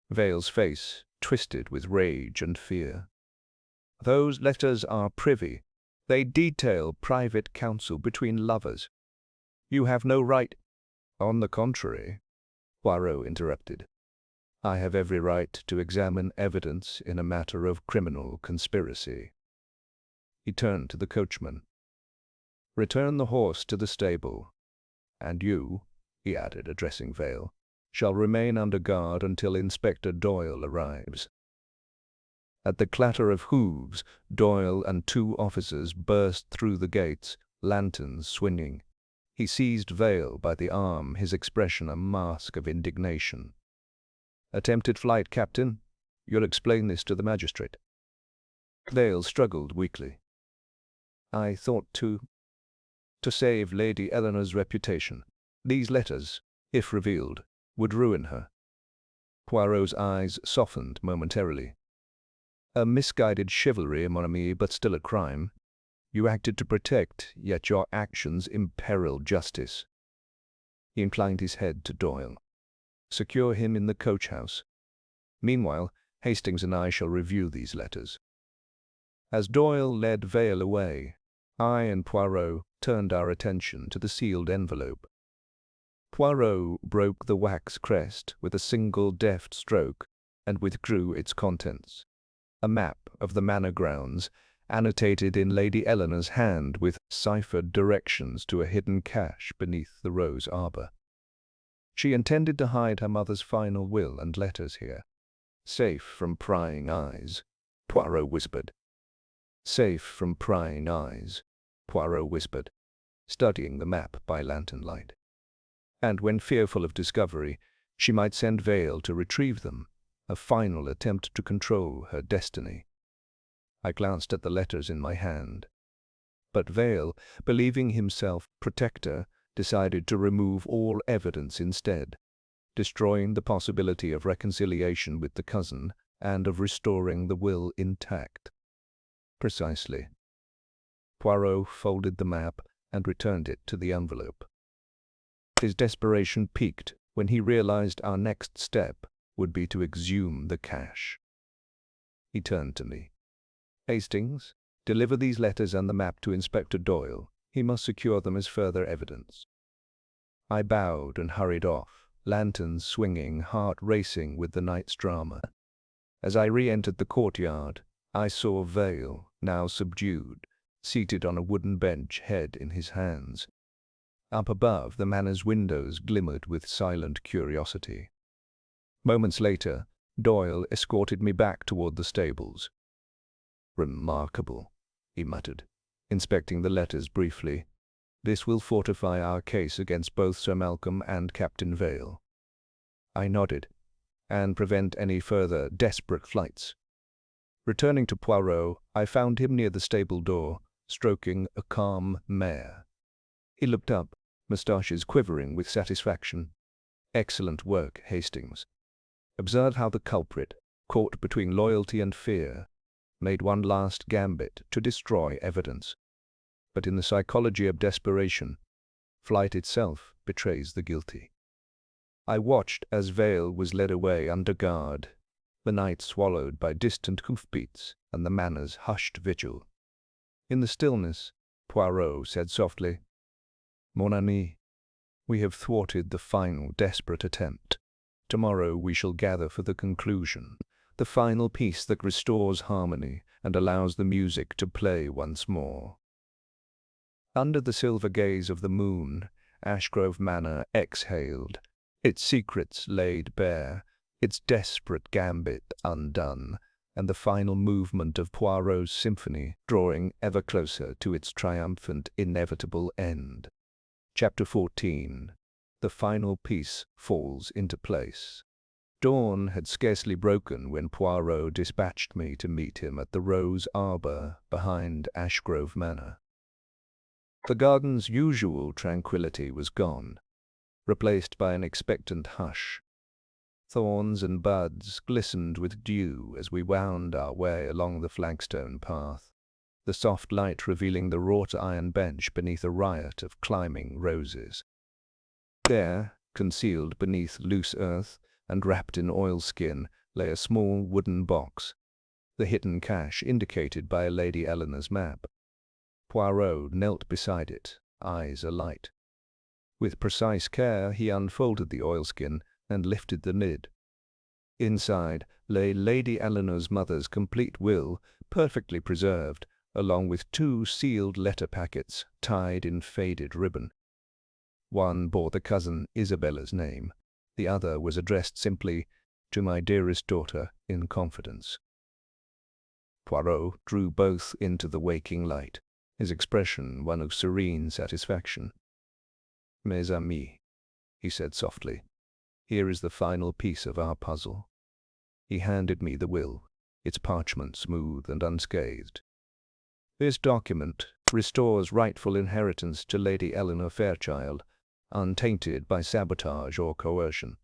Vale's face twisted with rage and fear. "Those letters are privy. They detail private counsel between lovers. You have no right—" "On the contrary," Poirot interrupted, "I have every right to examine evidence in a matter of criminal conspiracy." He turned to the coachman. "Return the horse to the stable. And you, he added, addressing Vale, shall remain under guard until Inspector Doyle arrives. At the clatter of hooves, Doyle and 2 officers burst through the gates, lanterns swinging. He seized Vale by the arm, his expression a mask of indignation. "Attempted flight, Captain. You'll explain this to the magistrate." Vale struggled weakly. "I thought to save Lady Eleanor's reputation. These letters, if revealed, would ruin her." Poirot's eyes softened momentarily. "A misguided chivalry, mon ami, but still a crime. You acted to protect, yet your actions imperiled justice." He inclined his head to Doyle. "Secure him in the coach-house. Meanwhile, Hastings and I shall review these letters." As Doyle led Vale away, I and Poirot turned our attention to the sealed envelope. Poirot broke the wax crest with a single deft stroke and withdrew its contents. A map of the manor grounds, annotated in Lady Eleanor's hand with ciphered directions to a hidden cache beneath the rose arbor. She intended to hide her mother's final will and letters here. "Safe from prying eyes," Poirot whispered. "Safe from prying eyes," Poirot whispered, studying the map by lantern light. And when fearful of discovery, she might send Vale to retrieve them, a final attempt to control her destiny. I glanced at the letters in my hand. But Vale, believing himself protector, decided to remove all evidence instead, destroying the possibility of reconciliation with the cousin and of restoring the will intact. "Precisely." Poirot folded the map and returned it to the envelope. His desperation peaked when he realized our next step would be to exhume the cache. He turned to me. "Hastings, deliver these letters and the map to Inspector Doyle. He must secure them as further evidence." I bowed and hurried off, lanterns swinging, heart racing with the night's drama. As I re-entered the courtyard, I saw Vale, now subdued, seated on a wooden bench, head in his hands. Up above, the manor's windows glimmered with silent curiosity. Moments later, Doyle escorted me back toward the stables. "Remarkable," he muttered, inspecting the letters briefly. "This will fortify our case against both Sir Malcolm and Captain Vale." I nodded. "And prevent any further desperate flights." Returning to Poirot, I found him near the stable door, stroking a calm mare. He looked up, moustaches quivering with satisfaction. "Excellent work, Hastings. Observe how the culprit, caught between loyalty and fear, made one last gambit to destroy evidence. But in the psychology of desperation, flight itself betrays the guilty." I watched as Vale was led away under guard, the night swallowed by distant hoofbeats and the manor's hushed vigil. In the stillness, Poirot said softly, "Mon ami, we have thwarted the final desperate attempt. Tomorrow we shall gather for the conclusion, the final piece that restores harmony and allows the music to play once more." Under the silver gaze of the moon, Ashgrove Manor exhaled, its secrets laid bare, its desperate gambit undone, and the final movement of Poirot's symphony drawing ever closer to its triumphant, inevitable end. Chapter 14. The final piece falls into place. Dawn had scarcely broken when Poirot dispatched me to meet him at the rose arbor behind Ashgrove Manor. The garden's usual tranquillity was gone, replaced by an expectant hush. Thorns and buds glistened with dew as we wound our way along the flagstone path, the soft light revealing the wrought iron bench beneath a riot of climbing roses. There, concealed beneath loose earth and wrapped in oilskin, lay a small wooden box, the hidden cache indicated by Lady Eleanor's map. Poirot knelt beside it, eyes alight. With precise care, he unfolded the oilskin and lifted the lid. Inside lay Lady Eleanor's mother's complete will, perfectly preserved, along with 2 sealed letter packets tied in faded ribbon. One bore the cousin Isabella's name. The other was addressed simply, "To my dearest daughter, in confidence." Poirot drew both into the waking light, his expression one of serene satisfaction. "Mes amis," he said softly, "here is the final piece of our puzzle." He handed me the will, its parchment smooth and unscathed. "This document restores rightful inheritance to Lady Eleanor Fairchild, untainted by sabotage or coercion."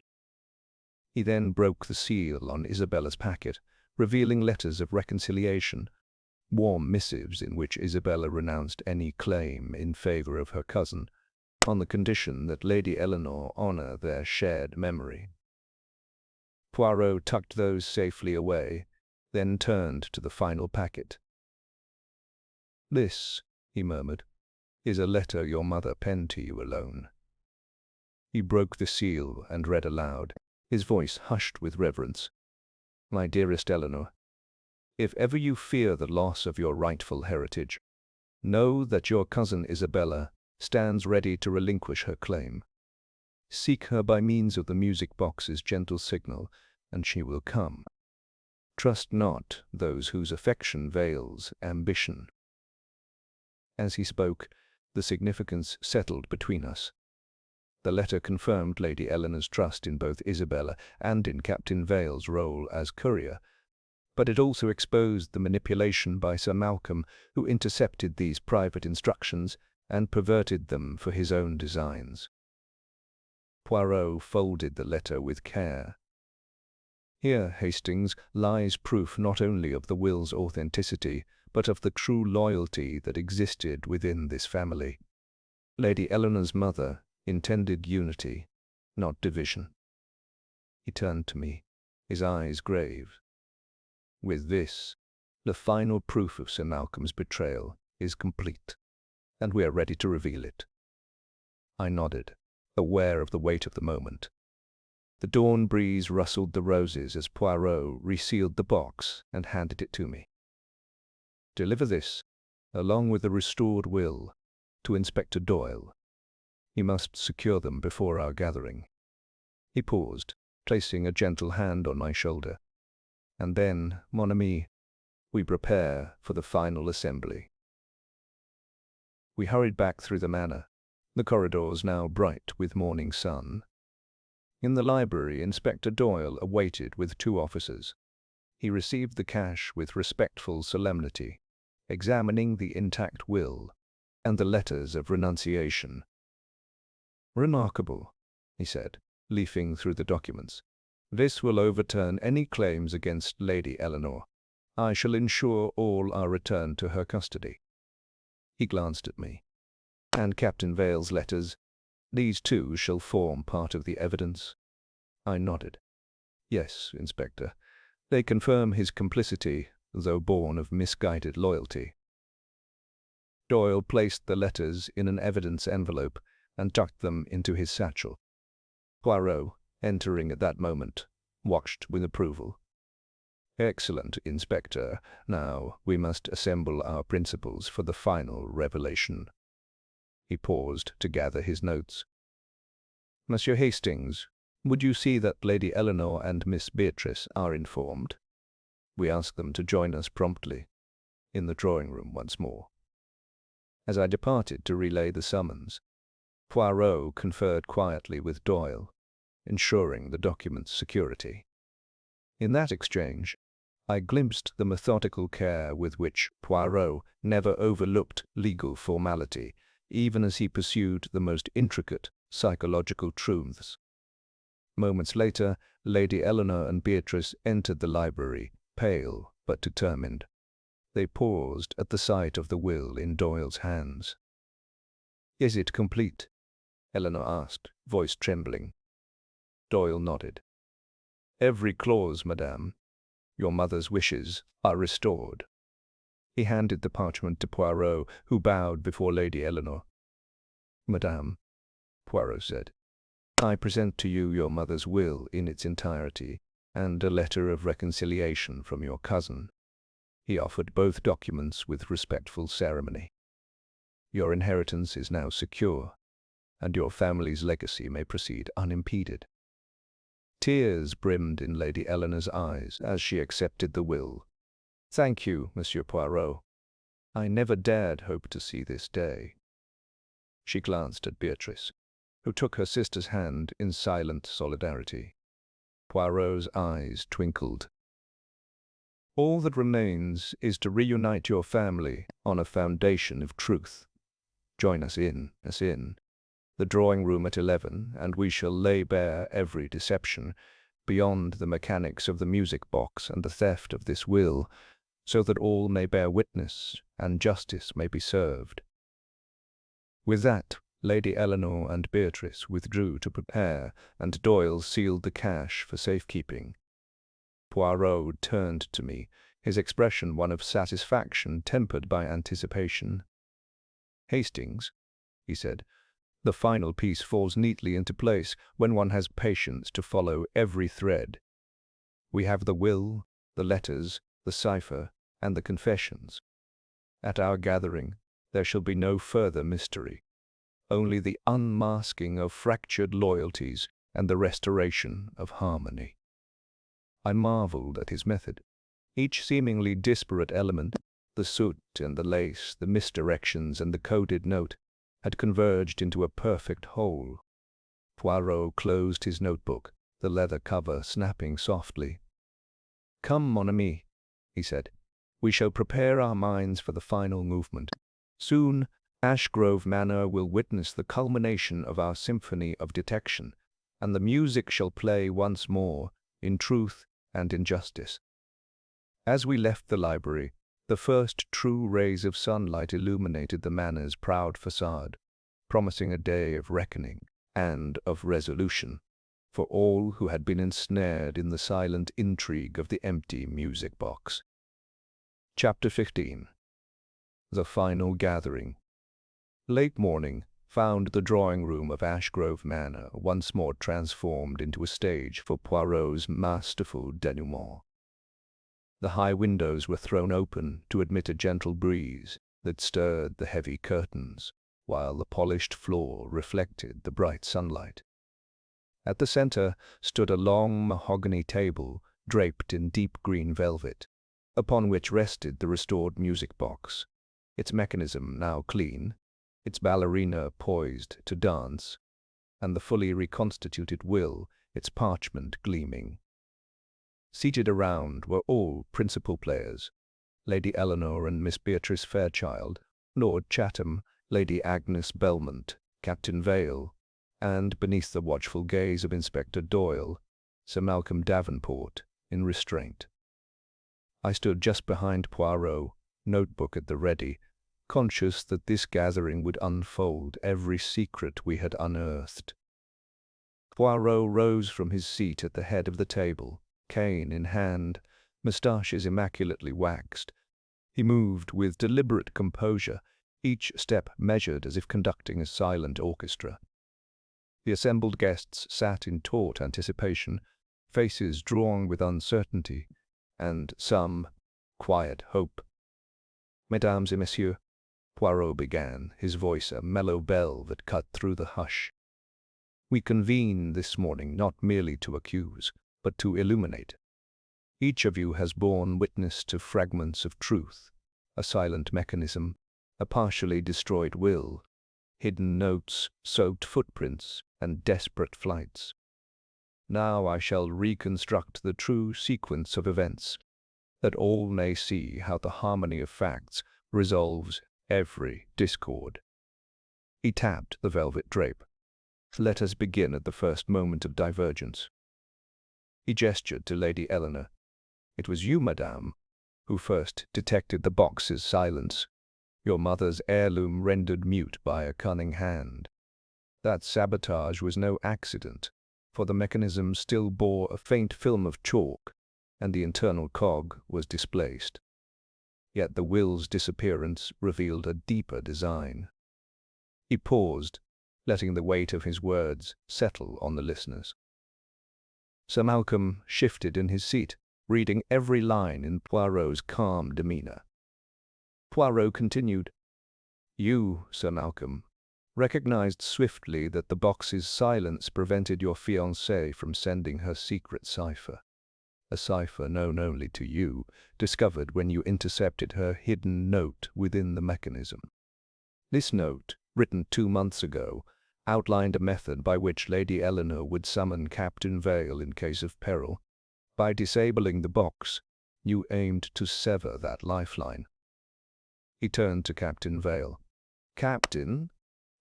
He then broke the seal on Isabella's packet, revealing letters of reconciliation, warm missives in which Isabella renounced any claim in favor of her cousin, on the condition that Lady Eleanor honor their shared memory. Poirot tucked those safely away, then turned to the final packet. "This," he murmured, "is a letter your mother penned to you alone." He broke the seal and read aloud, his voice hushed with reverence. "My dearest Eleanor, if ever you fear the loss of your rightful heritage, know that your cousin Isabella stands ready to relinquish her claim. Seek her by means of the music box's gentle signal, and she will come. Trust not those whose affection veils ambition." As he spoke, the significance settled between us. The letter confirmed Lady Eleanor's trust in both Isabella and in Captain Vale's role as courier, but it also exposed the manipulation by Sir Malcolm, who intercepted these private instructions and perverted them for his own designs. Poirot folded the letter with care. "Here, Hastings, lies proof not only of the will's authenticity, but of the true loyalty that existed within this family. Lady Eleanor's mother intended unity, not division." He turned to me, his eyes grave. "With this, the final proof of Sir Malcolm's betrayal is complete, and we are ready to reveal it." I nodded, aware of the weight of the moment. The dawn breeze rustled the roses as Poirot resealed the box and handed it to me. "Deliver this, along with the restored will, to Inspector Doyle. He must secure them before our gathering." He paused, placing a gentle hand on my shoulder. "And then, mon ami, we prepare for the final assembly." We hurried back through the manor, the corridors now bright with morning sun. In the library, Inspector Doyle awaited with 2 officers. He received the cash with respectful solemnity, examining the intact will and the letters of renunciation. "Remarkable," he said, leafing through the documents. "This will overturn any claims against Lady Eleanor. I shall ensure all are returned to her custody." He glanced at me. "And Captain Vale's letters, these too shall form part of the evidence?" I nodded. "Yes, Inspector. They confirm his complicity, though born of misguided loyalty." Doyle placed the letters in an evidence envelope and tucked them into his satchel. Poirot, entering at that moment, watched with approval. "Excellent, Inspector. Now we must assemble our principals for the final revelation." He paused to gather his notes. "Monsieur Hastings, would you see that Lady Eleanor and Miss Beatrice are informed? We ask them to join us promptly." In the drawing-room once more. As I departed to relay the summons, Poirot conferred quietly with Doyle, ensuring the document's security. In that exchange, I glimpsed the methodical care with which Poirot never overlooked legal formality, even as he pursued the most intricate psychological truths. Moments later, Lady Eleanor and Beatrice entered the library, pale but determined. They paused at the sight of the will in Doyle's hands. "Is it complete?" Eleanor asked, voice trembling. Doyle nodded. "Every clause, madame. Your mother's wishes are restored." He handed the parchment to Poirot, who bowed before Lady Eleanor. "Madame," Poirot said, "I present to you your mother's will in its entirety, and a letter of reconciliation from your cousin." He offered both documents with respectful ceremony. "Your inheritance is now secure. and your family's legacy may proceed unimpeded." Tears brimmed in Lady Eleanor's eyes as she accepted the will. "Thank you, Monsieur Poirot. I never dared hope to see this day." She glanced at Beatrice, who took her sister's hand in silent solidarity. Poirot's eyes twinkled. "All that remains is to reunite your family on a foundation of truth. Join us in the drawing-room at 11, and we shall lay bare every deception beyond the mechanics of the music box and the theft of this will, so that all may bear witness and justice may be served." With that, Lady Eleanor and Beatrice withdrew to prepare, and Doyle sealed the cash for safekeeping. Poirot turned to me, his expression one of satisfaction tempered by anticipation. "Hastings," he said, "the final piece falls neatly into place when one has patience to follow every thread. We have the will, the letters, the cipher, and the confessions. At our gathering, there shall be no further mystery, only the unmasking of fractured loyalties and the restoration of harmony." I marveled at his method. Each seemingly disparate element, the soot and the lace, the misdirections and the coded note, had converged into a perfect whole. Poirot closed his notebook, the leather cover snapping softly. "Come, mon ami," he said. "We shall prepare our minds for the final movement. Soon, Ashgrove Manor will witness the culmination of our symphony of detection, and the music shall play once more, in truth and in justice." As we left the library, the first true rays of sunlight illuminated the manor's proud facade, promising a day of reckoning and of resolution for all who had been ensnared in the silent intrigue of the empty music box. Chapter 15. The Final Gathering. Late morning found the drawing-room of Ashgrove Manor once more transformed into a stage for Poirot's masterful denouement. The high windows were thrown open to admit a gentle breeze that stirred the heavy curtains, while the polished floor reflected the bright sunlight. At the center stood a long mahogany table draped in deep green velvet, upon which rested the restored music box, its mechanism now clean, its ballerina poised to dance, and the fully reconstituted will, its parchment gleaming. Seated around were all principal players, Lady Eleanor and Miss Beatrice Fairchild, Lord Chatham, Lady Agnes Belmont, Captain Vale, and, beneath the watchful gaze of Inspector Doyle, Sir Malcolm Davenport, in restraint. I stood just behind Poirot, notebook at the ready, conscious that this gathering would unfold every secret we had unearthed. Poirot rose from his seat at the head of the table, cane in hand, moustaches immaculately waxed. He moved with deliberate composure, each step measured as if conducting a silent orchestra. The assembled guests sat in taut anticipation, faces drawn with uncertainty, and some quiet hope. "Mesdames et messieurs," Poirot began, his voice a mellow bell that cut through the hush. "We convene this morning not merely to accuse, but to illuminate. Each of you has borne witness to fragments of truth, a silent mechanism, a partially destroyed will, hidden notes, soaked footprints, and desperate flights. Now I shall reconstruct the true sequence of events, that all may see how the harmony of facts resolves every discord." He tapped the velvet drape. "Let us begin at the first moment of divergence." He gestured to Lady Eleanor. "It was you, madame, who first detected the box's silence, your mother's heirloom rendered mute by a cunning hand. That sabotage was no accident, for the mechanism still bore a faint film of chalk, and the internal cog was displaced. Yet the will's disappearance revealed a deeper design." He paused, letting the weight of his words settle on the listeners. Sir Malcolm shifted in his seat, reading every line in Poirot's calm demeanor. Poirot continued, "You, Sir Malcolm, recognized swiftly that the box's silence prevented your fiancée from sending her secret cipher. A cipher known only to you, discovered when you intercepted her hidden note within the mechanism. This note, written 2 months ago, outlined a method by which Lady Eleanor would summon Captain Vale in case of peril. By disabling the box, you aimed to sever that lifeline. He turned to Captain Vale. Captain,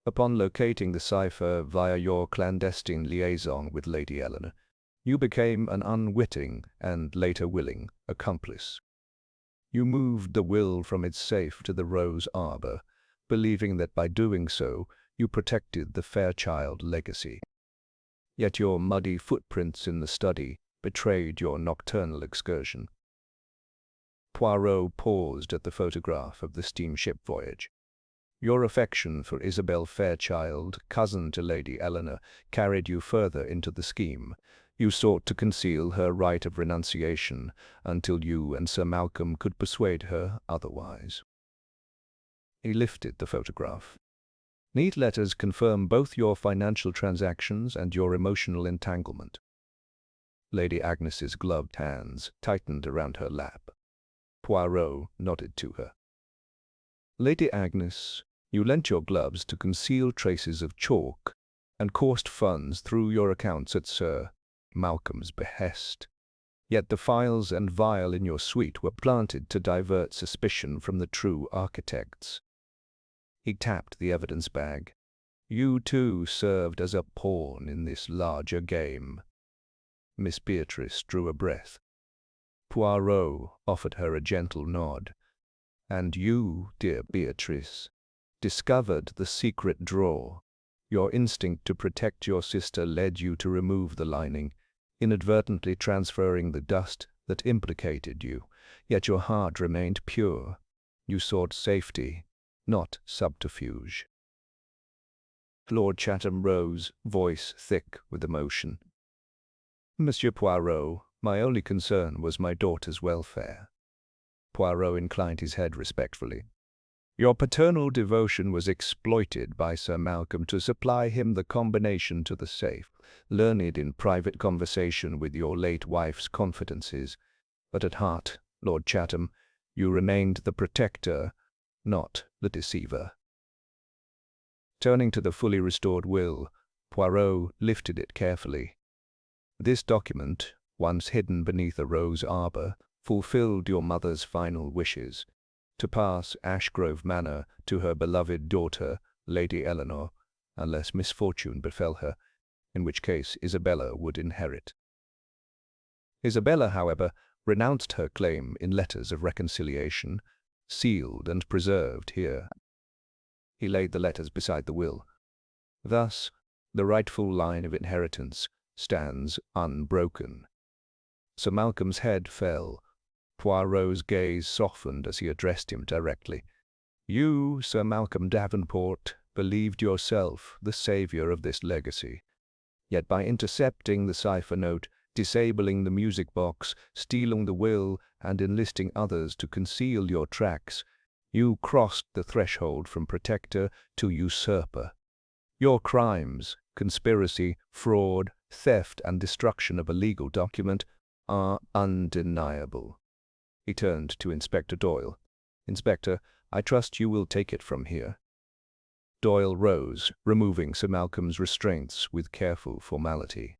upon locating the cipher via your clandestine liaison with Lady Eleanor, you became an unwitting and later willing accomplice. You moved the will from its safe to the rose arbor, believing that by doing so you protected the Fairchild legacy. Yet your muddy footprints in the study betrayed your nocturnal excursion. Poirot paused at the photograph of the steamship voyage. Your affection for Isabel Fairchild, cousin to Lady Eleanor, carried you further into the scheme. You sought to conceal her right of renunciation until you and Sir Malcolm could persuade her otherwise. He lifted the photograph. Neat letters confirm both your financial transactions and your emotional entanglement. Lady Agnes's gloved hands tightened around her lap. Poirot nodded to her. Lady Agnes, you lent your gloves to conceal traces of chalk and coursed funds through your accounts at Sir Malcolm's behest. Yet the files and vial in your suite were planted to divert suspicion from the true architects. He tapped the evidence bag. You too served as a pawn in this larger game. Miss Beatrice drew a breath. Poirot offered her a gentle nod. And you, dear Beatrice, discovered the secret drawer. Your instinct to protect your sister led you to remove the lining, inadvertently transferring the dust that implicated you. Yet your heart remained pure. You sought safety, not subterfuge. Lord Chatham rose, voice thick with emotion. Monsieur Poirot, my only concern was my daughter's welfare. Poirot inclined his head respectfully. Your paternal devotion was exploited by Sir Malcolm to supply him the combination to the safe, learned in private conversation with your late wife's confidences. But at heart, Lord Chatham, you remained the protector, not the deceiver. Turning to the fully restored will, Poirot lifted it carefully. This document, once hidden beneath a rose arbor, fulfilled your mother's final wishes, to pass Ashgrove Manor to her beloved daughter, Lady Eleanor, unless misfortune befell her, in which case Isabella would inherit. Isabella, however, renounced her claim in letters of reconciliation, sealed and preserved here. He laid the letters beside the will. Thus, the rightful line of inheritance stands unbroken. Sir Malcolm's head fell. Poirot's gaze softened as he addressed him directly. You, Sir Malcolm Davenport, believed yourself the savior of this legacy. Yet by intercepting the cipher note, disabling the music box, stealing the will, and enlisting others to conceal your tracks, you crossed the threshold from protector to usurper. Your crimes, conspiracy, fraud, theft, and destruction of a legal document are undeniable. He turned to Inspector Doyle. Inspector, I trust you will take it from here. Doyle rose, removing Sir Malcolm's restraints with careful formality.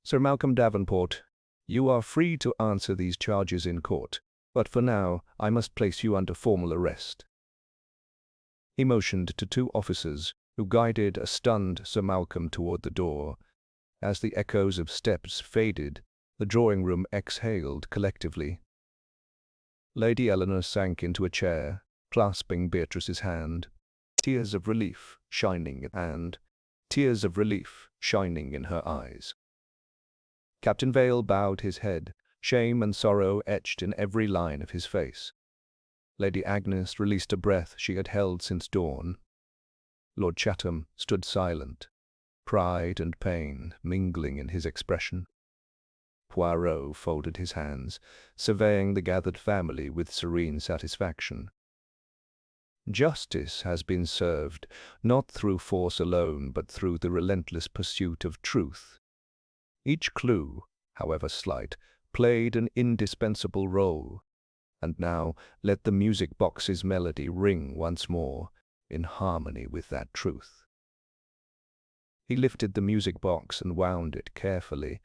Sir Malcolm Davenport, you are free to answer these charges in court, but for now I must place you under formal arrest. He motioned to 2 officers, who guided a stunned Sir Malcolm toward the door. As the echoes of steps faded, the drawing-room exhaled collectively. Lady Eleanor sank into a chair, clasping Beatrice's hand, tears of relief shining in her eyes. Captain Vale bowed his head, shame and sorrow etched in every line of his face. Lady Agnes released a breath she had held since dawn. Lord Chatham stood silent, pride and pain mingling in his expression. Poirot folded his hands, surveying the gathered family with serene satisfaction. Justice has been served, not through force alone, but through the relentless pursuit of truth. Each clue, however slight, played an indispensable role. And now let the music box's melody ring once more, in harmony with that truth. He lifted the music box and wound it carefully.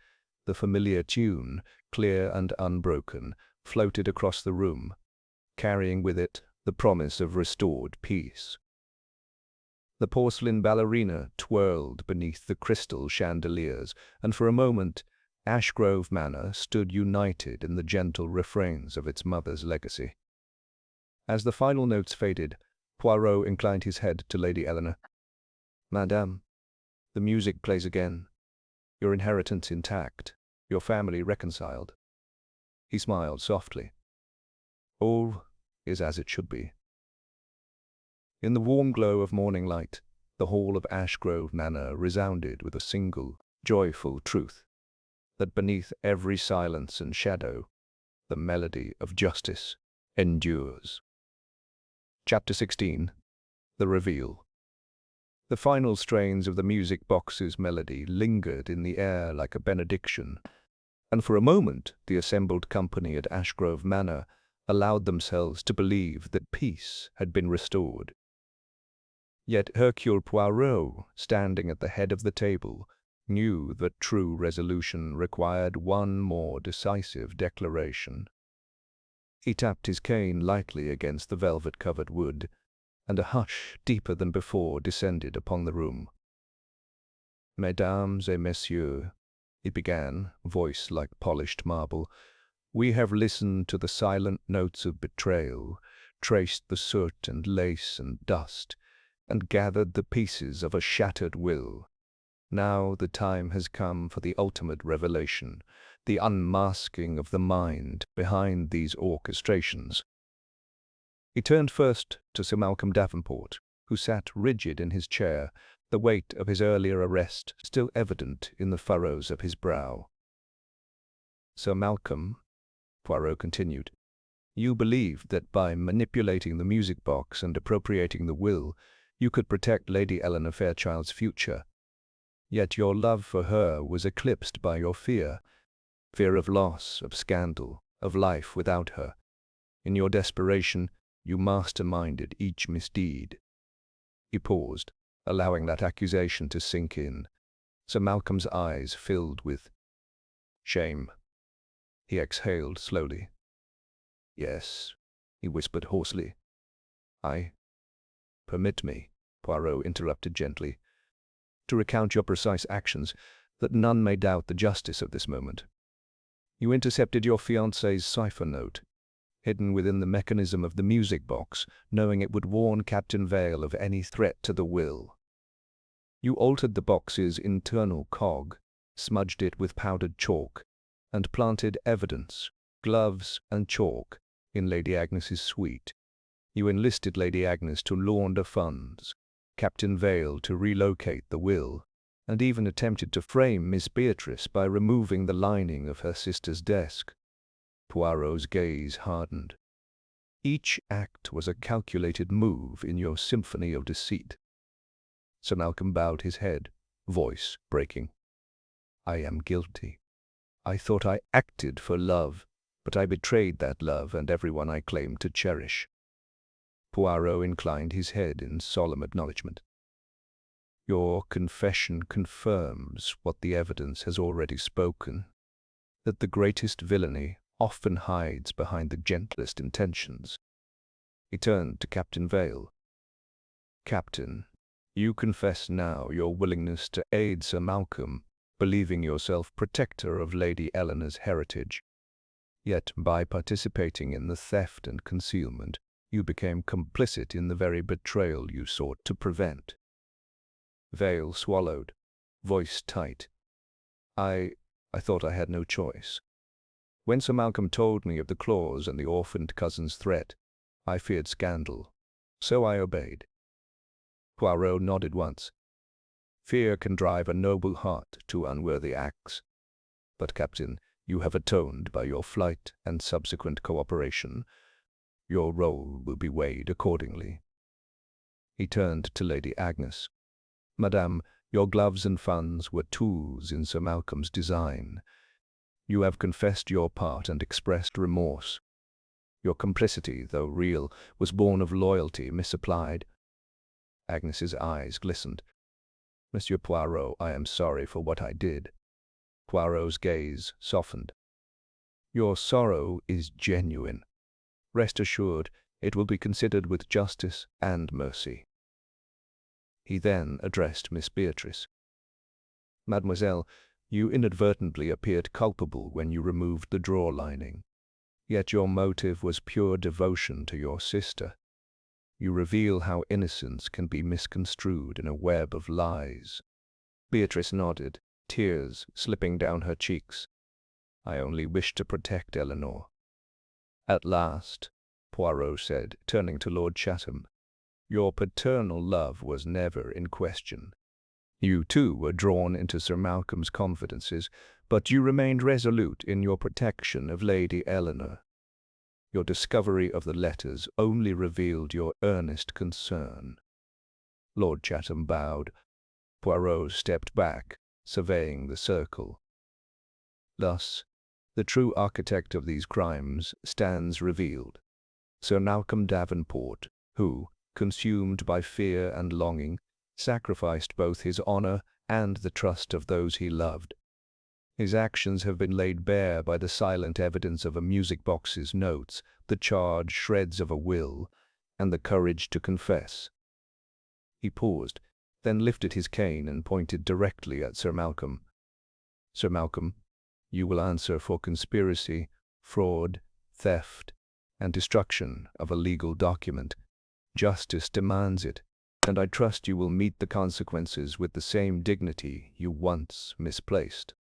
The familiar tune, clear and unbroken, floated across the room, carrying with it the promise of restored peace. The porcelain ballerina twirled beneath the crystal chandeliers, and for a moment Ashgrove Manor stood united in the gentle refrains of its mother's legacy. As the final notes faded, Poirot inclined his head to Lady Eleanor. "Madame, the music plays again. Your inheritance intact, your family reconciled." He smiled softly. "All is as it should be." In the warm glow of morning light, the hall of Ashgrove Manor resounded with a single, joyful truth, that beneath every silence and shadow, the melody of justice endures. Chapter 16. The Reveal. The final strains of the music box's melody lingered in the air like a benediction, and for a moment the assembled company at Ashgrove Manor allowed themselves to believe that peace had been restored. Yet Hercule Poirot, standing at the head of the table, knew that true resolution required one more decisive declaration. He tapped his cane lightly against the velvet-covered wood, and a hush deeper than before descended upon the room. "Mesdames et messieurs," he began, voice like polished marble, "we have listened to the silent notes of betrayal, traced the soot and lace and dust, and gathered the pieces of a shattered will. Now the time has come for the ultimate revelation, the unmasking of the mind behind these orchestrations." He turned first to Sir Malcolm Davenport, who sat rigid in his chair, the weight of his earlier arrest still evident in the furrows of his brow. "Sir Malcolm," Poirot continued, "you believed that by manipulating the music box and appropriating the will, you could protect Lady Eleanor Fairchild's future. Yet your love for her was eclipsed by your fear of loss, of scandal, of life without her. In your desperation, you masterminded each misdeed." He paused, allowing that accusation to sink in. Sir Malcolm's eyes filled with shame. He exhaled slowly. "Yes," he whispered hoarsely. "Permit me," Poirot interrupted gently, "to recount your precise actions, that none may doubt the justice of this moment. You intercepted your fiancée's cipher note, hidden within the mechanism of the music box, knowing it would warn Captain Vale of any threat to the will. You altered the box's internal cog, smudged it with powdered chalk, and planted evidence, gloves and chalk, in Lady Agnes's suite. You enlisted Lady Agnes to launder funds, Captain Vale to relocate the will, and even attempted to frame Miss Beatrice by removing the lining of her sister's desk." Poirot's gaze hardened. "Each act was a calculated move in your symphony of deceit." Sir Malcolm bowed his head, voice breaking. "I am guilty. I thought I acted for love, but I betrayed that love and everyone I claimed to cherish." Poirot inclined his head in solemn acknowledgment. "Your confession confirms what the evidence has already spoken, that the greatest villainy often hides behind the gentlest intentions." He turned to Captain Vale. "Captain, you confess now your willingness to aid Sir Malcolm, believing yourself protector of Lady Eleanor's heritage. Yet by participating in the theft and concealment, you became complicit in the very betrayal you sought to prevent." Vale swallowed, voice tight. I thought I had no choice. When Sir Malcolm told me of the clause and the orphaned cousin's threat, I feared scandal, so I obeyed." Poirot nodded once. "Fear can drive a noble heart to unworthy acts. But, Captain, you have atoned by your flight and subsequent cooperation. Your role will be weighed accordingly. He turned to Lady Agnes. "Madame, your gloves and funds were tools in Sir Malcolm's design. You have confessed your part and expressed remorse. Your complicity, though real, was born of loyalty misapplied." Agnes's eyes glistened. "Monsieur Poirot, I am sorry for what I did." Poirot's gaze softened. "Your sorrow is genuine. Rest assured, it will be considered with justice and mercy." He then addressed Miss Beatrice. "Mademoiselle, you inadvertently appeared culpable when you removed the drawer lining. Yet your motive was pure devotion to your sister. You reveal how innocence can be misconstrued in a web of lies." Beatrice nodded, tears slipping down her cheeks. "I only wished to protect Eleanor." "At last," Poirot said, turning to Lord Chatham, "your paternal love was never in question. You too were drawn into Sir Malcolm's confidences, but you remained resolute in your protection of Lady Eleanor. Your discovery of the letters only revealed your earnest concern." Lord Chatham bowed. Poirot stepped back, surveying the circle. Thus, the true architect of these crimes stands revealed. Sir Malcolm Davenport, who, consumed by fear and longing, sacrificed both his honor and the trust of those he loved. His actions have been laid bare by the silent evidence of a music box's notes, the charred shreds of a will, and the courage to confess. He paused, then lifted his cane and pointed directly at Sir Malcolm. "Sir Malcolm, you will answer for conspiracy, fraud, theft, and destruction of a legal document. Justice demands it, and I trust you will meet the consequences with the same dignity you once misplaced."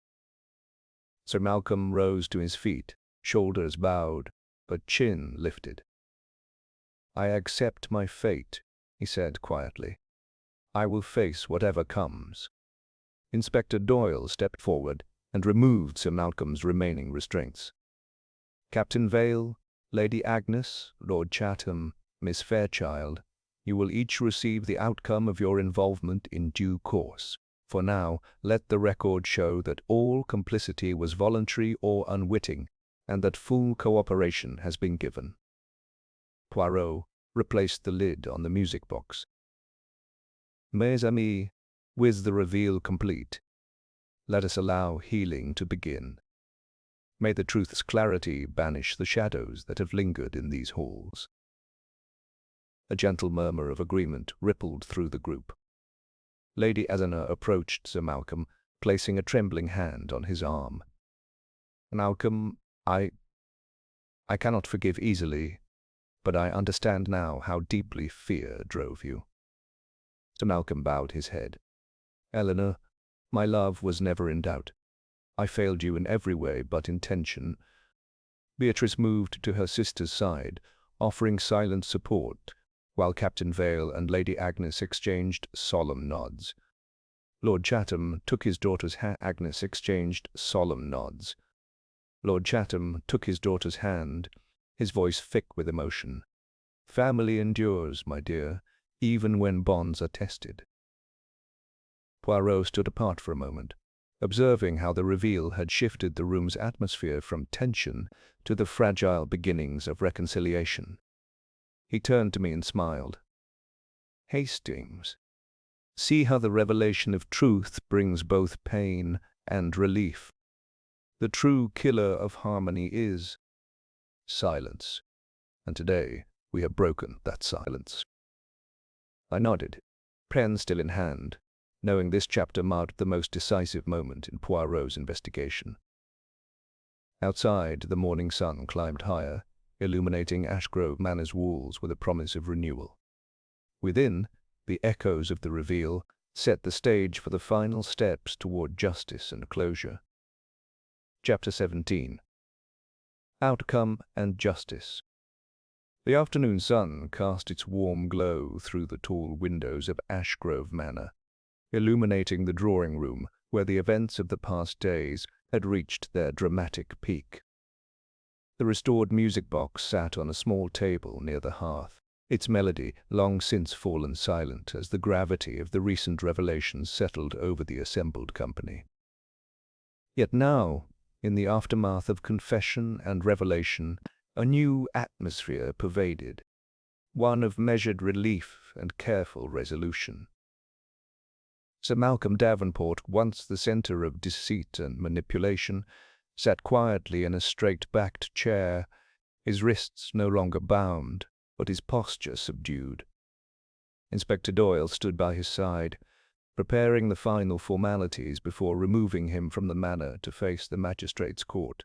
Sir Malcolm rose to his feet, shoulders bowed, but chin lifted. "I accept my fate," he said quietly. "I will face whatever comes." Inspector Doyle stepped forward and removed Sir Malcolm's remaining restraints. "Captain Vale, Lady Agnes, Lord Chatham, Miss Fairchild, you will each receive the outcome of your involvement in due course. For now, let the record show that all complicity was voluntary or unwitting, and that full cooperation has been given." Poirot replaced the lid on the music box. "Mes amis, with the reveal complete, let us allow healing to begin. May the truth's clarity banish the shadows that have lingered in these halls." A gentle murmur of agreement rippled through the group. Lady Eleanor approached Sir Malcolm, placing a trembling hand on his arm. "Malcolm, I cannot forgive easily, but I understand now how deeply fear drove you." Sir Malcolm bowed his head. "Eleanor, my love was never in doubt. I failed you in every way but intention." Beatrice moved to her sister's side, offering silent support, while Captain Vale and Lady Agnes exchanged solemn nods. Lord Chatham took his daughter's hand. Agnes exchanged solemn nods. Lord Chatham took his daughter's hand, his voice thick with emotion. "Family endures, my dear, even when bonds are tested." Poirot stood apart for a moment, observing how the reveal had shifted the room's atmosphere from tension to the fragile beginnings of reconciliation. He turned to me and smiled. "Hastings, see how the revelation of truth brings both pain and relief. The true killer of harmony is silence, and today we have broken that silence." I nodded, pen still in hand, knowing this chapter marked the most decisive moment in Poirot's investigation. Outside, the morning sun climbed higher, illuminating Ashgrove Manor's walls with a promise of renewal. Within, the echoes of the reveal set the stage for the final steps toward justice and closure. Chapter 17. Outcome and Justice. The afternoon sun cast its warm glow through the tall windows of Ashgrove Manor, illuminating the drawing-room where the events of the past days had reached their dramatic peak. The restored music box sat on a small table near the hearth, its melody long since fallen silent as the gravity of the recent revelations settled over the assembled company. Yet now, in the aftermath of confession and revelation, a new atmosphere pervaded, one of measured relief and careful resolution. Sir Malcolm Davenport, once the centre of deceit and manipulation, sat quietly in a straight-backed chair, his wrists no longer bound, but his posture subdued. Inspector Doyle stood by his side, preparing the final formalities before removing him from the manor to face the magistrate's court.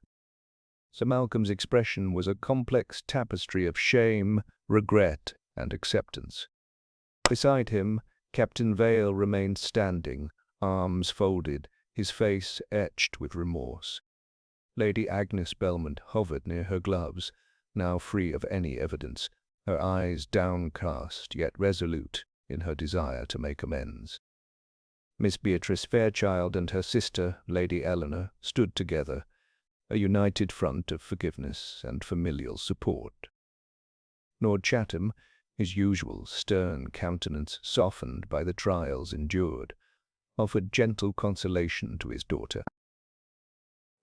Sir Malcolm's expression was a complex tapestry of shame, regret, and acceptance. Beside him, Captain Vale remained standing, arms folded, his face etched with remorse. Lady Agnes Belmont hovered near her gloves, now free of any evidence, her eyes downcast yet resolute in her desire to make amends. Miss Beatrice Fairchild and her sister, Lady Eleanor, stood together, a united front of forgiveness and familial support. Lord Chatham, his usual stern countenance softened by the trials endured, offered gentle consolation to his daughter.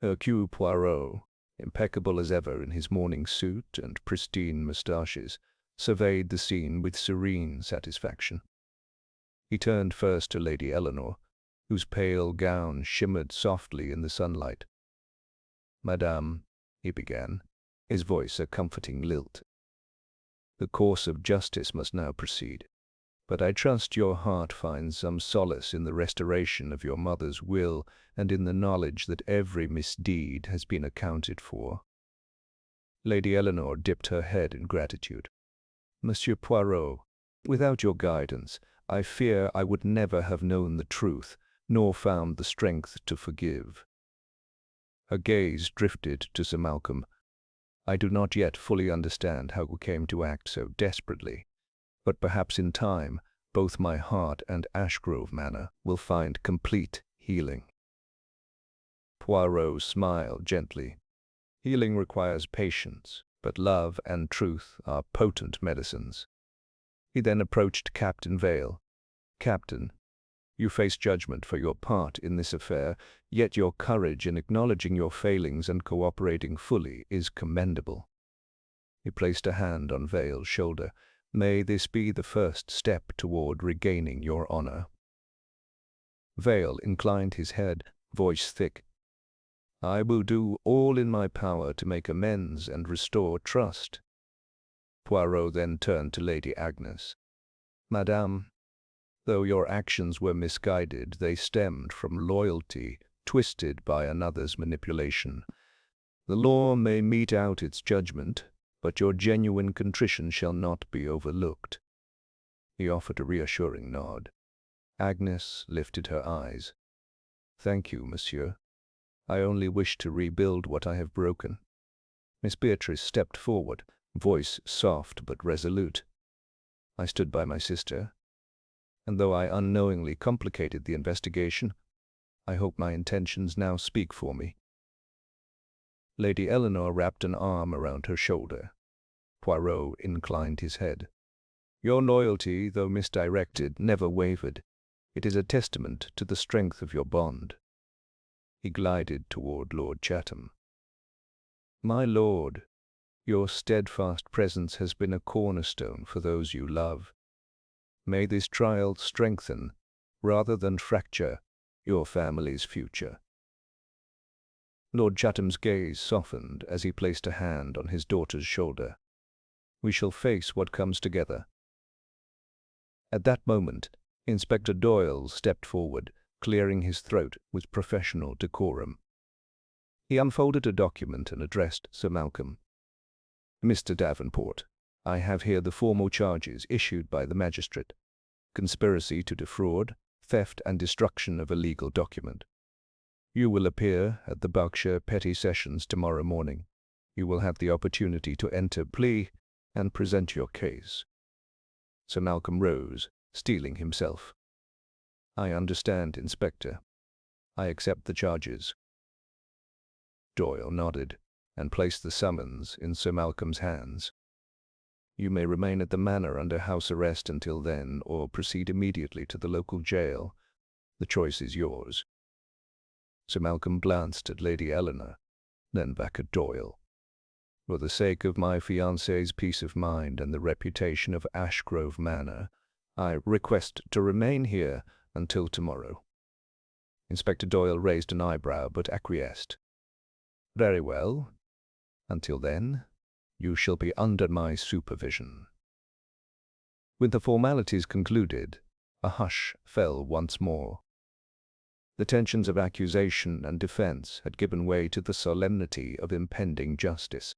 Hercule Poirot, impeccable as ever in his morning suit and pristine moustaches, surveyed the scene with serene satisfaction. He turned first to Lady Eleanor, whose pale gown shimmered softly in the sunlight. "Madame," he began, his voice a comforting lilt, "the course of justice must now proceed, but I trust your heart finds some solace in the restoration of your mother's will and in the knowledge that every misdeed has been accounted for." Lady Eleanor dipped her head in gratitude. "Monsieur Poirot, without your guidance, I fear I would never have known the truth, nor found the strength to forgive." Her gaze drifted to Sir Malcolm. "I do not yet fully understand how we came to act so desperately, but perhaps in time both my heart and Ashgrove Manor will find complete healing." Poirot smiled gently. "Healing requires patience, but love and truth are potent medicines." He then approached Captain Vale. "Captain, you face judgment for your part in this affair, yet your courage in acknowledging your failings and cooperating fully is commendable." He placed a hand on Vale's shoulder. "May this be the first step toward regaining your honor." Vale inclined his head, voice thick. "I will do all in my power to make amends and restore trust." Poirot then turned to Lady Agnes. "Madame, though your actions were misguided, they stemmed from loyalty twisted by another's manipulation. The law may mete out its judgment, but your genuine contrition shall not be overlooked." He offered a reassuring nod. Agnes lifted her eyes. "Thank you, monsieur. I only wish to rebuild what I have broken." Miss Beatrice stepped forward, voice soft but resolute. "I stood by my sister, and though I unknowingly complicated the investigation, I hope my intentions now speak for me." Lady Eleanor wrapped an arm around her shoulder. Poirot inclined his head. "Your loyalty, though misdirected, never wavered. It is a testament to the strength of your bond." He glided toward Lord Chatham. "My lord, your steadfast presence has been a cornerstone for those you love. May this trial strengthen, rather than fracture, your family's future." Lord Chatham's gaze softened as he placed a hand on his daughter's shoulder. "We shall face what comes together." At that moment, Inspector Doyle stepped forward, clearing his throat with professional decorum. He unfolded a document and addressed Sir Malcolm. "Mr. Davenport, I have here the formal charges issued by the magistrate: conspiracy to defraud, theft and destruction of a legal document. You will appear at the Berkshire Petty Sessions tomorrow morning. You will have the opportunity to enter plea and present your case." Sir Malcolm rose, steeling himself. "I understand, Inspector. I accept the charges." Doyle nodded and placed the summons in Sir Malcolm's hands. You may remain at the manor under house arrest until then, or proceed immediately to the local jail. The choice is yours." Sir Malcolm glanced at Lady Eleanor, then back at Doyle. "For the sake of my fiancée's peace of mind and the reputation of Ashgrove Manor, I request to remain here until tomorrow." Inspector Doyle raised an eyebrow but acquiesced. "Very well. Until then, you shall be under my supervision." With the formalities concluded, a hush fell once more. The tensions of accusation and defense had given way to the solemnity of impending justice.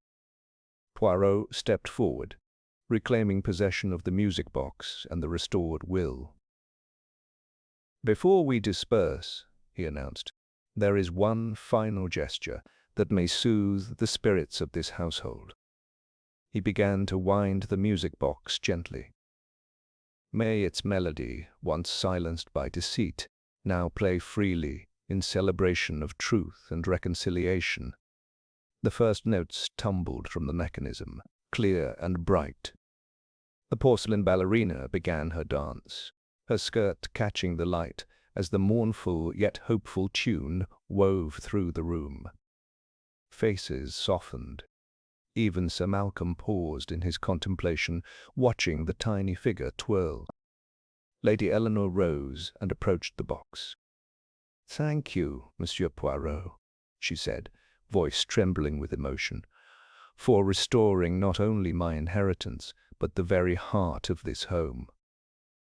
Poirot stepped forward, reclaiming possession of the music box and the restored will. "Before we disperse," he announced, "there is one final gesture that may soothe the spirits of this household." He began to wind the music box gently. "May its melody, once silenced by deceit, now play freely in celebration of truth and reconciliation." The first notes tumbled from the mechanism, clear and bright. The porcelain ballerina began her dance, her skirt catching the light as the mournful yet hopeful tune wove through the room. Faces softened. Even Sir Malcolm paused in his contemplation, watching the tiny figure twirl. Lady Eleanor rose and approached the box. "Thank you, Monsieur Poirot," she said, voice trembling with emotion, "for restoring not only my inheritance, but the very heart of this home."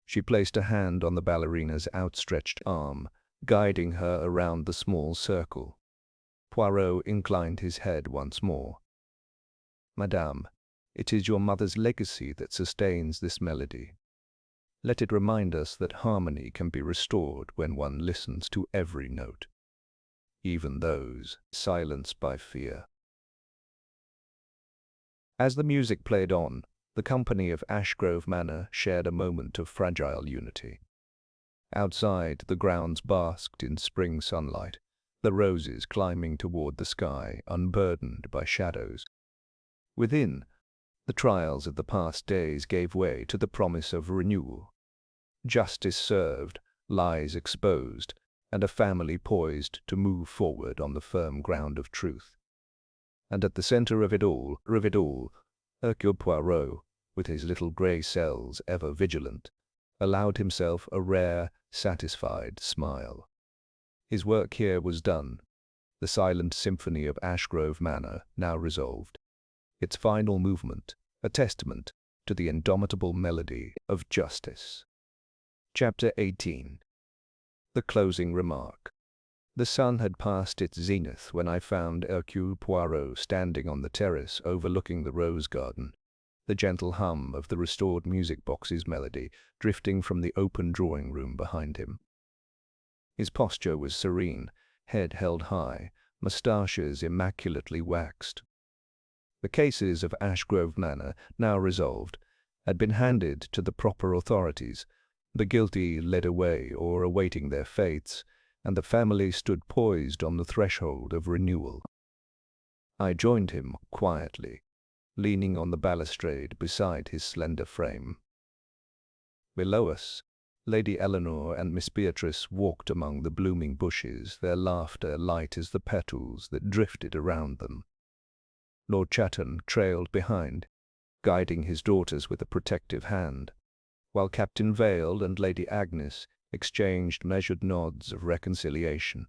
She placed a hand on the ballerina's outstretched arm, guiding her around the small circle. Poirot inclined his head once more. "Madame, it is your mother's legacy that sustains this melody. Let it remind us that harmony can be restored when one listens to every note, even those silenced by fear." As the music played on, the company of Ashgrove Manor shared a moment of fragile unity. Outside, the grounds basked in spring sunlight, the roses climbing toward the sky, unburdened by shadows. Within, the trials of the past days gave way to the promise of renewal. Justice served, lies exposed, and a family poised to move forward on the firm ground of truth. And at the center of it all, Hercule Poirot, with his little grey cells ever vigilant, allowed himself a rare, satisfied smile. His work here was done, the silent symphony of Ashgrove Manor now resolved, its final movement a testament to the indomitable melody of justice. Chapter 18. The closing remark. The sun had passed its zenith when I found Hercule Poirot standing on the terrace overlooking the rose garden, the gentle hum of the restored music box's melody drifting from the open drawing-room behind him. His posture was serene, head held high, moustaches immaculately waxed. The cases of Ashgrove Manor, now resolved, had been handed to the proper authorities, the guilty led away or awaiting their fates, and the family stood poised on the threshold of renewal. I joined him quietly, leaning on the balustrade beside his slender frame. Below us, Lady Eleanor and Miss Beatrice walked among the blooming bushes, their laughter light as the petals that drifted around them. Lord Chatham trailed behind, guiding his daughters with a protective hand, while Captain Vale and Lady Agnes exchanged measured nods of reconciliation.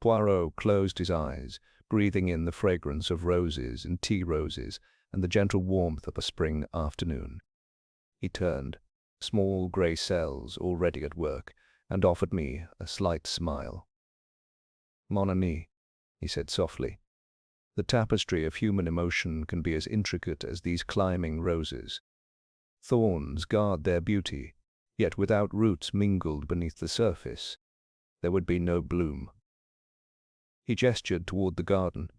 Poirot closed his eyes, breathing in the fragrance of roses and tea roses and the gentle warmth of a spring afternoon. He turned, small grey cells already at work, and offered me a slight smile. "Mon ami," he said softly, "the tapestry of human emotion can be as intricate as these climbing roses. Thorns guard their beauty, yet without roots mingled beneath the surface, there would be no bloom." He gestured toward the garden.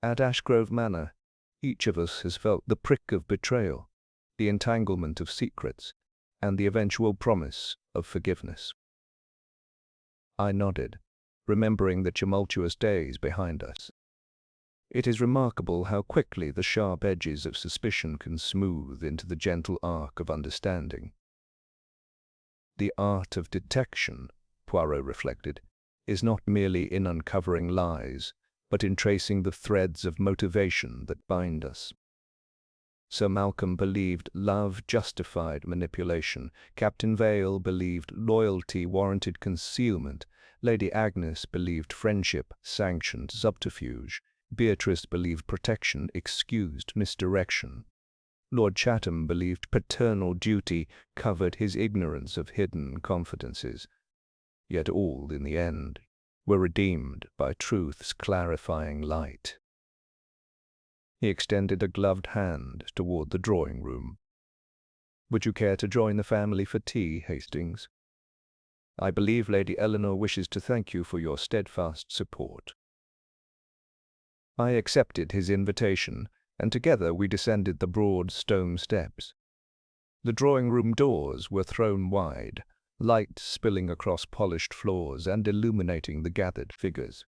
"At Ashgrove Manor, each of us has felt the prick of betrayal, the entanglement of secrets, and the eventual promise of forgiveness." I nodded, remembering the tumultuous days behind us. It is remarkable how quickly the sharp edges of suspicion can smooth into the gentle arc of understanding. The art of detection, Poirot reflected, is not merely in uncovering lies, but in tracing the threads of motivation that bind us. Sir Malcolm believed love justified manipulation. Captain Vale believed loyalty warranted concealment. Lady Agnes believed friendship sanctioned subterfuge. Beatrice believed protection excused misdirection. Lord Chatham believed paternal duty covered his ignorance of hidden confidences. Yet all, in the end, were redeemed by truth's clarifying light. He extended a gloved hand toward the drawing-room. "Would you care to join the family for tea, Hastings? I believe Lady Eleanor wishes to thank you for your steadfast support." I accepted his invitation, and together we descended the broad stone steps. The drawing-room doors were thrown wide, light spilling across polished floors and illuminating the gathered figures.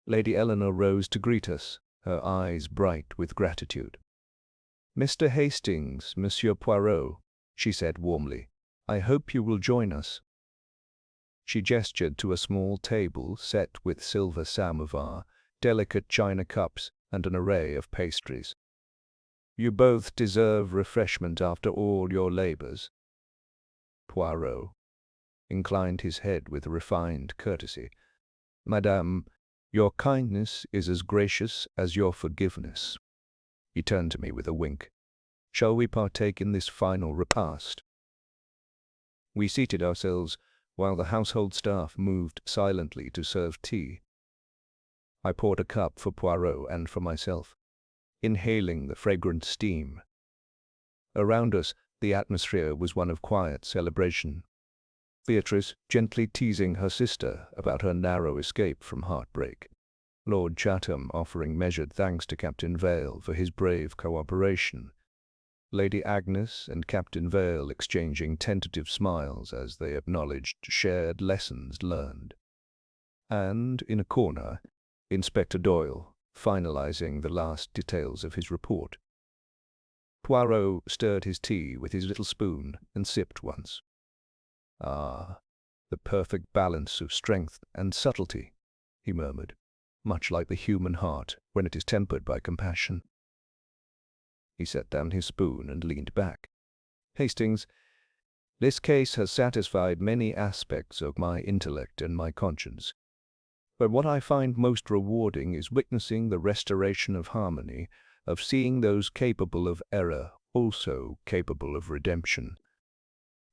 Lady Eleanor rose to greet us, her eyes bright with gratitude. "Mr. Hastings, Monsieur Poirot," she said warmly, "I hope you will join us." She gestured to a small table set with silver samovar, delicate china cups, and an array of pastries. "You both deserve refreshment after all your labors." Poirot inclined his head with refined courtesy. "Madame, your kindness is as gracious as your forgiveness." He turned to me with a wink. "Shall we partake in this final repast?" We seated ourselves while the household staff moved silently to serve tea. I poured a cup for Poirot and for myself, inhaling the fragrant steam. Around us, the atmosphere was one of quiet celebration. Beatrice gently teasing her sister about her narrow escape from heartbreak. Lord Chatham offering measured thanks to Captain Vale for his brave cooperation. Lady Agnes and Captain Vale exchanging tentative smiles as they acknowledged shared lessons learned. And, in a corner, Inspector Doyle finalizing the last details of his report. Poirot stirred his tea with his little spoon and sipped once. "Ah, the perfect balance of strength and subtlety," he murmured, "much like the human heart when it is tempered by compassion." He set down his spoon and leaned back. "Hastings, this case has satisfied many aspects of my intellect and my conscience. But what I find most rewarding is witnessing the restoration of harmony, of seeing those capable of error also capable of redemption."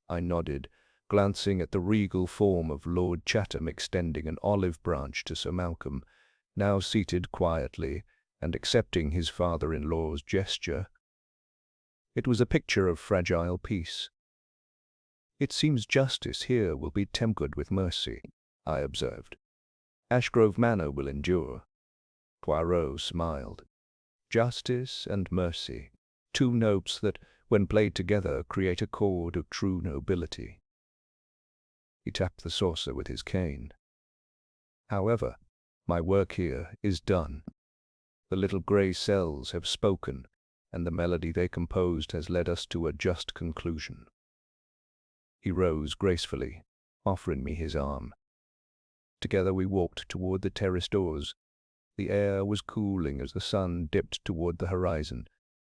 I nodded, glancing at the regal form of Lord Chatham extending an olive branch to Sir Malcolm, now seated quietly and accepting his father-in-law's gesture. It was a picture of fragile peace. "It seems justice here will be tempered with mercy," I observed. "Ashgrove Manor will endure." Poirot smiled. "Justice and mercy, two notes that, when played together, create a chord of true nobility." He tapped the saucer with his cane. "However, my work here is done. The little grey cells have spoken, and the melody they composed has led us to a just conclusion." He rose gracefully, offering me his arm. Together we walked toward the terrace doors. The air was cooling as the sun dipped toward the horizon,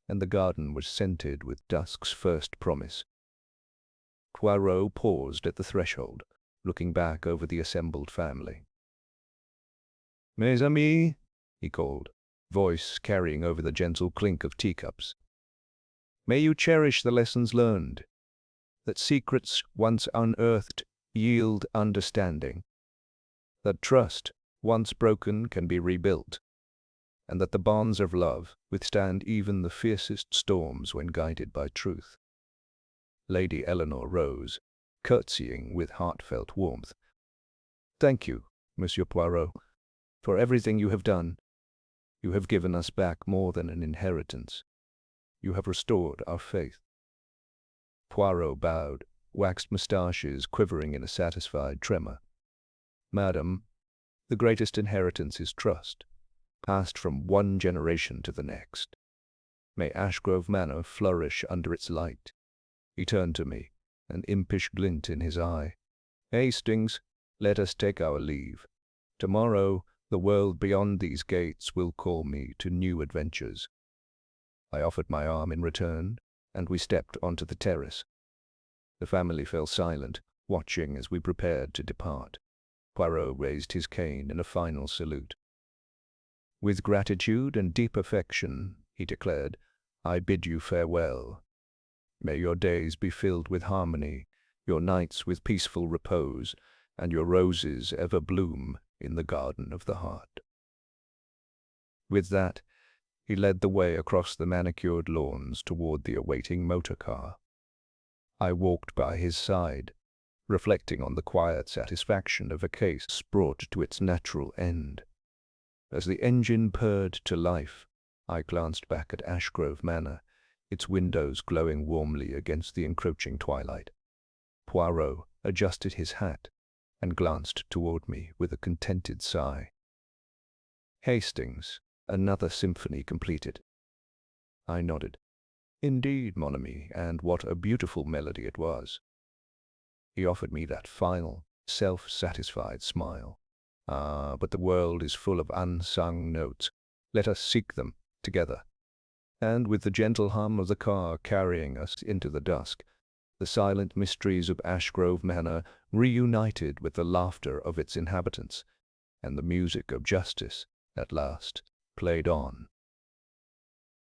and the garden was scented with dusk's first promise. Poirot paused at the threshold, looking back over the assembled family. "Mes amis," he called, voice carrying over the gentle clink of teacups. "May you cherish the lessons learned, that secrets once unearthed yield understanding, that trust once broken can be rebuilt, and that the bonds of love withstand even the fiercest storms when guided by truth." Lady Eleanor rose, curtsying with heartfelt warmth. "Thank you, Monsieur Poirot, for everything you have done. You have given us back more than an inheritance. You have restored our faith." Poirot bowed, waxed moustaches quivering in a satisfied tremor. "Madam, the greatest inheritance is trust. passed from one generation to the next. May Ashgrove Manor flourish under its light. He turned to me, an impish glint in his eye. Hastings, let us take our leave. Tomorrow, the world beyond these gates will call me to new adventures. I offered my arm in return, and we stepped onto the terrace. The family fell silent, watching as we prepared to depart. Poirot raised his cane in a final salute. With gratitude and deep affection, he declared, I bid you farewell. May your days be filled with harmony, your nights with peaceful repose, and your roses ever bloom in the garden of the heart. With that, he led the way across the manicured lawns toward the awaiting motor car. I walked by his side, reflecting on the quiet satisfaction of a case brought to its natural end. As the engine purred to life, I glanced back at Ashgrove Manor, its windows glowing warmly against the encroaching twilight. Poirot adjusted his hat and glanced toward me with a contented sigh. Hastings, another symphony completed. I nodded. Indeed, mon ami, and what a beautiful melody it was. He offered me that final, self-satisfied smile. Ah, but the world is full of unsung notes. Let us seek them together. And with the gentle hum of the car carrying us into the dusk, the silent mysteries of Ashgrove Manor reunited with the laughter of its inhabitants, and the music of justice, at last, played on.